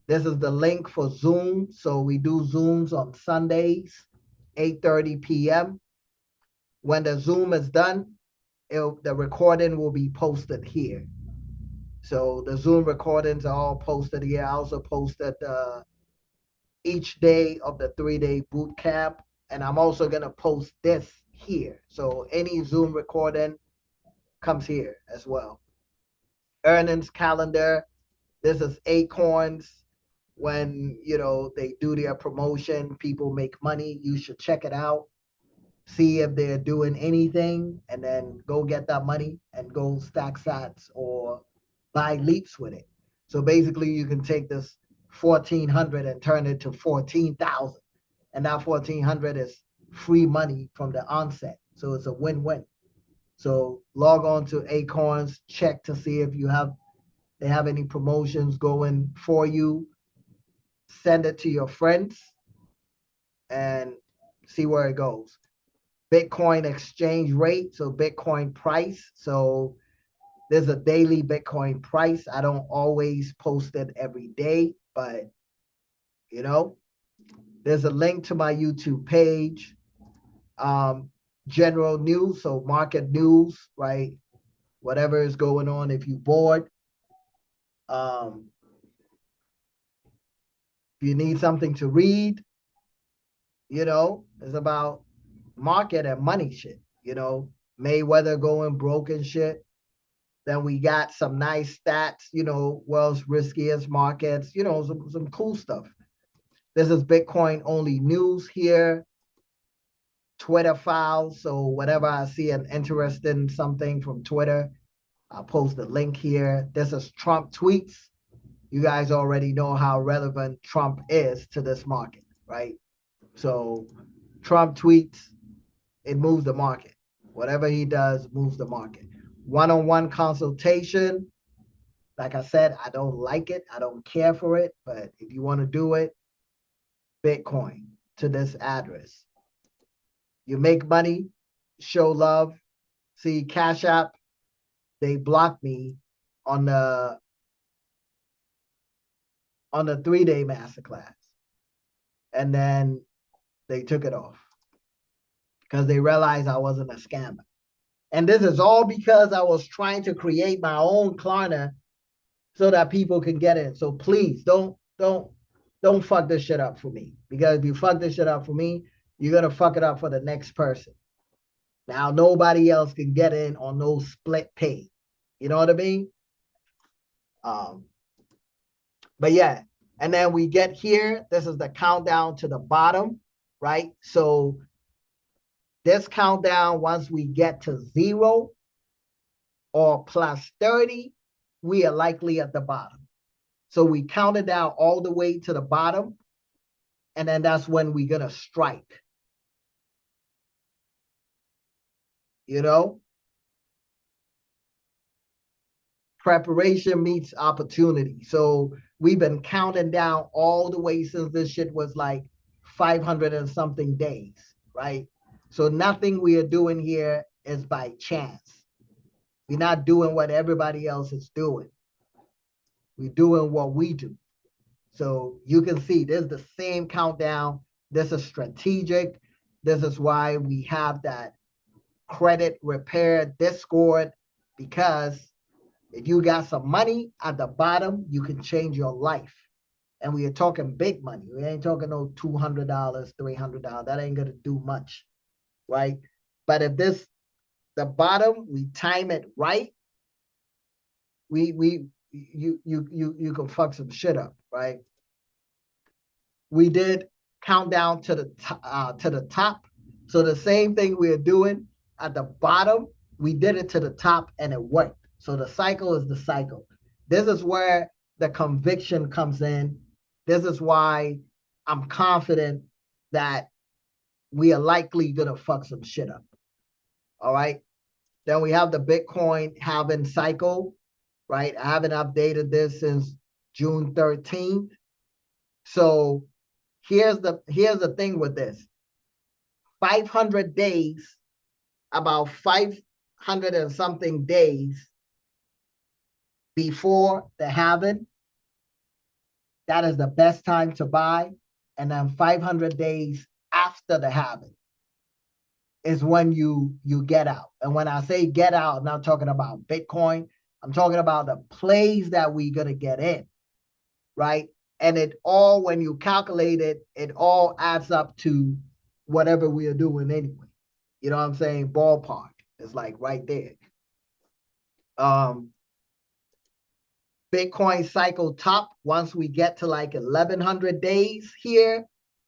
This is the link for Zoom. So we do Zooms on Sundays, 8:30 p.m. When the Zoom is done, the recording will be posted here. So the Zoom recordings are all posted here. I also posted each day of the 3-day boot camp. And I'm also going to post this here. So any Zoom recording comes here as well. Earnings calendar. This is Acorns. When, they do their promotion, people make money. You should check it out. See if they're doing anything and then go get that money and go stack sats or buy leaps with it. So basically you can take this 1,400 and turn it to 14,000. And that 1,400 is free money from the onset. So it's a win-win. So log on to Acorns, check to see if they have any promotions going for you. Send it to your friends and see where it goes. Bitcoin exchange rate, so Bitcoin price. So there's a daily Bitcoin price. I don't always post it every day, but there's a link to my YouTube page. General news, so market news, right? Whatever is going on if you're bored. If you need something to read, it's about market and money shit, Mayweather going broke and shit. Then we got some nice stats, world's riskiest markets, some cool stuff. This is Bitcoin only news here. Twitter file. So whenever I see an interesting something from Twitter, I'll post the link here. This is Trump tweets. You guys already know how relevant Trump is to this market, right? So Trump tweets, it moves the market. Whatever he does moves the market. One-on-one consultation. Like I said, I don't like it. I don't care for it. But if you want to do it, Bitcoin to this address. You make money, show love. See, Cash App, they blocked me on the 3-day masterclass. And then they took it off because they realized I wasn't a scammer. And this is all because I was trying to create my own Klarna so that people can get in. So please don't fuck this shit up for me. Because if you fuck this shit up for me, you're gonna fuck it up for the next person. Now nobody else can get in on no split pay. You know what I mean? Um, but yeah, and then we get here. This is the countdown to the bottom, right? So this countdown, once we get to 0 or plus 30, we are likely at the bottom. So we counted down all the way to the bottom, and then that's when we're gonna strike. You know, preparation meets opportunity. So we've been counting down all the way since this shit was like 500 and something days, right? So nothing we are doing here is by chance. We're not doing what everybody else is doing. We're doing what we do. So you can see there's the same countdown. This is strategic. This is why we have that credit repair Discord, because if you got some money at the bottom, you can change your life. And we are talking big money. We ain't talking no $200, $300. That ain't gonna do much, right? But if this the bottom, we time it right, you can fuck some shit up, right? We did countdown to the top. So the same thing we are doing at the bottom, we did it to the top and it worked. So the cycle is the cycle. This is where the conviction comes in. This is why I'm confident that we are likely gonna fuck some shit up. All right. Then we have the Bitcoin halving cycle, right? I haven't updated this since June 13th. So here's the thing with this. 500 days, about 500 and something days before the halving, that is the best time to buy. And then 500 days after the halving is when you get out. And when I say get out, I'm not talking about Bitcoin. I'm talking about the plays that we're going to get in, right? And it all, when you calculate it, it all adds up to whatever we are doing anyway. You know what I'm saying? Ballpark. It's like right there. Bitcoin cycle top, once we get to like 1100 days here,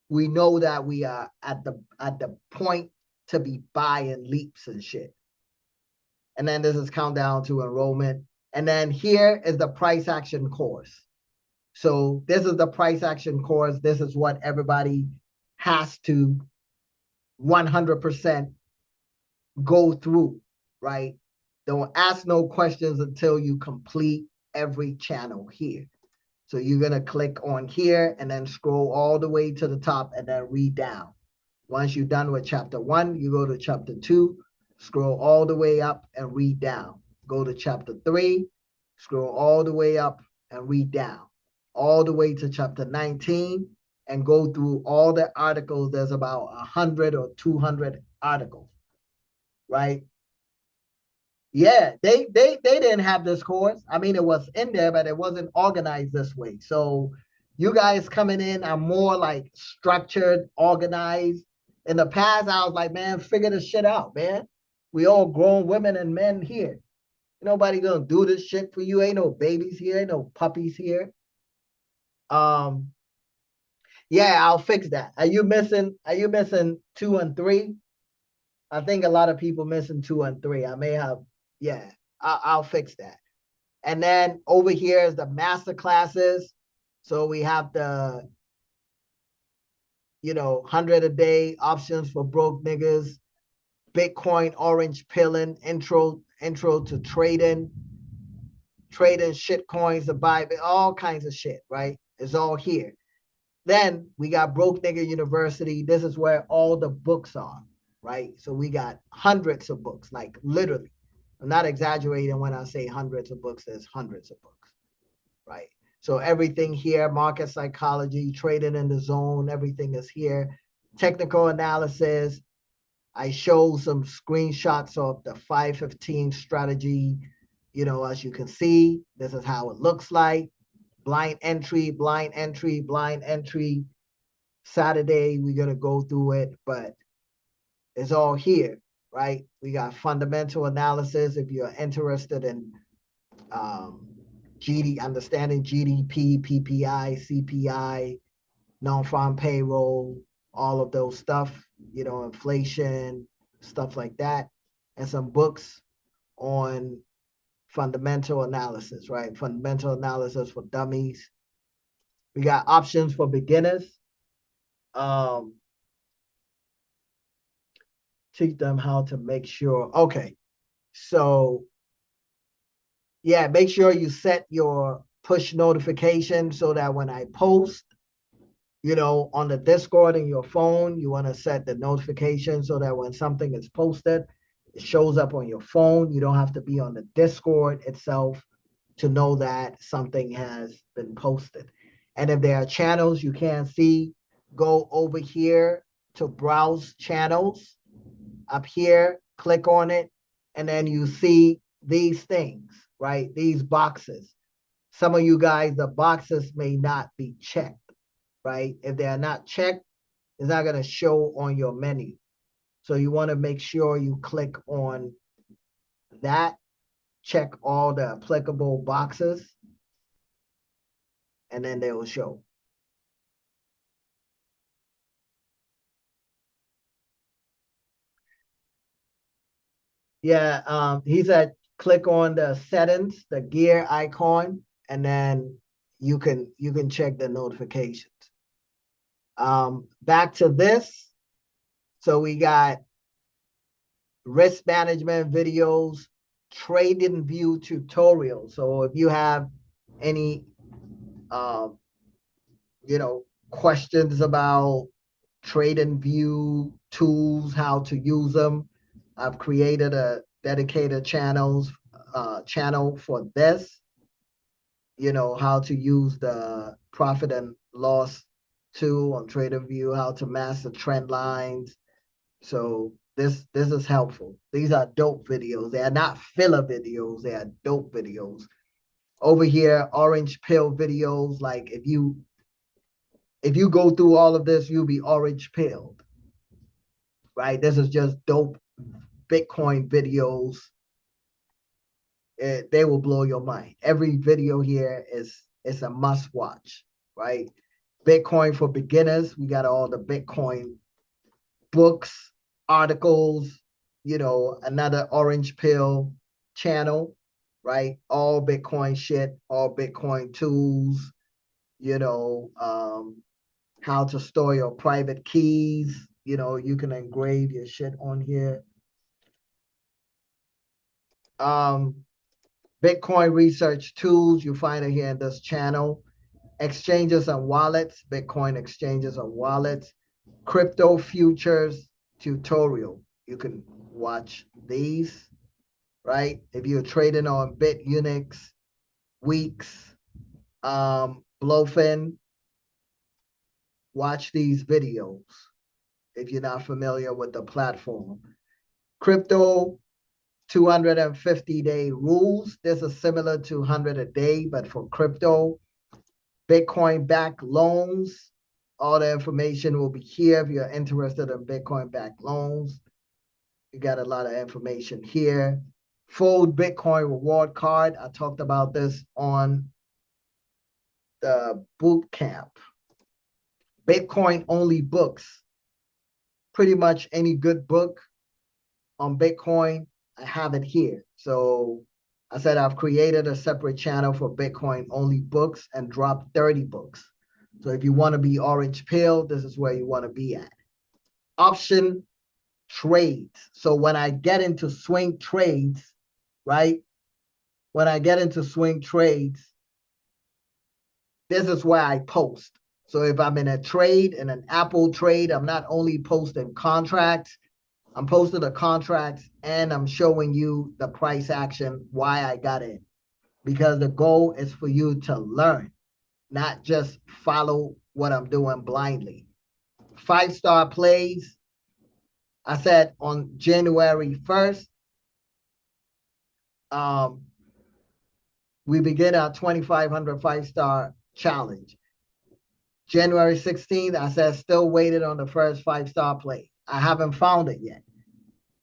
we know that we are at the point to be buying leaps and shit. And then this is countdown to enrollment. And then here is the price action course. So this is the price action course. This is what everybody has to 100% go through, right? Don't ask no questions until you complete every channel here. So you're going to click on here and then scroll all the way to the top and then read down. Once you're done with chapter 1, you go to chapter 2, scroll all the way up and read down. Go to chapter 3, scroll all the way up and read down. All the way to chapter 19 and go through all the articles. There's about 100 or 200 articles, right? Yeah, they didn't have this course. I mean, it was in there, but it wasn't organized this way. So you guys coming in are more like structured, organized. In the past, I was like, man, figure this shit out, man. We all grown women and men here. Nobody gonna do this shit for you. Ain't no babies here, ain't no puppies here. Yeah, I'll fix that. Are you missing 2 and 3? I think a lot of people missing 2 and 3. I may have, yeah, I'll fix that. And then over here is the master classes. So we have the, 100 a day options for broke niggas, Bitcoin orange pilling, intro to trading shit coins to buy all kinds of shit, right? It's all here. Then we got Broke Nigga University. This is where all the books are, right? So we got hundreds of books, like literally. I'm not exaggerating when I say hundreds of books, there's hundreds of books, right? So everything here, market psychology, trading in the zone, everything is here. Technical analysis. I show some screenshots of the 515 strategy. As you can see, this is how it looks like. Blind entry, blind entry, blind entry. Saturday, we're going to go through it, but it's all here, right? We got fundamental analysis if you're interested in understanding GDP, PPI, CPI, non-farm payroll, all of those stuff, inflation, stuff like that, and some books on fundamental analysis, right? Fundamental analysis for dummies. We got options for beginners. Um, Teach them how to make sure. Okay, so yeah, make sure you set your push notification so that when I post, on the Discord in your phone, you want to set the notification so that when something is posted, it shows up on your phone. You don't have to be on the Discord itself to know that something has been posted. And if there are channels you can't see, go over here to browse channels. Up here, click on it, and then you see these things, right? These boxes. Some of you guys, the boxes may not be checked, right? If they are not checked, it's not going to show on your menu. So you want to make sure you click on that, check all the applicable boxes, and then they will show. Yeah, he said click on the settings, the gear icon, and then you can check the notifications. Back to this. So we got risk management videos, trading view tutorials. So if you have any um, questions about trading view tools, how to use them, I've created a dedicated channel for this. How to use the profit and loss tool on TraderView, how to master trend lines. So this is helpful. These are dope videos. They are not filler videos. They are dope videos. Over here, orange pill videos. Like if you go through all of this, you'll be orange pilled, right? This is just dope Bitcoin videos. They will blow your mind. Every video here is a must watch, right? Bitcoin for beginners. We got all the Bitcoin books, articles, another orange pill channel, right? All Bitcoin shit, all Bitcoin tools, how to store your private keys. You can engrave your shit on here. Bitcoin research tools, you find it here in this channel. Exchanges and wallets, Bitcoin exchanges and wallets. Crypto futures tutorial. You can watch these, right? If you're trading on BitUnix, Weeks, Blowfin, watch these videos if you're not familiar with the platform. Crypto 250-day rules. This is similar to 100 a day, but for crypto. Bitcoin backed loans. All the information will be here if you're interested in Bitcoin backed loans. You got a lot of information here. Fold Bitcoin reward card. I talked about this on the boot camp. Bitcoin only books. Pretty much any good book on Bitcoin, I have it here. So I said I've created a separate channel for Bitcoin only books and dropped 30 books. So if you want to be orange pill, this is where you want to be at. Option trades. So when I get into swing trades, right? When I get into swing trades, this is where I post. So if I'm in a trade, in an Apple trade, I'm not only posting contracts, I'm posting the contracts and I'm showing you the price action, why I got in. Because the goal is for you to learn, not just follow what I'm doing blindly. 5-star plays, I said on January 1st, we begin our 2,500 5-star challenge. January 16th, I said still waited on the first 5-star play. I haven't found it yet.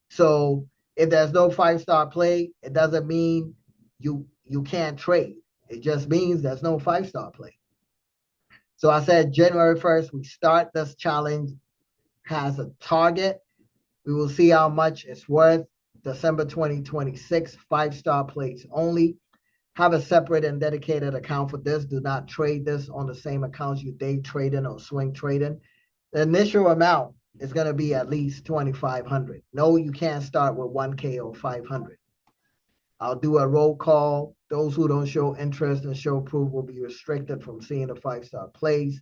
So if there's no 5-star play, it doesn't mean you can't trade. It just means there's no 5-star play. So I said January 1st, we start this challenge, has a target. We will see how much it's worth. December 2026, 5-star plays only. Have a separate and dedicated account for this. Do not trade this on the same accounts you day trading or swing trading. The initial amount is going to be at least 2,500. No, you can't start with 1K or 500. I'll do a roll call. Those who don't show interest and show proof will be restricted from seeing the 5-star plays.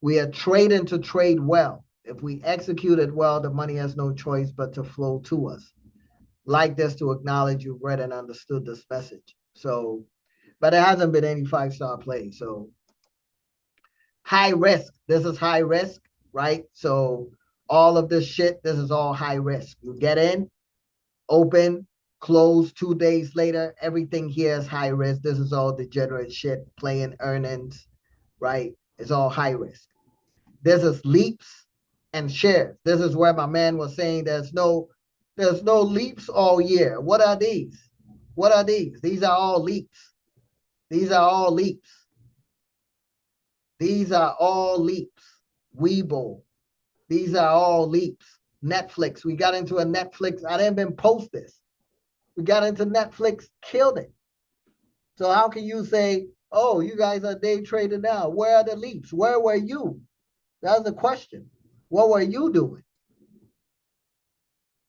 We are trading to trade well. If we execute it well, the money has no choice but to flow to us. Like this to acknowledge you've read and understood this message. So, but there hasn't been any 5-star play. So high risk. This is high risk, right? So all of this shit, this is all high risk. You get in, open, close 2 days later. Everything here is high risk. This is all degenerate shit, playing earnings, right? It's all high risk. This is leaps and shares. This is where my man was saying there's no leaps all year. What are these? What are these? These are all leaps. These are all leaps. These are all leaps. Webull. These are all leaps. Netflix. We got into a Netflix. I didn't even post this. We got into Netflix, killed it. So how can you say, oh, you guys are day trading now? Where are the leaps? Where were you? That's the question. What were you doing?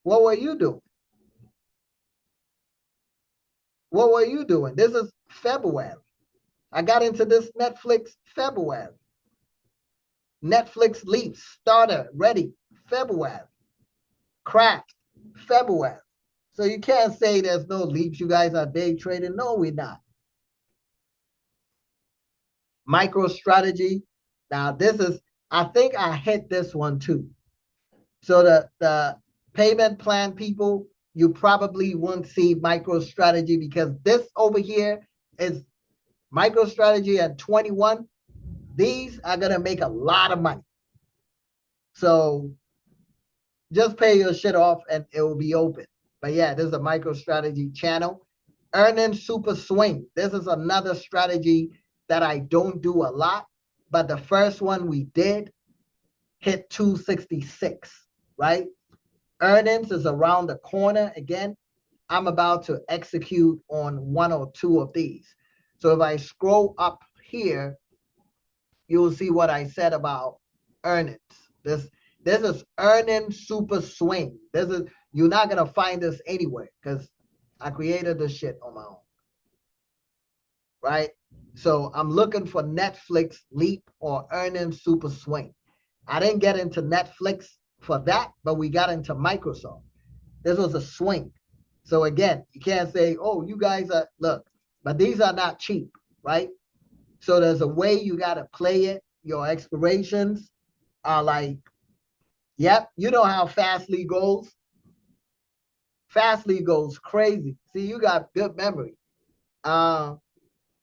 What were you doing? What were you doing? This is February. I got into this Netflix February. Netflix leaps, starter, ready, February. Cracked, February. So you can't say there's no leaps. You guys are day trading. No, we're not. MicroStrategy. Now this is, I think I hit this one too. So the payment plan people, you probably won't see MicroStrategy because this over here is MicroStrategy at 21. These are gonna make a lot of money. So just pay your shit off and it will be open. But yeah, this is a MicroStrategy channel. Earning super swing. This is another strategy that I don't do a lot, but the first one we did hit 266, right? Earnings is around the corner. Again, I'm about to execute on one or two of these. So if I scroll up here, you'll see what I said about earnings. This is earning super swing. This is, you're not gonna find this anywhere because I created this shit on my own. Right? So I'm looking for Netflix leap or earning super swing. I didn't get into Netflix for that, but we got into Microsoft. This was a swing. So again, you can't say, oh, you guys are, look, but these are not cheap, right? So there's a way you got to play it. Your expirations are like, yep, you know how Fastly goes. Fastly goes crazy. See, you got good memory.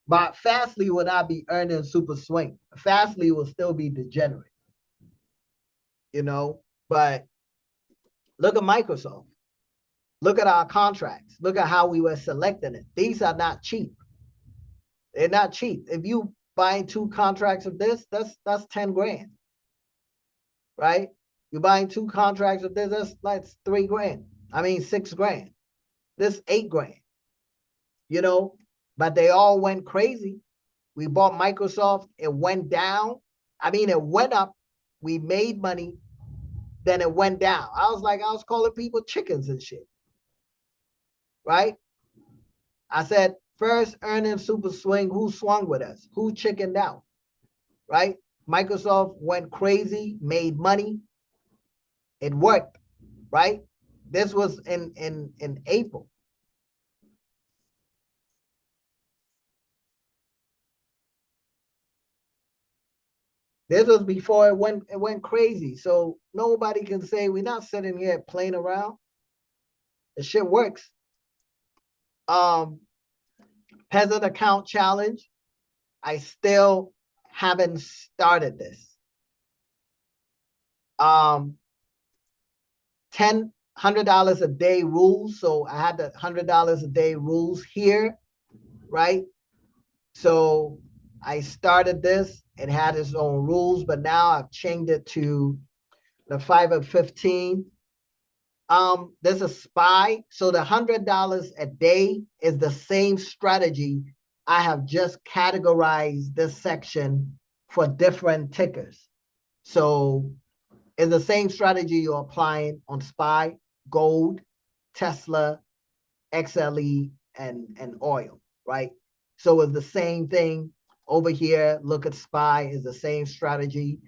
But Fastly will not be earning super swing. Fastly will still be degenerate, you know. But look at Microsoft. Look at our contracts. Look at how we were selecting it. These are not cheap. They're not cheap. If you buying 2 contracts of this, that's 10 grand, right? You're buying 2 contracts of this, that's 3 grand. I mean, 6 grand. This 8 grand, you know, but they all went crazy. We bought Microsoft. It went down. I mean, it went up. We made money. Then it went down. I was calling people chickens and shit. Right? I said, first earnings super swing. Who swung with us? Who chickened out? Right? Microsoft went crazy, made money. It worked. Right? This was in April. This was before it went crazy. So nobody can say we're not sitting here playing around. The shit works. Um, Peasant account challenge. I still haven't started this. 100 $100 a day rules. So I had the $100 a day rules here, right? So I started this. It had its own rules, but now I've changed it to the 5 of 15. There's a SPY. So the $100 a day is the same strategy. I have just categorized this section for different tickers. So it's the same strategy you're applying on SPY, gold, Tesla, XLE, and oil, right? So it's the same thing over here. Look at SPY is the same strategy,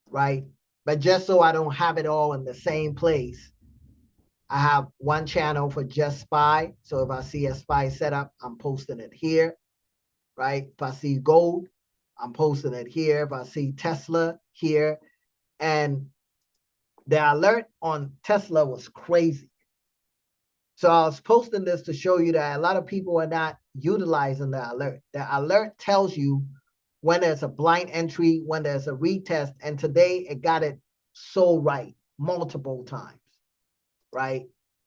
right? But just so I don't have it all in the same place, I have one channel for just SPY. So if I see a SPY setup, I'm posting it here, right? If I see gold, I'm posting it here. If I see Tesla here, and the alert on Tesla was crazy. So I was posting this to show you that a lot of people are not utilizing the alert. The alert tells you when there's a blind entry, when there's a retest, and today it got it so right multiple times, right?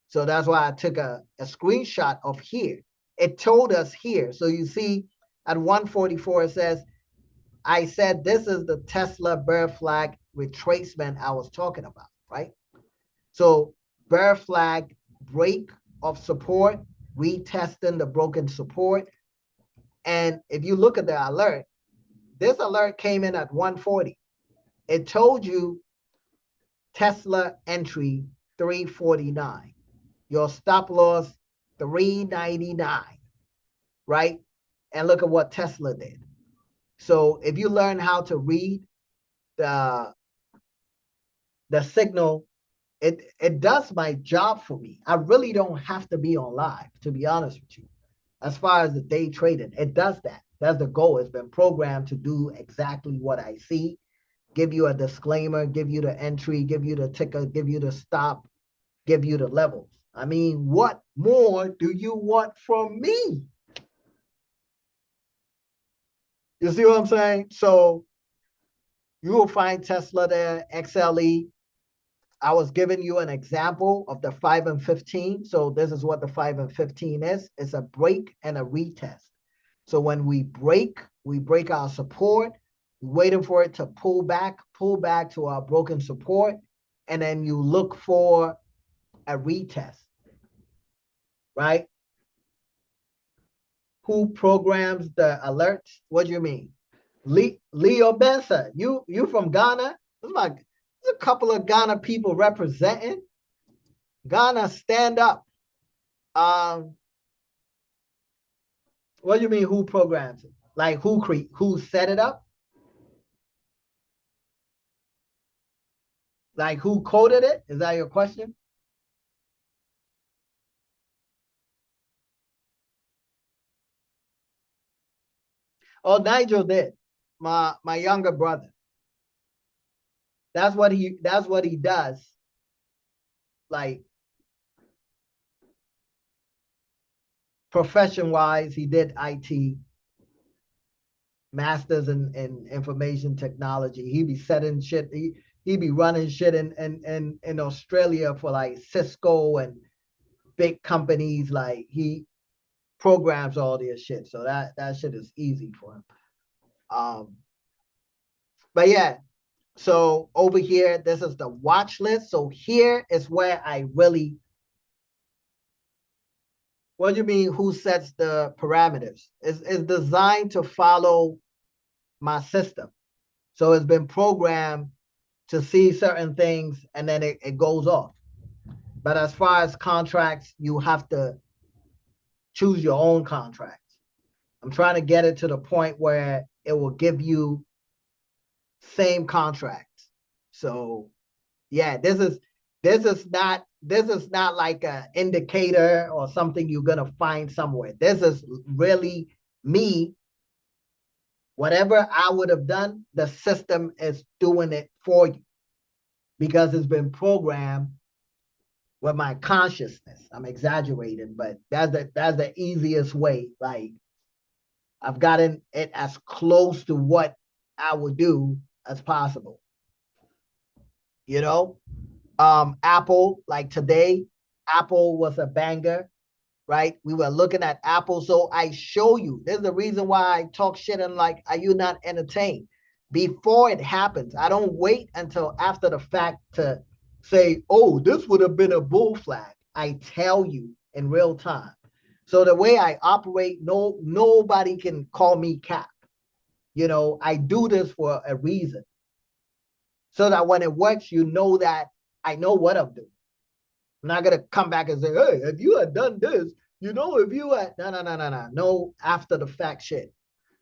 So that's why I took a screenshot of here. It told us here. So you see at 144, it says, I said this is the Tesla bear flag retracement I was talking about, right? So bear flag, break of support, retesting the broken support. And if you look at the alert, this alert came in at 140. It told you Tesla entry 349. Your stop loss 399, right? And look at what Tesla did. So if you learn how to read the signal, it does my job for me. I really don't have to be on live, to be honest with you. As far as the day trading, it does that. That's the goal. It's been programmed to do exactly what I see. Give you a disclaimer, give you the entry, give you the ticker, give you the stop, give you the levels. I mean, what more do you want from me? You see what I'm saying? So you will find Tesla there, XLE. I was giving you an example of the 5 and 15. So this is what the 5 and 15 is. It's a break and a retest. So when we break our support, waiting for it to pull back to our broken support, and then you look for a retest, right? Who programs the alerts? What do you mean? Leo Benson, you from Ghana? There's a couple of Ghana people representing. Ghana, stand up. Um, what do you mean? Who programs it? Like who set it up? Like who coded it? Is that your question? Oh, Nigel did. My younger brother. That's what he does. Like profession wise, he did IT, masters in information technology. He be setting shit. He be running shit in Australia for like Cisco and big companies. Like he programs all this shit. So that shit is easy for him. Um, but yeah, so over here, this is the watch list. So here is where I really What do you mean who sets the parameters? It's designed to follow my system. So it's been programmed to see certain things and then it goes off. But as far as contracts, you have to choose your own contracts. I'm trying to get it to the point where it will give you same contracts. So yeah, this is not like an indicator or something you're gonna find somewhere. This is really me. Whatever I would have done, the system is doing it for you because it's been programmed with my consciousness. I'm exaggerating, but that's the easiest way. Like I've gotten it as close to what I would do as possible. You know, Apple, like today, Apple was a banger, right? We were looking at Apple. So I show you. There's the reason why I talk shit and like, are you not entertained? Before it happens, I don't wait until after the fact to say, oh, this would have been a bull flag. I tell you in real time. So the way I operate, nobody can call me cap. I do this for a reason. So that when it works, you know that I know what I'm doing. I'm not gonna come back and say, hey, if you had done this, if you had no after the fact shit.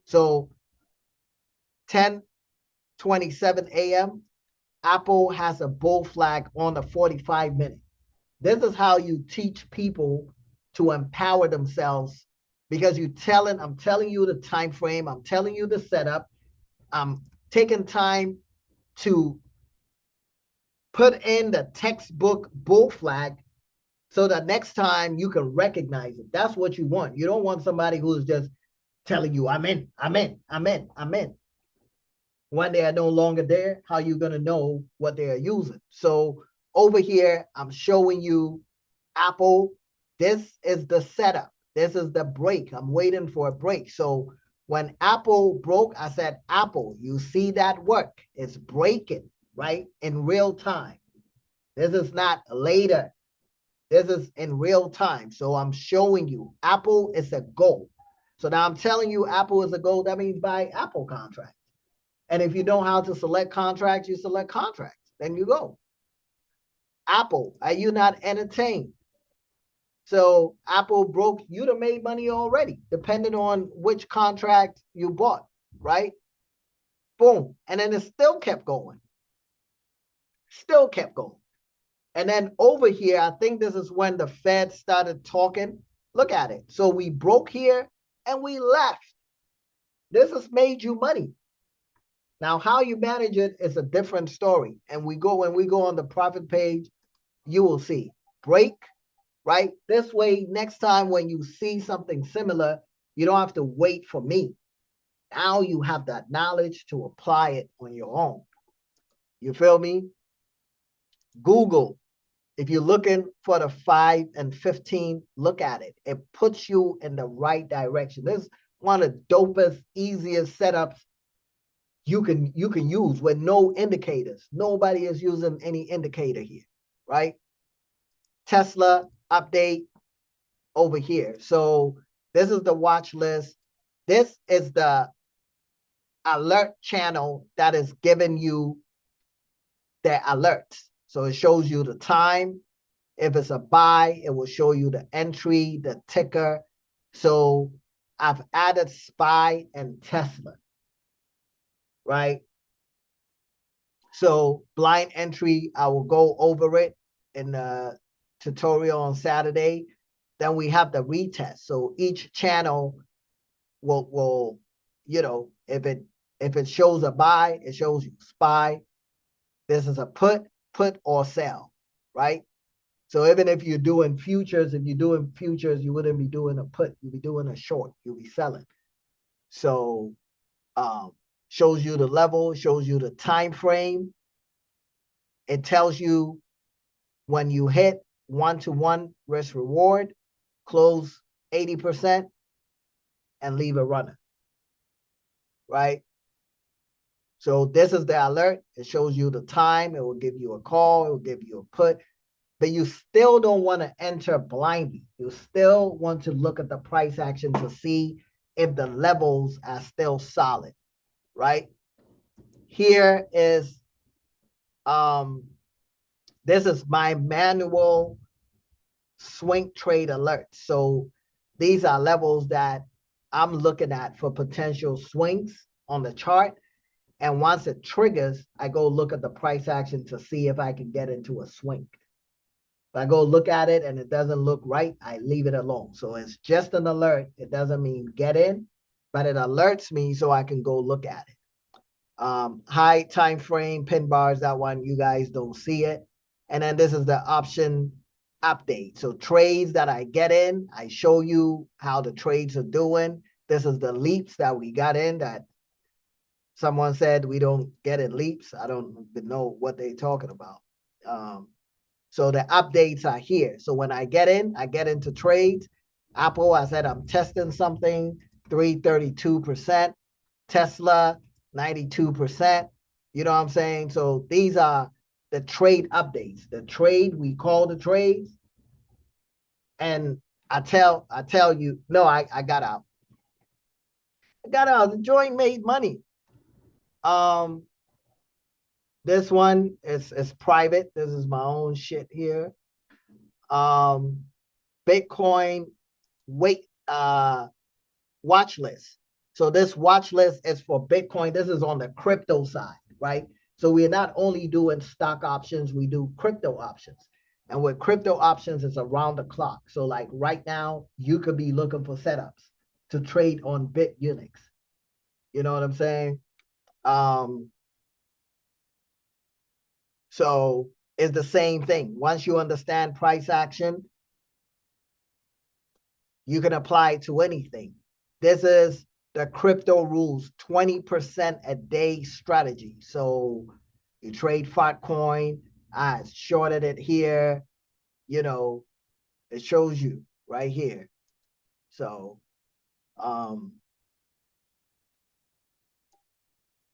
So 10:27 a.m. Apple has a bull flag on the 45-minute. This is how you teach people to empower themselves because I'm telling you the time frame, I'm telling you the setup, I'm taking time to put in the textbook bull flag so that next time you can recognize it. That's what you want. You don't want somebody who's just telling you, I'm in, I'm in, I'm in, I'm in. When they are no longer there, how are you going to know what they are using? So over here, I'm showing you Apple. This is the setup. This is the break. I'm waiting for a break. So when Apple broke, I said, Apple, you see that work. It's breaking, right? In real time. This is not later. This is in real time. So I'm showing you Apple is a go. So now I'm telling you Apple is a go. That means buy Apple contracts. And if you know how to select contracts, you select contracts. Then you go. Apple, are you not entertained? So Apple broke, you'd have made money already, depending on which contract you bought, right? Boom. And then it still kept going. Still kept going. And then over here, I think this is when the Fed started talking. Look at it. So we broke here and we left. This has made you money. Now, how you manage it is a different story. And when we go on the profit page, you will see break, right? This way, next time when you see something similar, you don't have to wait for me. Now you have that knowledge to apply it on your own. You feel me? Google. If you're looking for the 5 and 15, look at it. It puts you in the right direction. This is one of the dopest, easiest setups you can use with no indicators. Nobody is using any indicator here, right? Tesla update over here. So this is the watch list. This is the alert channel that is giving you the alerts. So it shows you the time. If it's a buy, it will show you the entry, the ticker. So I've added SPY and Tesla, right? So blind entry, I will go over it in the tutorial on Saturday. Then we have the retest. So each channel will if it shows a buy, it shows you SPY. This is a put or sell, right? So even if you're doing futures, you wouldn't be doing a put, you'd be doing a short, you'll be selling. So shows you the level, shows you the time frame. It tells you when you hit 1-to-1 risk reward, close 80% and leave a runner, right? So this is the alert. It shows you the time. It will give you a call. It will give you a put. but you still don't want to enter blindly. You still want to look at the price action to see if the levels are still solid, right? Here is this is my manual swing trade alert. So these are levels that I'm looking at for potential swings on the chart. And once it triggers, I go look at the price action to see if I can get into a swing. If I go look at it and it doesn't look right, I leave it alone. So it's just an alert. It doesn't mean get in, but it alerts me so I can go look at it. High time frame, pin bars, that one, you guys don't see it. And then this is the option update. So trades that I get in, I show you how the trades are doing. This is the leaps that we got in that someone said we don't get in leaps. I don't even know what they're talking about. So the updates are here. So when I get into trades. Apple, I said I'm testing something, 332%. Tesla, 92%. You know what I'm saying? So these are the trade updates. The trade, we call the trades. And I tell you, no, I got out. I got out. The joint made money. This one is private. This is my own shit here. Bitcoin watch list. So this watch list is for Bitcoin. This is on the crypto side, right? So we're not only doing stock options, we do crypto options. And with crypto options, it's around the clock. So like right now, you could be looking for setups to trade on BitUnix. You know what I'm saying? So it's the same thing. Once you understand price action, you can apply it to anything. This is the crypto rules, 20% a day strategy. So you trade Filecoin, I shorted it here, you know, it shows you right here. So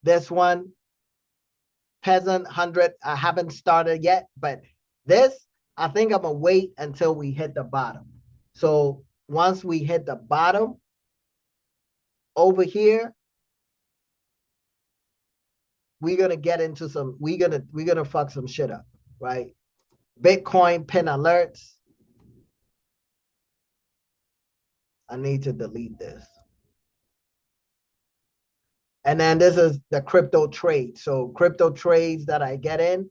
this one, Peasant 100, I haven't started yet, but this, I think I'm gonna wait until we hit the bottom. So once we hit the bottom over here, we're gonna get into some, we're gonna fuck some shit up, right? Bitcoin pin alerts. I need to delete this. And then this is the crypto trade. So crypto trades that I get in,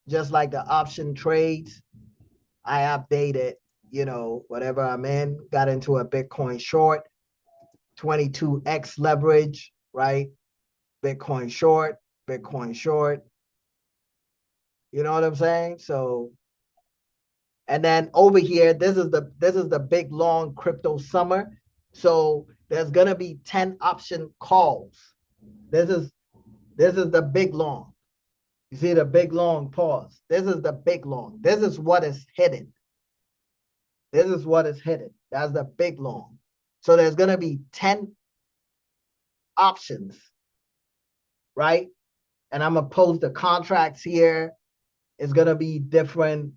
just like the option trades, I updated, you know, whatever I'm in, got into a Bitcoin short, 22x leverage, right? Bitcoin short, Bitcoin short. You know what I'm saying? So, and then over here, this is the big long crypto summer. So there's gonna be 10 option calls. This is the big long. You see the big long pause. This is the big long. This is what is hidden. This is what is hidden. That's the big long. So there's gonna be 10 options, right? And I'm gonna post the contracts here. It's gonna be different.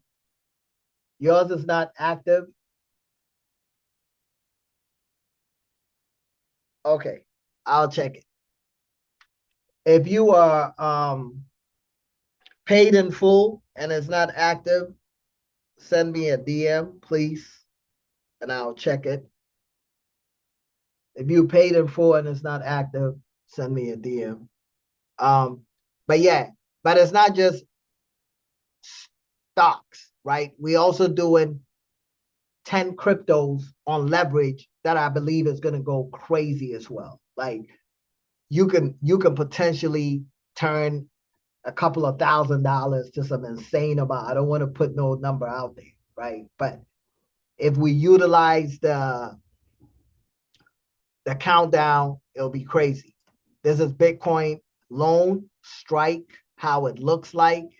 Yours is not active. Okay, I'll check it. If you are paid in full and it's not active, send me a DM, please, and I'll check it. If you paid in full and it's not active, send me a DM. But yeah, but it's not just stocks, right? We also doing 10 cryptos on leverage that I believe is gonna go crazy as well. Like you can potentially turn a couple of $1,000 to some insane amount. I don't want to put no number out there, right? But if we utilize the countdown, it'll be crazy. This is Bitcoin loan strike, how it looks like.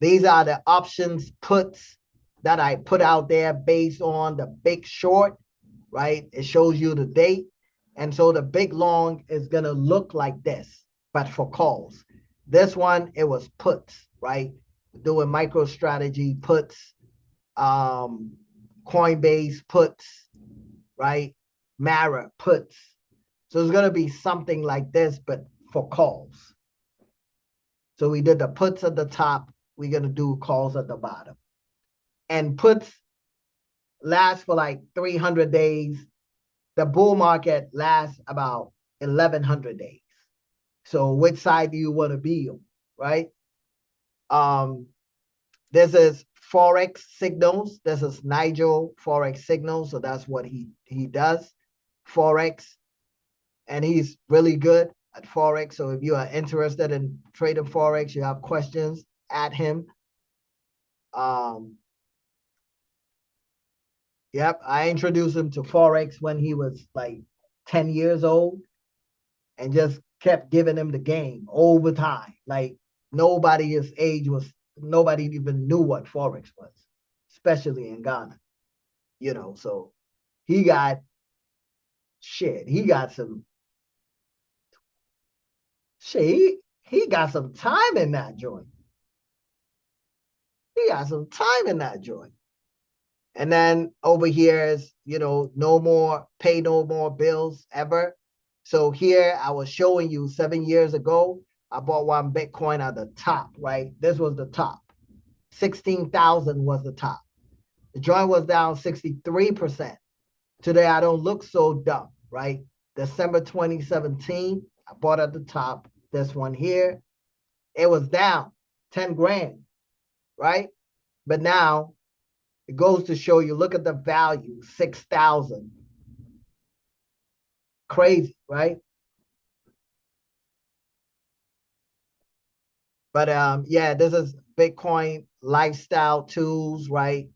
These are the options puts that I put out there based on the big short, right? It shows you the date. And so the big long is going to look like this, but for calls. This one, it was puts, right? doing MicroStrategy puts, Coinbase puts, right? Mara puts. So it's going to be something like this, but for calls. So we did the puts at the top. We're going to do calls at the bottom. And puts last for like 300 days. The bull market lasts about 1,100 days. So which side do you want to be on, right? This is Forex signals. This is Nigel Forex signals. So that's what he does, Forex. And he's really good at Forex. So if you are interested in trading Forex, you have questions, at him. Yep, I introduced him to Forex when he was like 10 years old and just kept giving him the game over time. Like nobody his age nobody even knew what Forex was, especially in Ghana, so he got he got some he got some time in that joint. He got some time in that joint. And then over here is, pay no more bills ever. So here I was showing you 7 years ago, I bought one Bitcoin at the top, right? This was the top. 16,000 was the top. The joint was down 63%. Today I don't look so dumb, right? December 2017, I bought at the top. This one here, it was down 10 grand, right? But now it goes to show you, look at the value, 6,000. Crazy, right? But yeah, this is Bitcoin lifestyle tools, right?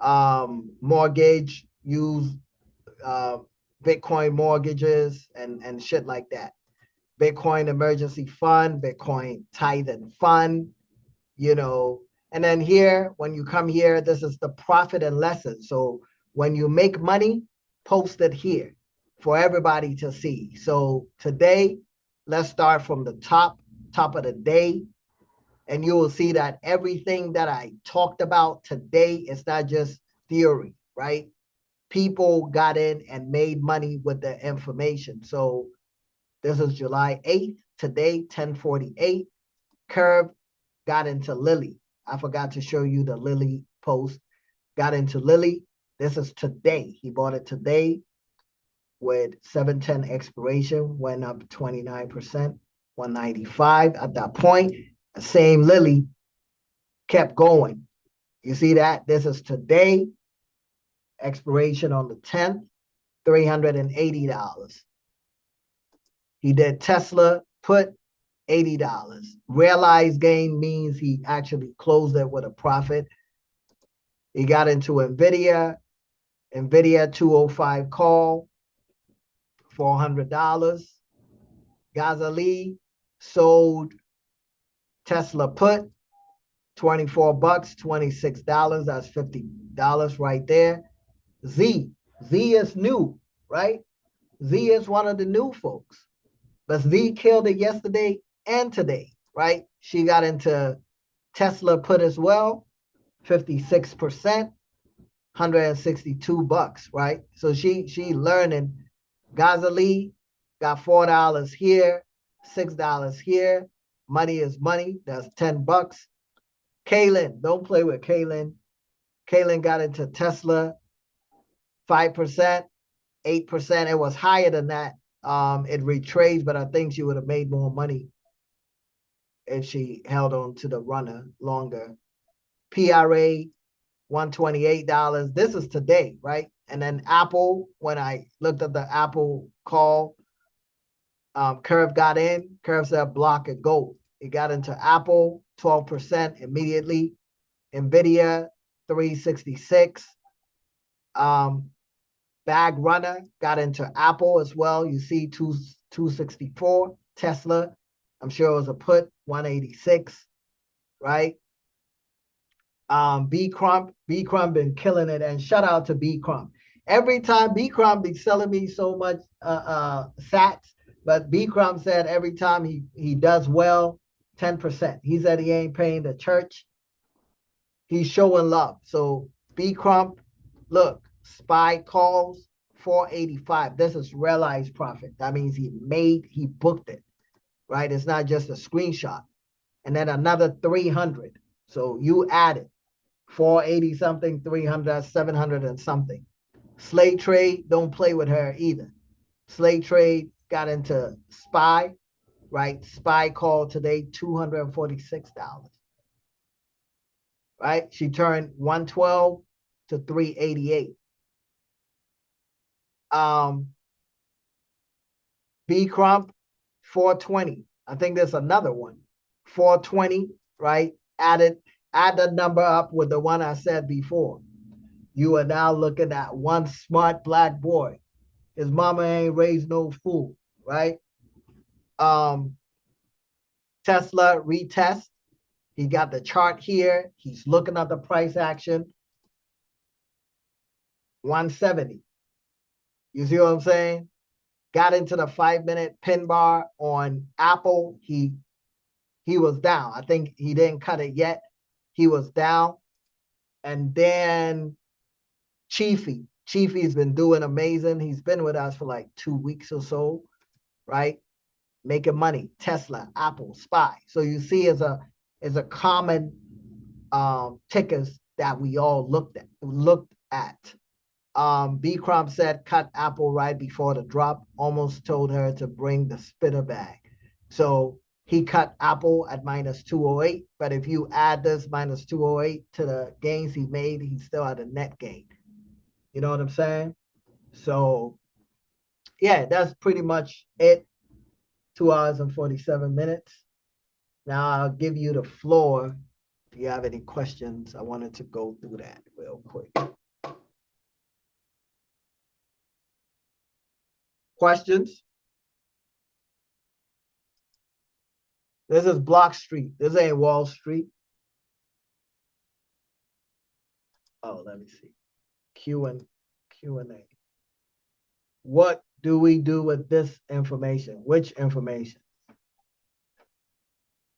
Mortgage, use uh, Bitcoin mortgages and shit like that. Bitcoin emergency fund, Bitcoin tithe and fund, And then here, when you come here, this is the profit and lesson. So when you make money, post it here for everybody to see. So today, let's start from the top of the day. And you will see that everything that I talked about today is not just theory, right? People got in and made money with the information. So this is July 8th. Today, 10:48. Curve got into Lily. I forgot to show you the Lily post. Got into Lily. This is today. He bought it today with 710 expiration, went up 29%, 195 at that point. The same Lily kept going. You see that? This is today, expiration on the 10th, $380. He did Tesla put $80. Realized gain means he actually closed it with a profit. He got into NVIDIA 205 call, $400. Ghazali sold Tesla put, 24 bucks, $26. That's $50 right there. Z is new, right? Z is one of the new folks. But Z killed it yesterday and today, right? She got into Tesla put as well, 56%, $162, right? So she learning. Ghazali got $4 here, $6 here. Money is money. That's $10. Kaylin, don't play with Kaylin. Kaylin got into Tesla, 5%, 8%. It was higher than that. It retraced, but I think she would have made more money if she held on to the runner longer. PRA, $128. This is today, right? And then Apple, when I looked at the Apple call, Curve got in. Curve said block and go. It got into Apple, 12% immediately. NVIDIA, 366. Bag runner got into Apple as well. You see 264. Tesla, I'm sure it was a put, 186, right? B Crump been killing it, and shout out to B Crump. Every time B Crump be selling me so much sats, but B Crump said every time he does well, 10%. He said he ain't paying the church. He's showing love. So B Crump, look, SPY calls 485. This is realized profit. That means he booked it, right? It's not just a screenshot. And then another 300. So you added 480 something, 300, 700 and something. Slate Trade, don't play with her either. Slate Trade got into SPY, right? SPY called today $246, right? She turned 112 to 388. B Crump, 420. I think there's another one. 420, right? Add the number up with the one I said before. You are now looking at one smart black boy. His mama ain't raised no fool, right? Um, Tesla retest. He got the chart here. He's looking at the price action. 170. You see what I'm saying? Got into the 5-minute pin bar on Apple. He was down. I think he didn't cut it yet. He was down. And then Chiefy's been doing amazing. He's been with us for like 2 weeks or so, right? Making money. Tesla, Apple, SPY. So you see is a common tickers that we all looked at. B Crump said cut Apple right before the drop, almost told her to bring the spinner bag. So he cut Apple at minus 208, but if you add this minus 208 to the gains he made, he's still at a net gain. You know what I'm saying? So yeah, that's pretty much it. 2 hours and 47 minutes. Now I'll give you the floor. If you have any questions, I wanted to go through that real quick. Questions? This is Block Street. This ain't Wall Street. Oh, let me see. Q&A. What do we do with this information? Which information?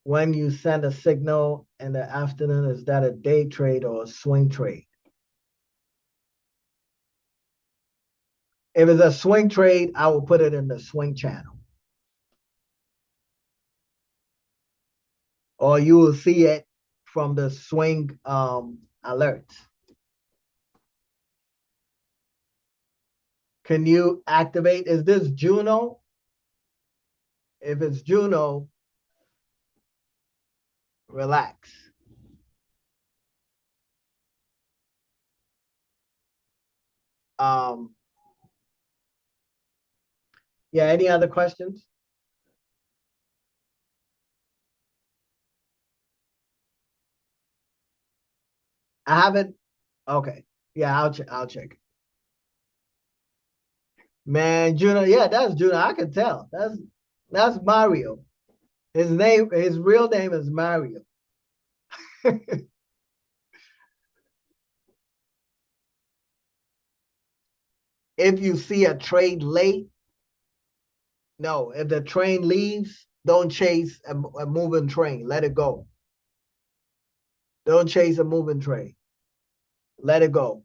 When you send a signal in the afternoon, is that a day trade or a swing trade? If it's a swing trade, I will put it in the swing channel. Or you will see it from the swing alerts. Can you activate? Is this Juno? If it's Juno, relax. Yeah, any other questions? I haven't. Okay. Yeah, I'll check. Man, Juno, yeah, that's Juno. I can tell. That's Mario. His real name is Mario. If you see a trade late, no. If the train leaves, don't chase a moving train. Let it go. Don't chase a moving train. Let it go.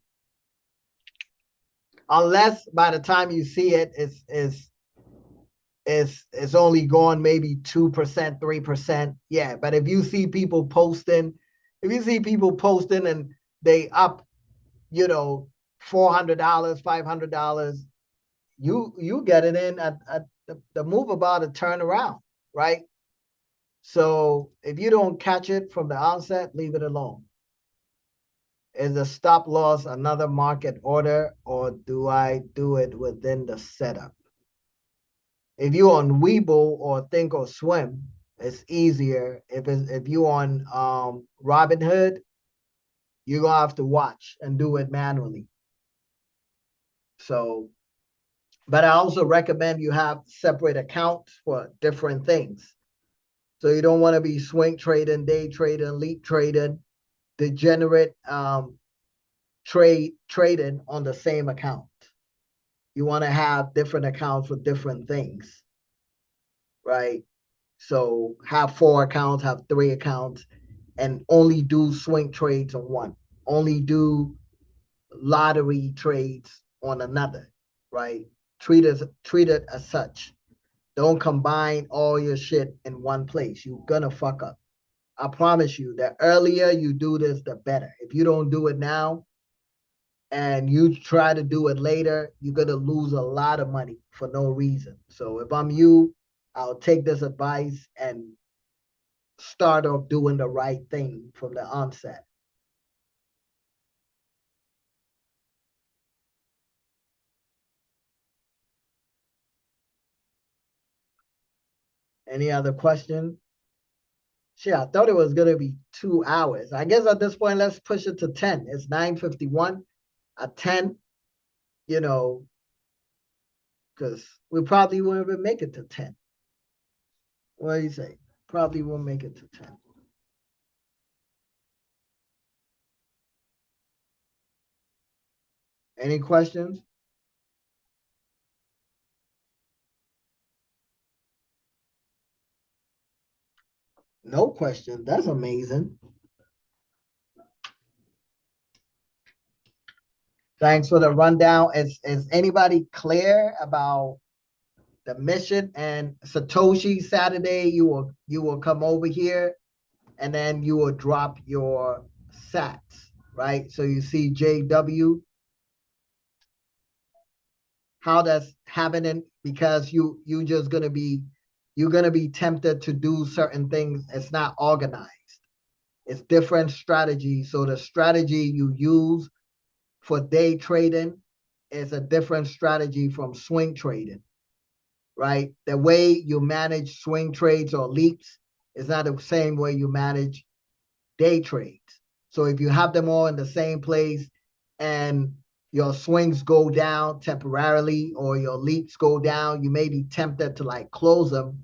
Unless by the time you see it, it's only gone maybe 2%, 3%. Yeah. But if you see people posting, and they up, $400, $500, you get it in at the move about to turn around, right? So if you don't catch it from the onset, leave it alone. Is a stop loss another market order, or do I do it within the setup? If you on Webull or Think or Swim, it's easier. If you on Robinhood, you're gonna have to watch and do it manually. So, but I also recommend you have separate accounts for different things. So you don't want to be swing trading, day trading, leap trading, degenerate trading on the same account. You want to have different accounts for different things, right? So have 4 accounts, have 3 accounts, and only do swing trades on one, only do lottery trades on another, right? Treat it as such. Don't combine all your shit in one place. You're gonna fuck up. I promise you, the earlier you do this, the better. If you don't do it now and you try to do it later, you're gonna lose a lot of money for no reason. So if I'm you, I'll take this advice and start off doing the right thing from the onset. Any other question? Shit, I thought it was gonna be 2 hours. I guess at this point, let's push it to 10. It's 9:51. At 10, you know, because we probably won't even make it to 10. What do you say? Probably won't make it to 10. Any questions? No question. That's amazing. Thanks for the rundown. Is anybody clear about the mission? And Satoshi, Saturday, you will come over here and then you will drop your sats, right? So you see JW, how that's happening, because you just gonna be, you're gonna be tempted to do certain things. It's not organized. It's different strategies. So the strategy you use for day trading is a different strategy from swing trading, right? The way you manage swing trades or leaps is not the same way you manage day trades. So if you have them all in the same place and your swings go down temporarily or your leaps go down, you may be tempted to like close them,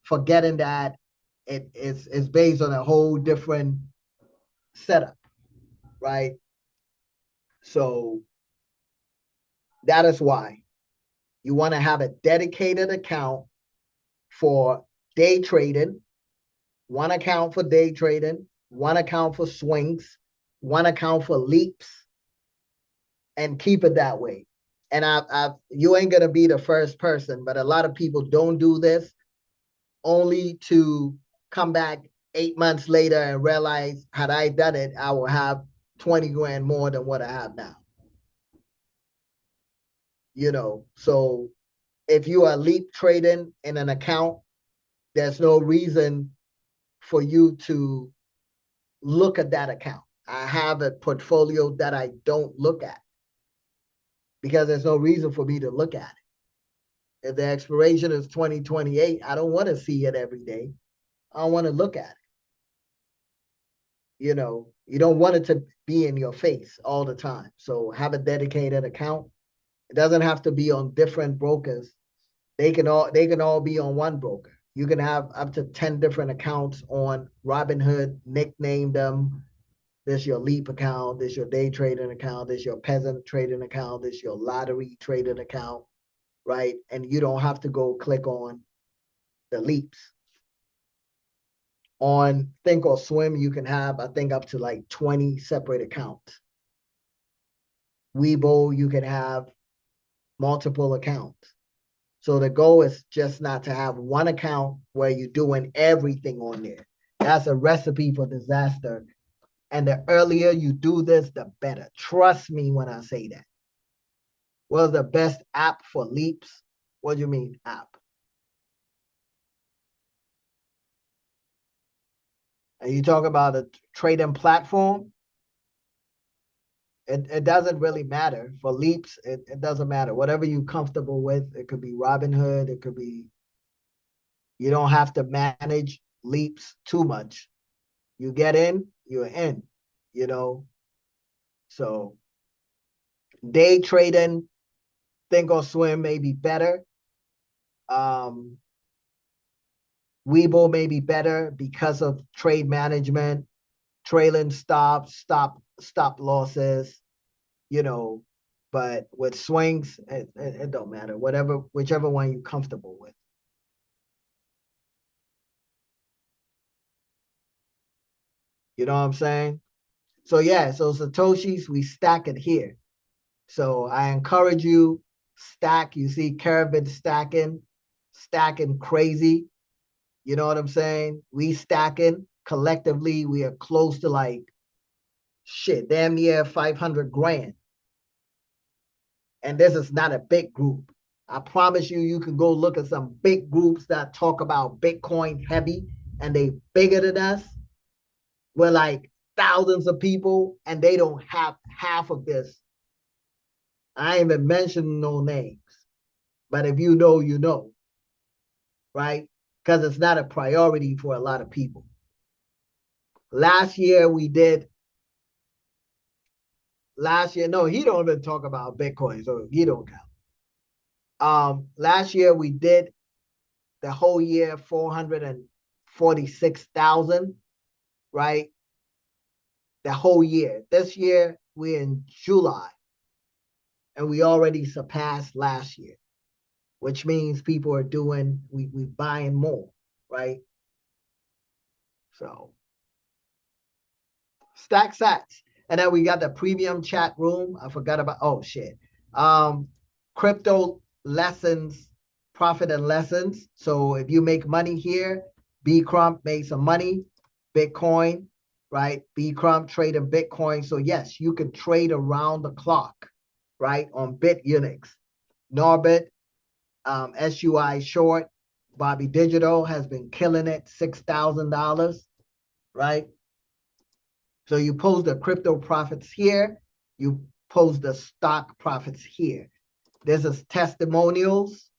forgetting that it's based on a whole different setup, right? So that is why you want to have a dedicated account for day trading, one account for day trading, one account for swings, one account for leaps, and keep it that way. And you ain't gonna be the first person, but a lot of people don't do this, only to come back 8 months later and realize, had I done it, I will have 20 grand more than what I have now. So if you are leap trading in an account, there's no reason for you to look at that account. I have a portfolio that I don't look at because there's no reason for me to look at it. If the expiration is 2028, I don't want to see it every day. I don't want to look at it. You don't want it to be in your face all the time. So have a dedicated account. It doesn't have to be on different brokers. They can all be on one broker. You can have up to 10 different accounts on Robinhood, nickname them. This your Leap account, this your day trading account, this your peasant trading account, this your lottery trading account, right? And you don't have to go click on the leaps. On Thinkorswim, you can have, I think, up to like 20 separate accounts. Webull, you can have multiple accounts. So the goal is just not to have one account where you're doing everything on there. That's a recipe for disaster. And the earlier you do this, the better. Trust me when I say that. What's the best app for leaps? What do you mean app? Are you talking about a trading platform? It doesn't really matter. For leaps, it doesn't matter. Whatever you're comfortable with, it could be Robinhood, it could be, you don't have to manage leaps too much. You get in, you're in, you know. So day trading, Thinkorswim may be better. Um, Webull may be better because of trade management, trailing stops, stop losses, you know. But with swings, it don't matter. Whichever one you're comfortable with. You know what I'm saying? So yeah, so Satoshis, we stack it here. So I encourage you, stack. You see Caravan stacking crazy. You know what I'm saying? We stacking collectively. We are close to like shit, damn near 500 grand. And this is not a big group. I promise you, you can go look at some big groups that talk about Bitcoin heavy and they bigger than us. We're like thousands of people and they don't have half of this. I ain't even mentioning no names, but if you know, you know, right? Because it's not a priority for a lot of people. Last year we did. Last year, no, he don't even talk about Bitcoin, so he don't count. Last year we did the whole year 446,000, right? The whole year. This year we're in July, and we already surpassed last year, which means people are doing we buying more, right? So stack sats. And then we got the premium chat room. I forgot about, oh shit. Um, Crypto lessons, profit and lessons. So if you make money here, B Crump made some money, Bitcoin, right? B Crump trading Bitcoin. So yes, you can trade around the clock, right? On BitUnix. Norbit, SUI short, Bobby Digital has been killing it, $6,000, right? So you post the crypto profits here, you post the stock profits here. This is testimonials,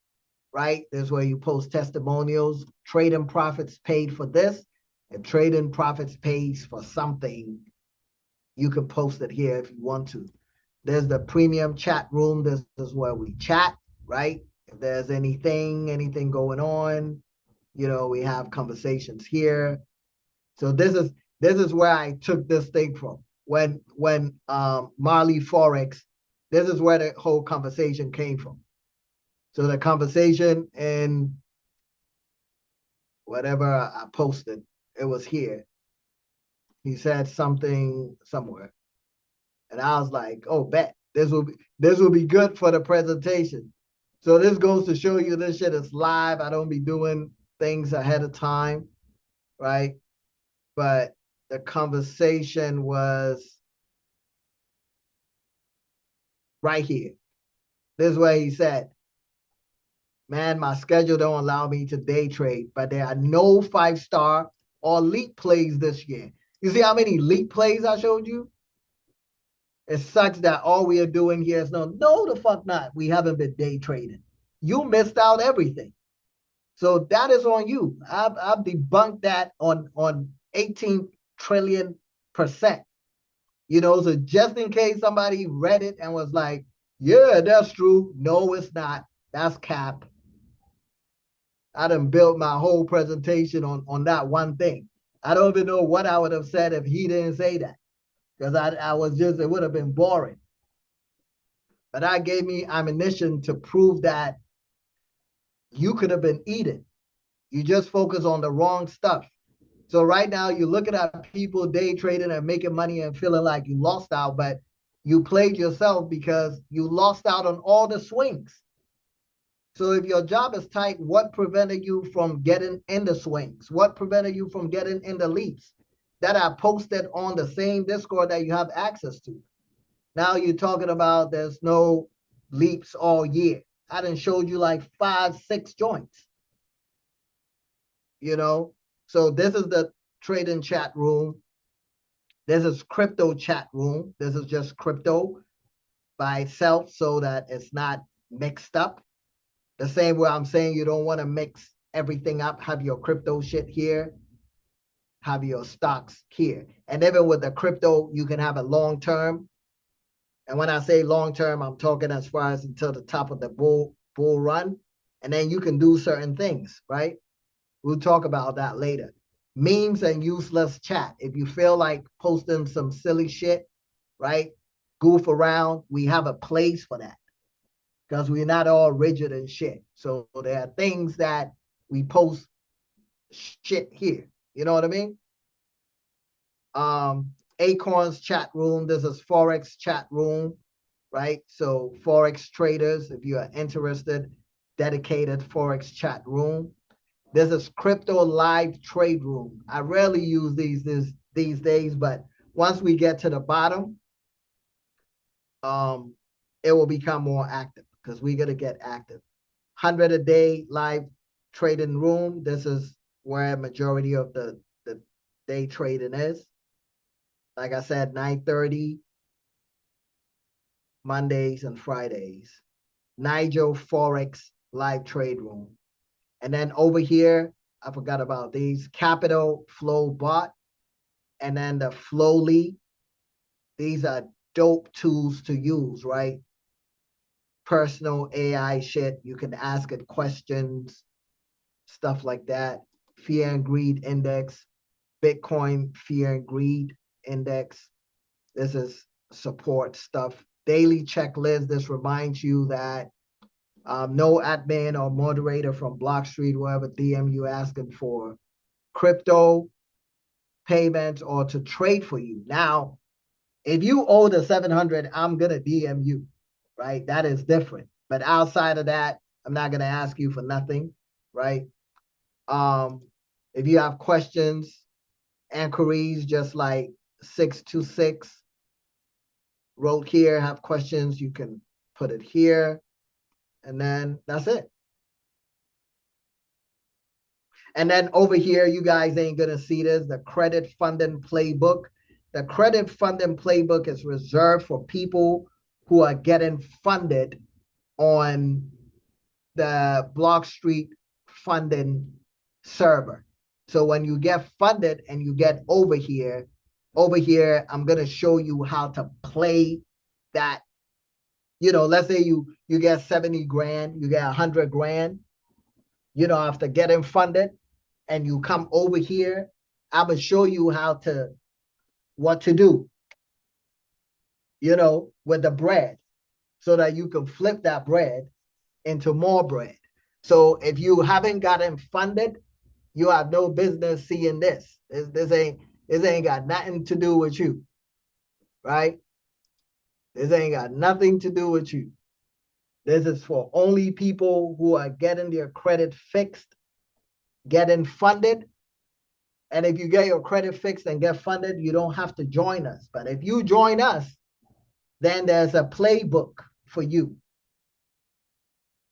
right? This is where you post testimonials. Trading profits paid for this. If trading profits pays for something, you can post it here if you want to. There's the premium chat room. This is where we chat, right? If there's anything going on, we have conversations here. So this is where I took this thing from. When Marley Forex, this is where the whole conversation came from. So the conversation in whatever I posted, it was here. He said something somewhere, and I was like, "Oh, bet this will be good for the presentation." So this goes to show you this shit is live. I don't be doing things ahead of time, right? But the conversation was right here. This is where he said, man, my schedule don't allow me to day trade, but there are no 5-star or leap plays this year. You see how many leap plays I showed you? It sucks that all we are doing here is no, the fuck not. We haven't been day trading. You missed out everything. So that is on you. I've debunked that on 18 trillion percent. So just in case somebody read it and was like, yeah, that's true. No, it's not. That's cap. I done built my whole presentation on that one thing. I don't even know what I would have said if he didn't say that. Because it would have been boring. But that gave me ammunition to prove that you could have been eating. You just focus on the wrong stuff. So right now you're looking at people day trading and making money and feeling like you lost out, but you played yourself because you lost out on all the swings. So if your job is tight, what prevented you from getting in the swings? What prevented you from getting in the leaps that I posted on the same Discord that you have access to? Now you're talking about there's no leaps all year. I done showed you like 5, 6 joints, you know? So this is the trading chat room. This is crypto chat room. This is just crypto by itself so that it's not mixed up. The same way I'm saying you don't want to mix everything up, have your crypto shit here, have your stocks here. And even with the crypto, you can have a long term. And when I say long term, I'm talking as far as until the top of the bull run. And then you can do certain things, right? We'll talk about that later. Memes and useless chat. If you feel like posting some silly shit, right? Goof around, we have a place for that because we're not all rigid and shit. So there are things that we post shit here. You know what I mean? Acorns chat room. This is Forex chat room, right? So Forex traders, if you are interested, dedicated Forex chat room. This is crypto live trade room. I rarely use these days, but once we get to the bottom, um, it will become more active because we're gonna get active. 100 a day live trading room. This is where majority of the day trading is. Like I said, 9:30 Mondays and Fridays. Nigel Forex live trade room. And then over here, I forgot about these Capital Flow Bot and then the Flowly. These are dope tools to use, right? Personal AI shit. You can ask it questions, stuff like that. Fear and Greed Index, Bitcoin Fear and Greed Index. This is support stuff. Daily checklist. This reminds you that no admin or moderator from Blockstreet will ever DM you asking for crypto payments or to trade for you. Now, if you owe the 700, I'm going to DM you, right? That is different. But outside of that, I'm not going to ask you for nothing, right? Um, if you have questions, inquiries, just like 626 wrote here, have questions, you can put it here, and then that's it. And then over here, you guys ain't gonna see this, the credit funding playbook. The credit funding playbook is reserved for people who are getting funded on the Blockstreet funding server. So when you get funded and you get over here, I'm gonna show you how to play that. Let's say you get 70 grand, you get 100 grand, after getting funded, and you come over here, I'm gonna show you what to do, with the bread, so that you can flip that bread into more bread. So if you haven't gotten funded, you have no business seeing this. This ain't got nothing to do with you, right? This ain't got nothing to do with you. This is for only people who are getting their credit fixed, getting funded. And if you get your credit fixed and get funded, you don't have to join us. But if you join us, then there's a playbook for you.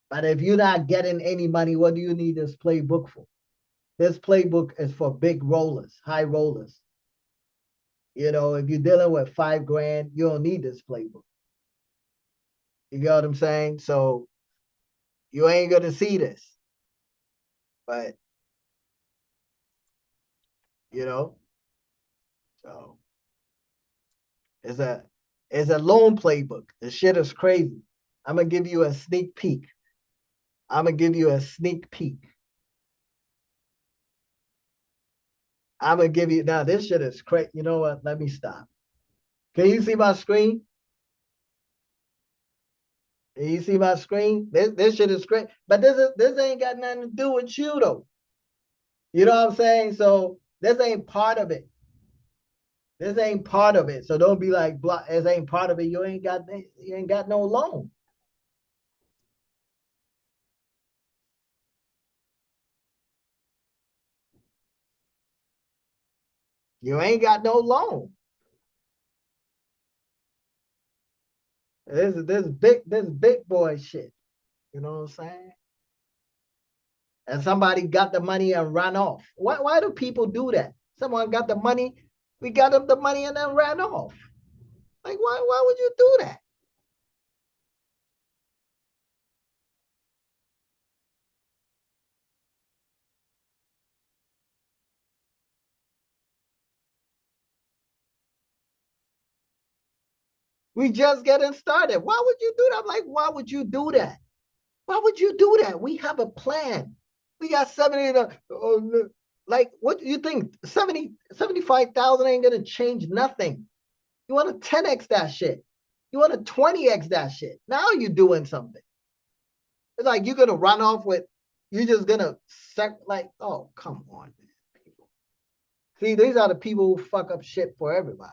But if you're not getting any money, what do you need this playbook for? This playbook is for big rollers, high rollers. If you're dealing with 5 grand, you don't need this playbook. You get what I'm saying? So you ain't gonna see this. But so it's a loan playbook. The shit is crazy. I'm gonna give you a sneak peek. I'm gonna give you a sneak peek. I'm gonna give you now. This shit is crazy. You know what? Let me stop. Can you see my screen? Can you see my screen? This shit is great. But this ain't got nothing to do with you though. You know what I'm saying? So this ain't part of it. This ain't part of it. So don't be like, this ain't part of it. You ain't got no loan. You ain't got no loan. This big boy shit. You know what I'm saying? And somebody got the money and ran off. Why do people do that? Someone got the money, we got them the money and then ran off. Like, why would you do that? We just getting started. Why would you do that? I'm like, why would you do that? Why would you do that? We have a plan. We got 70, like, what do you think? 75,000 ain't gonna change nothing. You want to 10x that shit. You want to 20x that shit. Now you're doing something. It's like you're gonna run off with, you're just gonna like, oh, come on, man. See, these are the people who fuck up shit for everybody.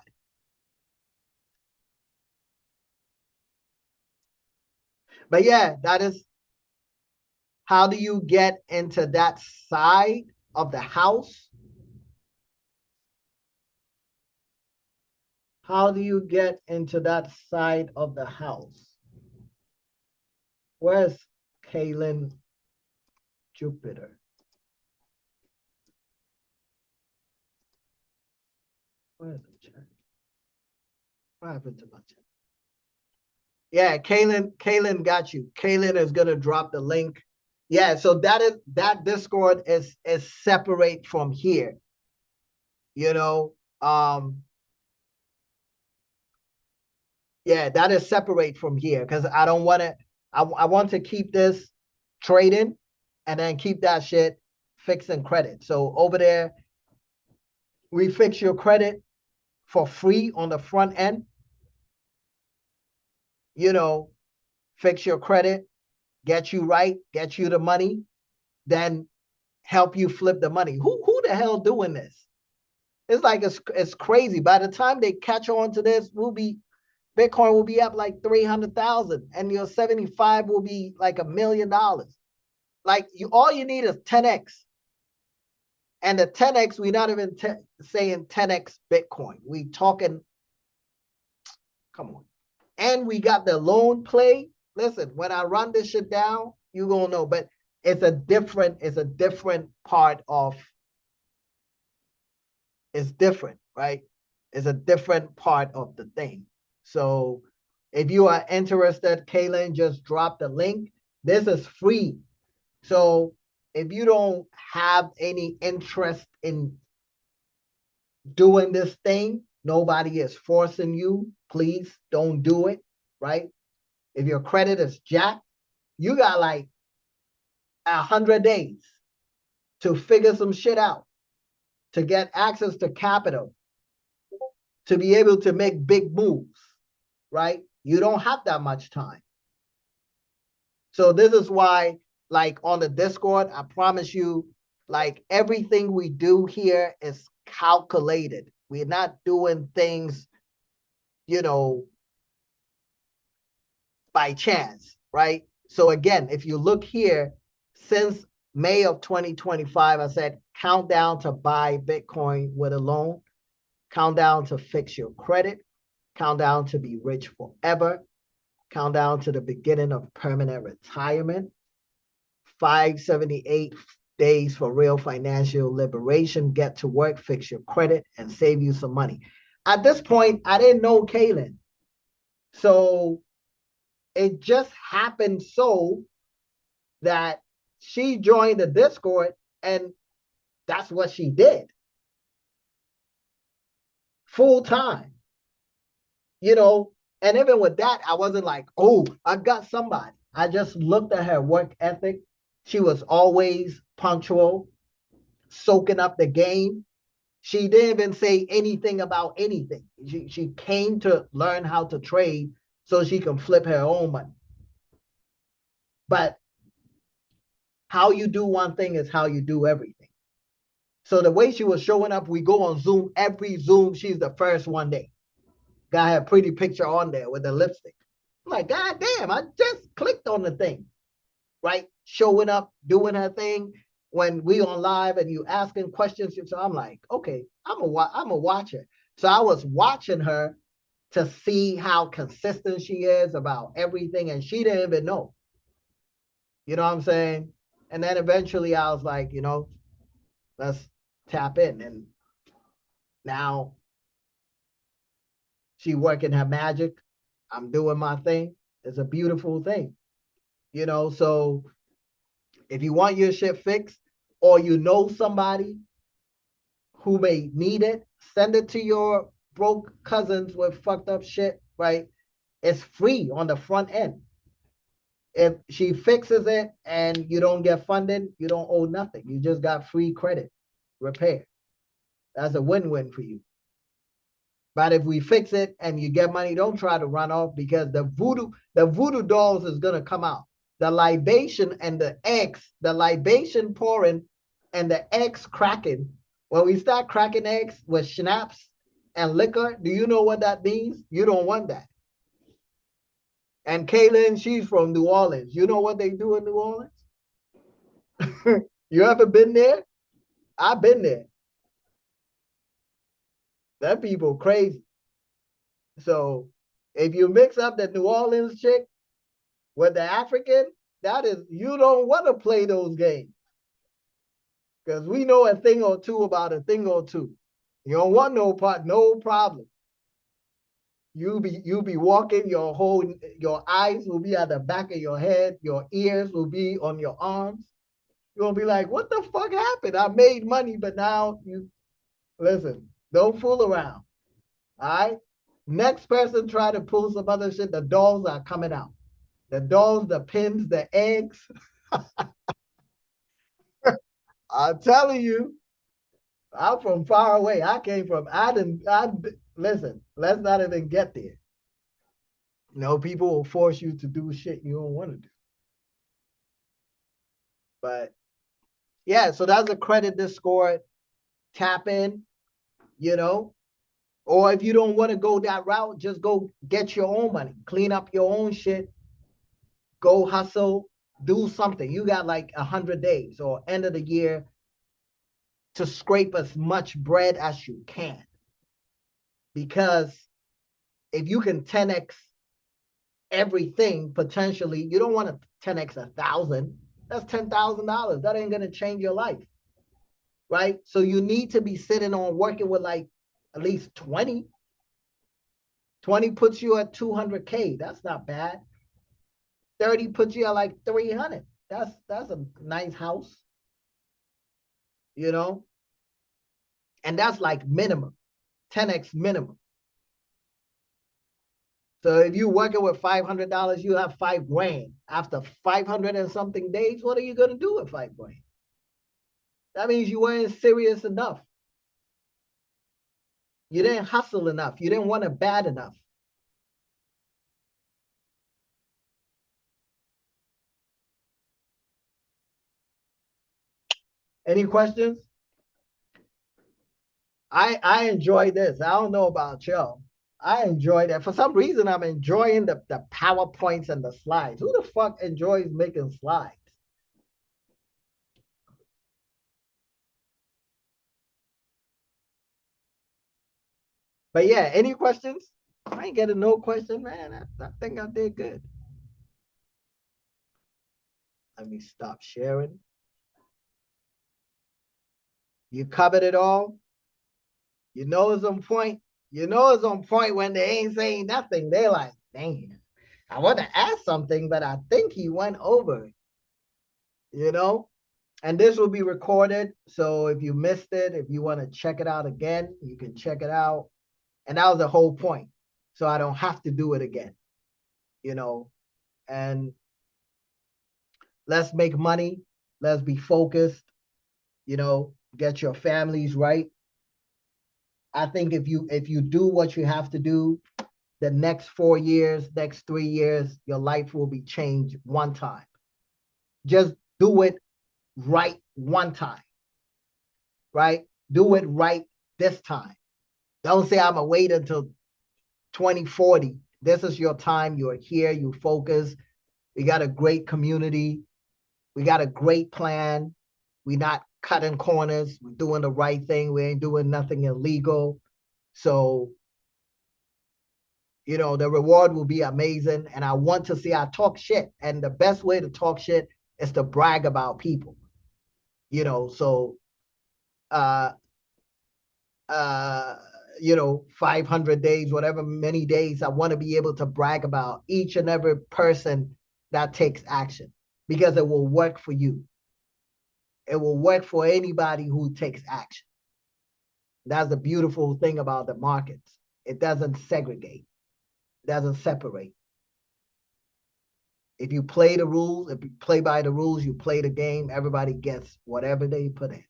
But yeah, that is how do you get into that side of the house? How do you get into that side of the house? Where's Kaylin Jupiter? Where's the chat? What happened to my chat? Yeah, Kaylin got you. Kaylin is gonna drop the link. Yeah, so that Discord is separate from here. You know, yeah, that is separate from here because I don't want to. I want to keep this trading and then keep that shit fixing credit. So over there, we fix your credit for free on the front end. You know, fix your credit, get you right, get you the money, then help you flip the money. Who the hell doing this? It's like it's crazy. By the time they catch on to this, Bitcoin will be up like 300,000 and your 75 will be like $1 million. Like all you need is 10x. And the 10x, we're not even saying 10x Bitcoin. We talking, come on. And we got the loan play. Listen, when I run this shit down, you gonna know. But it's a different part of, it's different, right? It's a different part of the thing. So if you are interested, Kaylin, just drop the link. This is free. So if you don't have any interest in doing this thing, nobody is forcing you. Please don't do it, right? If your credit is jacked, you got like 100 days to figure some shit out, to get access to capital, to be able to make big moves, right? You don't have that much time. So this is why, like on the Discord, I promise you, like everything we do here is calculated. We're not doing things, you know, by chance, right? So again, if you look here, since May of 2025, I said countdown to buy Bitcoin with a loan, countdown to fix your credit, countdown to be rich forever, countdown to the beginning of permanent retirement, 578 days for real financial liberation, get to work, fix your credit, and save you some money. At this point, I didn't know Kaylin. So it just happened so that she joined the Discord and that's what she did. Full time. You know, and even with that, I wasn't like, oh, I got somebody. I just looked at her work ethic. She was always punctual, soaking up the game. She didn't even say anything about anything. She came to learn how to trade so she can flip her own money. But how you do one thing is how you do everything. So the way she was showing up, we go on Zoom. Every Zoom, she's the first one day. Got her pretty picture on there with the lipstick. I'm like, God damn, I just clicked on the thing, right? Showing up, doing her thing. When we on live and you asking questions, so I'm like, okay, I'm a watcher. So I was watching her to see how consistent she is about everything, and she didn't even know. You know what I'm saying? And then eventually I was like, you know, let's tap in. And now she working her magic. I'm doing my thing. It's a beautiful thing. You know, so if you want your shit fixed or you know somebody who may need it, send it to your broke cousins with fucked up shit, right? It's free on the front end. If she fixes it and you don't get funded, you don't owe nothing. You just got free credit repair. That's a win-win for you. But if we fix it and you get money, don't try to run off because the voodoo dolls is gonna come out. The libation and the X, the libation pouring and the X cracking When we start cracking eggs with schnapps and liquor, do you know what that means? You don't want that. And Kaylin, she's from New Orleans. You know what they do in New Orleans? You ever been there? I've been there. That people crazy. So if you mix up the New Orleans chick with the African, that is, you don't want to play those games because we know a thing or two about a thing or two. You don't want no part, no problem. You be walking, your eyes will be at the back of your head, your ears will be on your arms. You're gonna be like, what the fuck happened? I made money, but now you listen, don't fool around. All right. Next person try to pull some other shit, the dolls are coming out. The dolls, the pins, the eggs. I'm telling you, I'm from far away. I came from, listen, let's not even get there. No, people will force you to do shit you don't want to do. But yeah, so that's a credit Discord. Tap in, you know. Or if you don't want to go that route, just go get your own money, clean up your own shit, go hustle, do something. You got like 100 days or end of the year to scrape as much bread as you can. Because if you can 10x everything potentially, you don't want to 10x 1,000. That's $10,000. That ain't gonna change your life, right? So you need to be sitting on working with like at least 20. 20 puts you at 200K. That's not bad. 30 puts you at like 300. That's a nice house, you know? And that's like minimum, 10x minimum. So if you're working with $500, you have 5 grand. After 500 and something days, what are you gonna do with 5 grand? That means you weren't serious enough. You didn't hustle enough. You didn't want it bad enough. Any questions? I enjoy this. I don't know about y'all. I enjoy that. For some reason, I'm enjoying the PowerPoints and the slides. Who the fuck enjoys making slides? But yeah, any questions? I ain't getting no question, man. I think I did good. Let me stop sharing. You covered it all. You know it's on point. You know it's on point when they ain't saying nothing. They're like, dang, I want to ask something, but I think he went over it, you know? And this will be recorded. So if you missed it, if you want to check it out again, you can check it out. And that was the whole point. So I don't have to do it again, you know? And let's make money. Let's be focused, you know, get your families right. I think if you do what you have to do, the next 4 years, next 3 years, your life will be changed one time. Just do it right one time, right? Do it right this time. Don't say I'm gonna wait until 2040. This is your time. You're here, you focus. We got a great community. We got a great plan. We're not cutting corners. We're doing the right thing. We ain't doing nothing illegal. So, you know, the reward will be amazing. And I want to see I talk shit. And the best way to talk shit is to brag about people. You know, so uh uh 500 days, whatever many days, I want to be able to brag about each and every person that takes action because it will work for you. It will work for anybody who takes action. That's the beautiful thing about the markets. It doesn't segregate, it doesn't separate. If you play the rules, if you play by the rules, you play the game, everybody gets whatever they put in.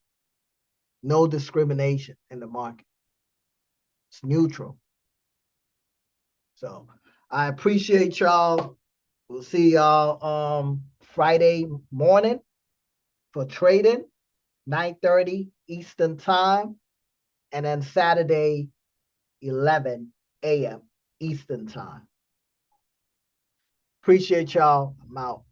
No discrimination in the market. It's neutral. So I appreciate y'all. We'll see y'all Friday morning for trading. 9:30 Eastern time, and then Saturday, 11 a.m. Eastern time. Appreciate y'all. I'm out.